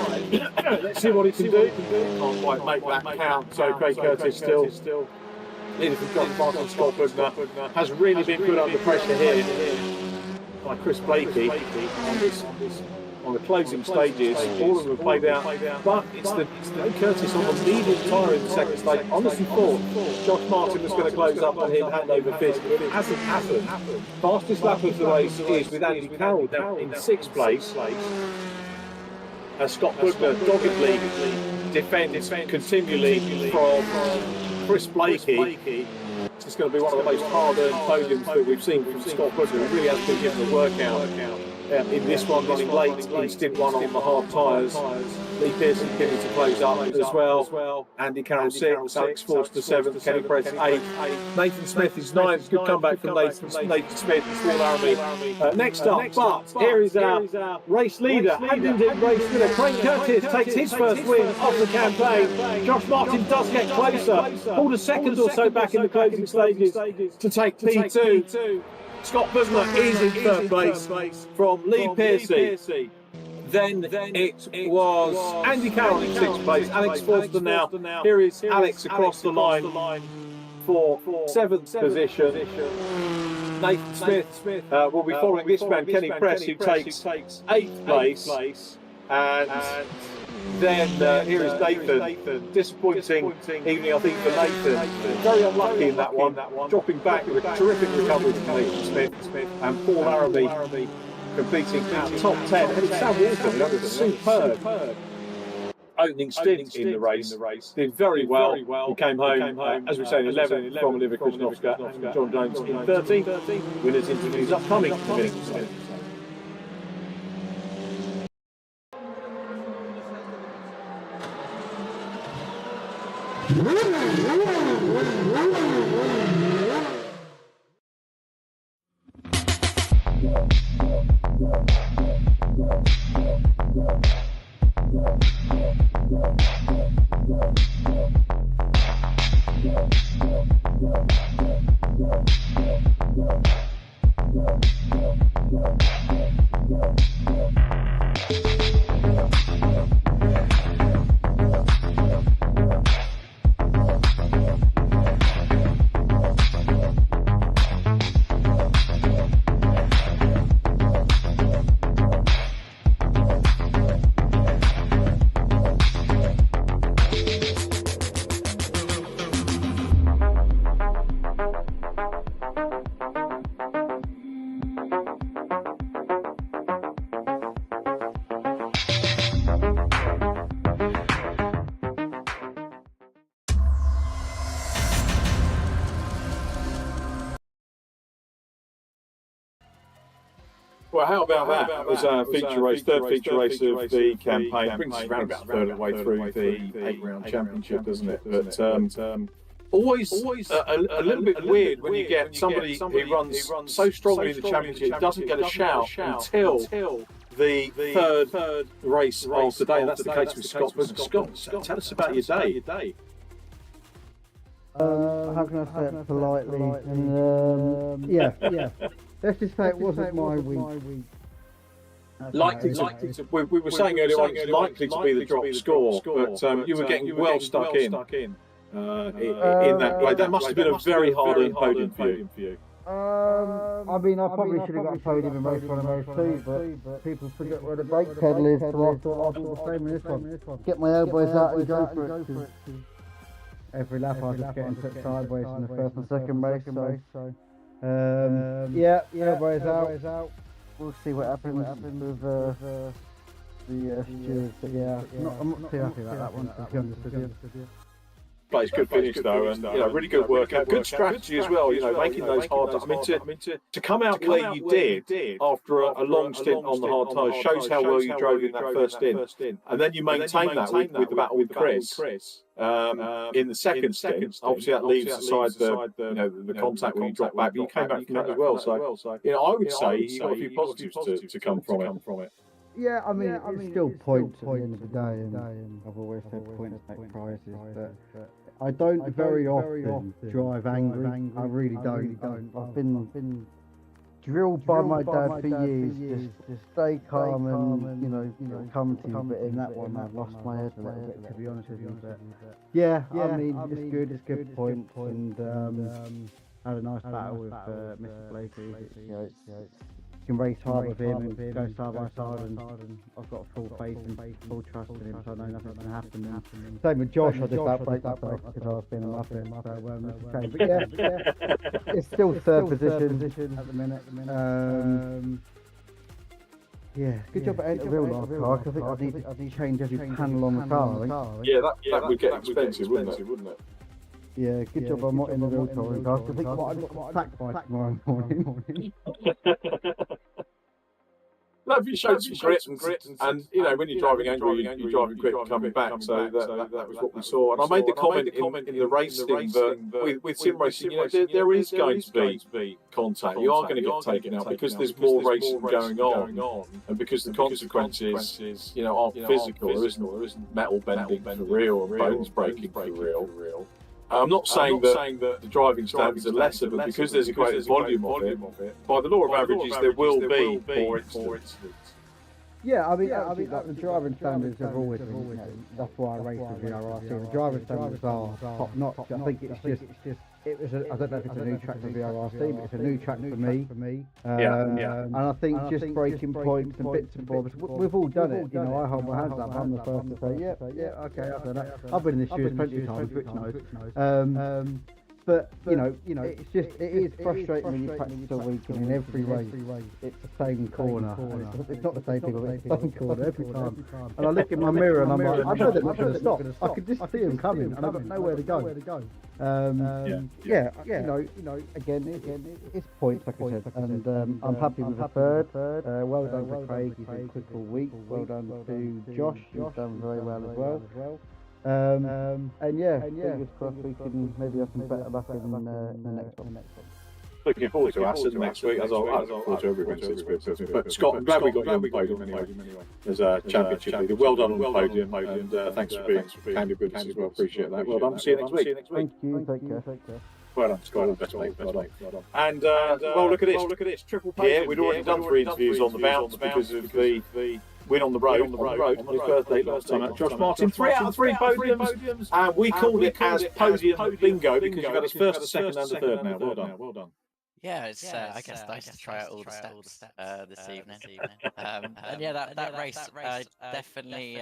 Let's see what he can do. Can't quite make that count. So Craig Curtis still leading from Josh Martin. Scott Poznan has really been put under pressure here by Chris Blakey on the closing stages. All of them have played out, but it's Craig Curtis on the leading tyre in the second stage. Honestly thought Josh Martin was going to close up on him hand over fist. It hasn't happened. Fastest lap of the race is with Andy Carroll down in 6th place. As Scott Poznan doggedly defends continually from Chris Blakey. This is going to be one of the most hard-earned podiums that we've seen from Scott Poznan. He really has been given a workout in this one, running late in stint 1 on the hard tyres. Lee Pearson continuing to close up as well. Andy Carroll 6, Alex Forster 7, Kenny Press 8. Nathan Smith is 9. Good comeback from Nathan Smith and Paul Laramie. Next up, but here is our race leader, Hampton race winner. Craig Curtis takes his first win of the campaign. Josh Martin does get closer, pulled a second or so back in the closing stages to take P2. Scott Poznan is in 3rd place from Lee Pearcey. Then it was Andy Carroll in 6th place. Alex Forster now. Here is Alex across the line for 7th position. Nathan Smith will be following this man, Kenny Press, who takes 8th place. And then here is Nathan. Disappointing evening, I think, for Nathan. Very unlucky in that one. Dropping back with a terrific recovery from Nathan Smith. And Paul Laramie completing our top 10. And Sam Walker, that was a superb opening stint in the race. Did very well. He came home, as we say, in 11th from Olivia Krasnowska and John Jones in 13th. Winners interviews upcoming. Well, how about that? That was our feature race, third feature race of the campaign. Brings us around about a third of the way through the 8-round championship, doesn't it? But always a little bit weird when you get somebody who runs so strongly in the championship, doesn't get a shout until the third race of the day. That's the case with Scott. Scott, tell us about your day. How can I say it politely? And, yeah. Let's just say it wasn't my week. Likely to, we were saying earlier on, it's likely to be the drop score, but you were getting well stuck in that way. That must have been a very hard-earned podium for you. I mean, I probably should have got a podium in most one of those too, but people forget where the brake pedal is, so I thought I'd do the same in this one. Get my elbows out and go for it. Every lap I was just getting put sideways in the first and second race, so yeah, elbows out. We'll see what happens with the stewards, but yeah, I'm not too happy about that one, to be honest with you. Plays good finish though, and really good workout, good strategy as well. Making those hard. I mean, to come out where you did after a long stint on the hard tyres shows how well you drove in that first stint, and then you maintain that with the battle with Chris in the second stint. Obviously, that leaves aside the contact when you drop back, but you came back from that as well. So I would say you got a few positives to come from it. Yeah, I mean, it's still points at the end of the day, and I've always said points make prizes, but I don't very often drive angry. I really don't. I've been drilled by my dad for years, just stay calm and, it'll come to you, but in that one I've lost my head a little bit, to be honest with you, but yeah, I mean, it's good points, and had a nice battle with Mr. Blakey. You can race hard with him and go side by side, and I've got full faith and full trust in him, so I know nothing's going to happen. And same with Josh, I just outbreak that place because I was being a muppet, so it's okay. But yeah, it's still third position at the minute. Yeah, good job at entering real last car, because I think I need to change every panel on the car, I think. Yeah, that would get expensive, wouldn't it? Yeah, good job I'm not in the real touring car, because I think I've got sacked by tomorrow morning. No, if you showed some grit and when you're driving angry, you're driving quick coming back. So that was what we saw. And I made the comment in the racing that with sim racing, there is going to be contact. You are going to get taken out because there's more racing going on, and because the consequences, aren't physical. There isn't metal bending for real or bones breaking for real. I'm not saying that the driving standards are lesser, but because there's a greater volume of it, by the law of averages, there will be more incidents. Yeah, I mean, like the driving standards have always been, that's why I race with VRRC. The driving standards are top notch. I think it's just, I don't know if it's a new track for VRRC, but it's a new track for me. And I think just breaking points and bits and bobs, we've all done it. I hold my hands up. I'm the first to say, yeah, okay, I've done that. I've been in this shoes plenty of times, which knows. But it's just, it is frustrating when you practice all week and in every race it's the same corner. And it's not the same thing, but it's the same corner every time. And I look in my mirror and I'm like, I know they're not going to stop. I could just see them coming and I've got nowhere to go. Again, it's points, like I said, and I'm happy with the third. Well done for Craig, he's been quick all week. Well done to Josh, who's done very well as well. Fingers crossed we can maybe have some better luck in the next one. Looking forward to Assen next week, as I look forward to every race. But Scott, I'm glad we got you on the podium anyway. As a championship leader, well done on the podium, and thanks for being candid with us as well. Appreciate that. Well done. See you next week. Thank you. Take care. Well done, Scott. Best mate. Well done. And look at this. Triple podium. Yeah, we'd already done 3 interviews on the bounce because of the win on the road on his birthday last time out. Josh Martin, 3 out of 3 podiums, and we called it as podium bingo because you've got us first, second, and third now. Well done. Yeah, it's I guess nice to try out all the steps this evening. And yeah, that race, I definitely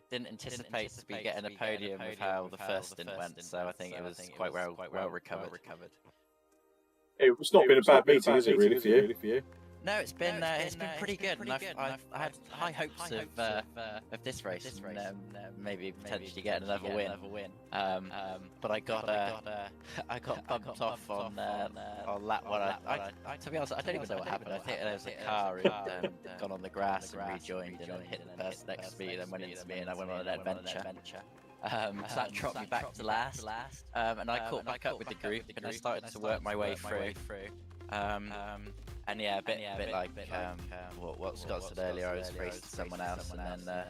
didn't anticipate to be getting a podium with how the first stint went, so I think it was quite well recovered. It's not been a bad meeting, is it, really, for you? No, it's been pretty good, and I had high hopes of this race, and maybe potentially getting another win. But I got bumped off on lap one. To be honest, I don't even know what happened. I think there was a car who gone on the grass and rejoined, and then hit the person next to me, and then went into me, and I went on an adventure. So that dropped me back to last, and I caught back up with the group, and I started to work my way through. And yeah, a bit like what Scott said earlier, I was racing someone else, and then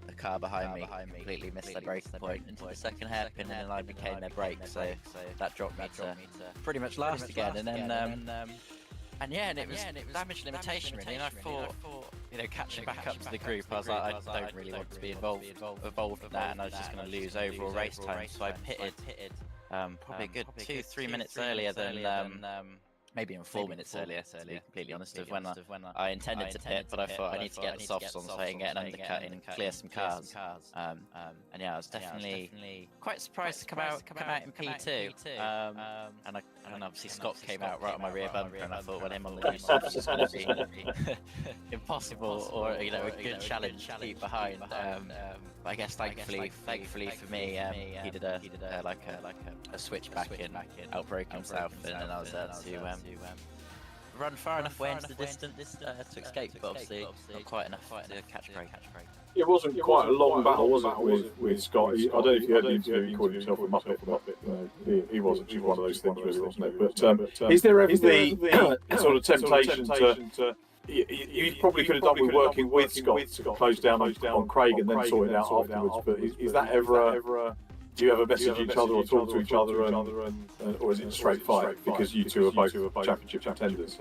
the car behind me completely missed their braking point into the second hairpin, and then I became their brake, so that dropped me to pretty much last again. And then and it was damage limitation really, and I thought, catching back up to the group, I was like, I don't really want to be involved in that, and I was just going to lose overall race time, so I pitted probably a good 2-3 minutes earlier than maybe even 4 minutes earlier, to be completely honest, of when I intended to pit, but I thought I need to get the softs on so I can get an undercut in and clear some cars. And yeah, I was definitely quite surprised to come out in P2. And obviously Scott came out right on my rear bumper, and I thought, well, him on the new softs is going to be impossible, or a good challenge to keep behind. But I guess thankfully for me, he did a switchback in, outbroke himself, and then I was there to run far enough way into the distance to escape, but obviously not quite enough to catch break. It wasn't quite a long battle, was it, with Scott? I don't know if you heard the interview, he called himself a Muppet. He wasn't just one of those things, really, wasn't it? But is there ever the sort of temptation to You probably could have done with working with Scott to close down on Craig and then sort it out afterwards. But is that ever do you ever message each other or talk to each other, or is it a straight fight because you two are both championship contenders?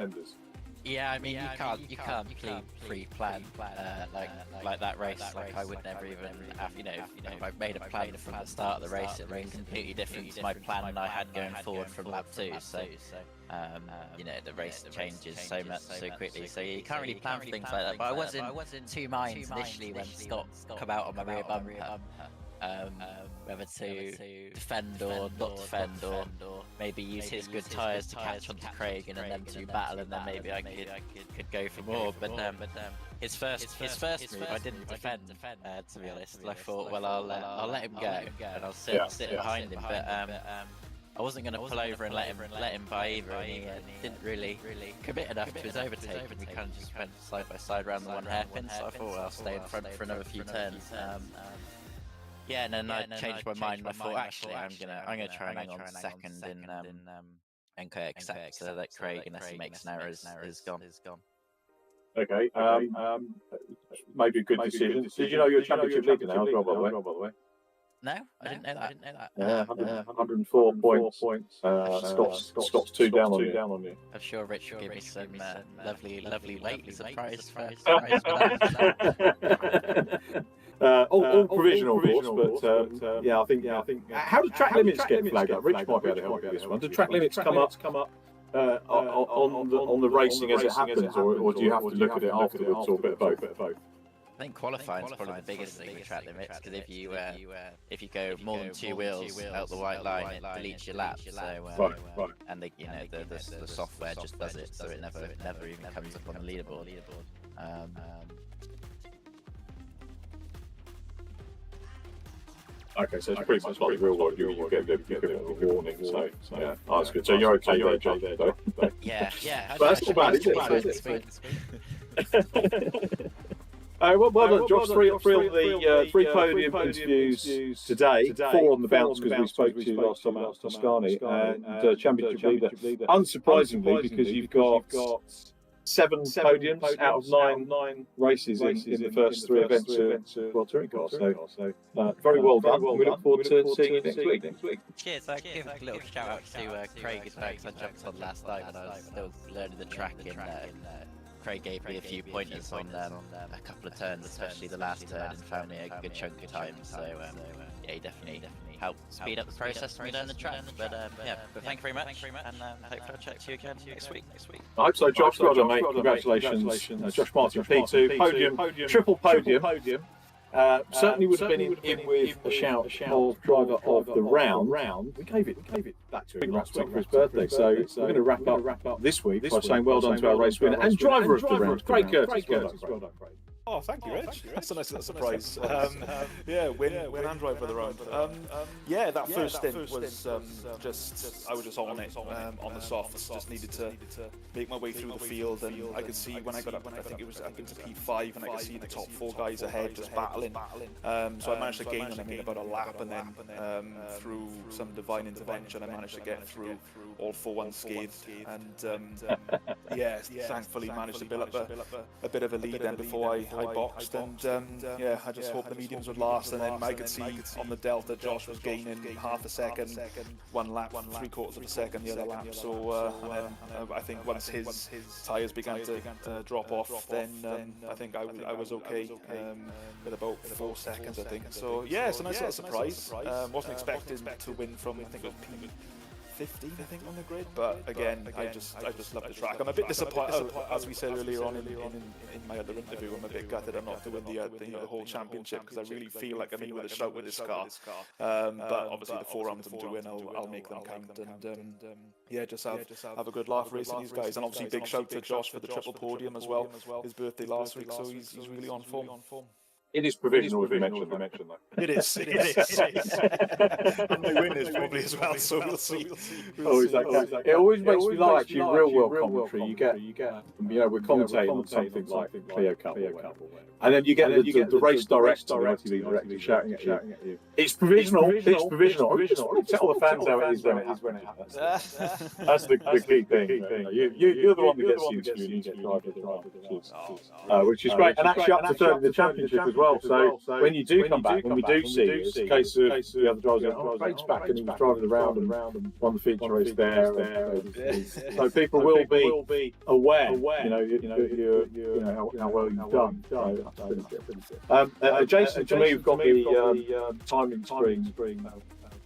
Yeah, I mean you can't pre-plan like that race. Like I would never even, if I made a plan from the start of the race, it would be completely different to my plan I had going forward from lap 2. So the race changes so much so quickly. So you can't really plan for things like that. But I was in two minds initially when Scott come out on my rear bumper. Whether to defend or not defend, or maybe use his good tyres to catch onto Craig and then them two battle, and then maybe I could go for more. But his first move I didn't defend, to be honest. I thought, well, I'll let him go and I'll sit behind him. But I wasn't going to pull over and let him by either, and he didn't really commit enough to his overtake, and we kind of just went side by side around the one hairpin. So I thought, well, I'll stay in front for another few turns. Yeah, and then I changed my mind and I thought, actually, I'm gonna try and hang on second and accept that Craig, unless he makes an error, is gone. Okay, maybe a good decision. Did you know you're a championship leader now as well, by the way? No, I didn't know that. Yeah, 104 points. Scott's 2 down on you. I'm sure Rich will give me some lovely weight surprise for all provisional, of course, but I think. How do track limits get flagged up? Rich might be able to help with this one. Do track limits come up on the racing as it happens, or do you have to look at it afterwards, or a bit of both? I think qualifying is probably the biggest thing with track limits, because if you go more than 2 wheels out the white line, it deletes your laps. So and the software just does it, so it never even comes up on the leaderboard. Okay, so it's pretty much like the real world. You get a warning. So yeah, that's good. So you're okay there, though. Yeah. But that's not bad, is it? Well done, Josh. Three of the 3 podium interviews today. 4 on the bounce because we spoke to you last time out at Pascani, and championship leader. Unsurprisingly, because you've got 7 podiums out of 9 races in the first 3 events of World Touring Car. So very well done. We look forward to seeing you next week. Cheers. I give a little shout out to Craig as well, because I jumped on last night and I was still learning the track, and Craig gave me a few pointers on a couple of turns, especially the last turn, and found me a good chunk of time. So he definitely helped speed up the process and learn the track. But thank you very much, and hopefully I'll chat to you again next week. I hope so, Josh. Well done, mate. Congratulations. Josh Martin, P2, podium, triple podium. Certainly would have been in with a shout of driver of the round. We gave it back to him last week for his birthday. So we're going to wrap up this week by saying well done to our race winner and driver of the round, Craig Curtis. Well done, Craig. Oh, thank you, Rich. That's a nice little surprise. Win and drive for the round. That first stint was I was just on it, on the softs. Just needed to make my way through the field, and I could see when I got up, I think it was up into P5, and I could see the top 4 guys ahead just battling. So I managed to gain on them in about a lap, and then through some divine intervention, I managed to get through all 4 unscathed, and thankfully managed to build up a bit of a lead then before I boxed, and I just hoped the mediums would last, and then I could see on the delta Josh was gaining half a second, 1 lap, 3/4 of a second the other lap. So and then I think once his tyres began to drop off, then I think I was okay with about 4 seconds, I think. So it's a nice little surprise. Wasn't expecting to win from, I think it was P15, I think, on the grid, but again, I just love the track. I'm a bit disappointed, as we said earlier on in my other interview. I'm a bit gutted I'm not doing the whole championship, because I really feel like I'm in with a shout with this car. But obviously the 4 rounds I'm doing, I'll make them count, and just have a good laugh racing these guys. And obviously big shout to Josh for the triple podium as well. His birthday last week, so he's really on form. It is provisional, as we mentioned though. It is. It is. And my win is probably as well. So we'll see. It always makes me like actually real world commentary. You get, we're commentating on something like Clio Cup, and then you get the race director, the TV director, shouting at you. It's provisional. It's provisional. Tell the fans how it is when it happens. That's the key thing. You're the one that gets the interview, and you get driver, which is great. And actually up to third in the championship as well. So when you do come back, when we do see you, it's a case of the other drivers going, oh, Craig's back, and he was driving around and won the feature race there. So people will be aware, how well you've done. Adjacent to me, we've got the timing screen.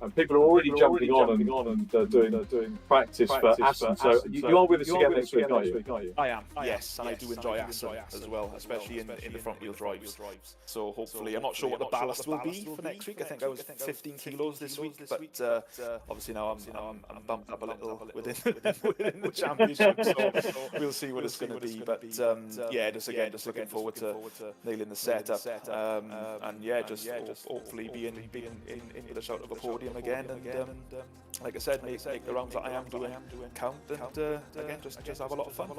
And people are already jumping on and doing practice for Assen. So you are with us again next week, aren't you? I am, yes, and I do enjoy Assen as well, especially in the front wheel drives. So hopefully, I'm not sure what the ballast will be for next week. I think I was 15 kilos this week, but obviously now I'm bumped up a little within the championship. So we'll see what it's going to be. But just looking forward to nailing the setup, and just hopefully being in the shout of a podium again, and like I said, make the rounds that I am doing count, and again just have a lot of fun.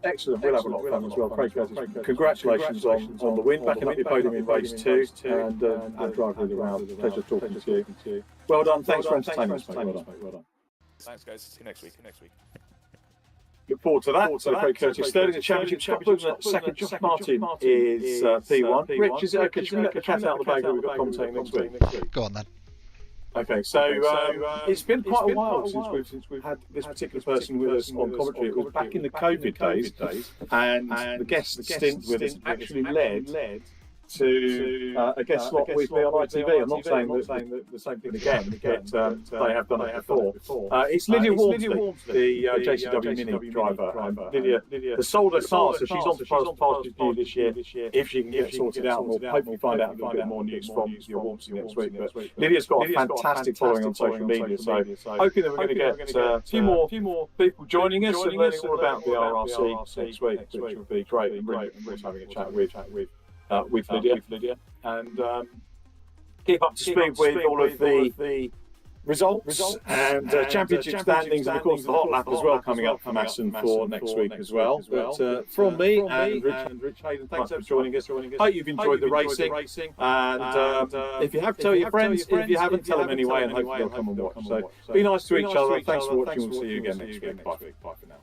Excellent, we'll have a lot of fun as well. Craig Curtis, congratulations on the win, backing up your podium in race 2, and driving the round. Pleasure talking to you. Well done, thanks for entertaining us, mate. Well done. Thanks guys, see you next week. Look forward to that. So Craig Curtis, third in the championship. Second, Josh Martin is P1. Rich, is it okay? Should we let the cat out of the bag that we've got commentating next week? Go on then. Okay, so it's been quite a while since we've had this particular person with us on commentary. It was back in the COVID days, and the guest stint with us actually led to a guest slot with me on ITV. I'm not saying the same thing again, but they have done it before. It's Lydia Wormsley, the JCW Mini driver. Lydia has sold her car, so she's on to past review this year. If she can get it sorted out, we'll hopefully find out a little bit more news from Lydia Wormsley next week. But Lydia's got a fantastic following on social media, so hoping that we're going to get a few more people joining us and learning all about VRRC next week, which would be great. And really having a chat with Lydia, and keep up to speed with all of the results and championship standings, and of course the hot lap as well coming up from Assen for next week as well. But from me and Rich Hayden, thanks for joining us. Hope you've enjoyed the racing, and if you have, tell your friends. If you haven't, tell them anyway, and hopefully they'll come and watch. So be nice to each other. Thanks for watching. We'll see you again next week. Bye for now.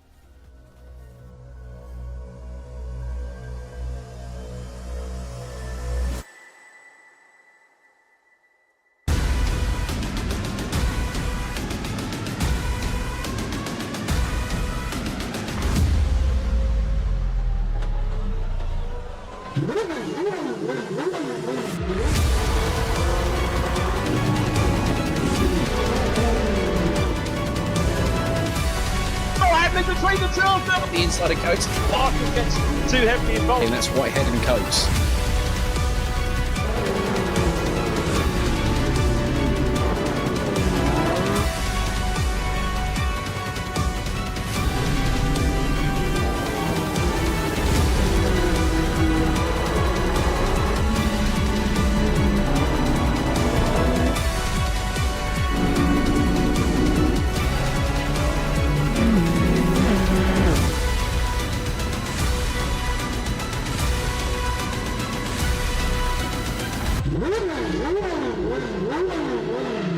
Between the two of them, the inside of coats. Parker gets too heavily involved, and that's Whitehead and Coates. Woo!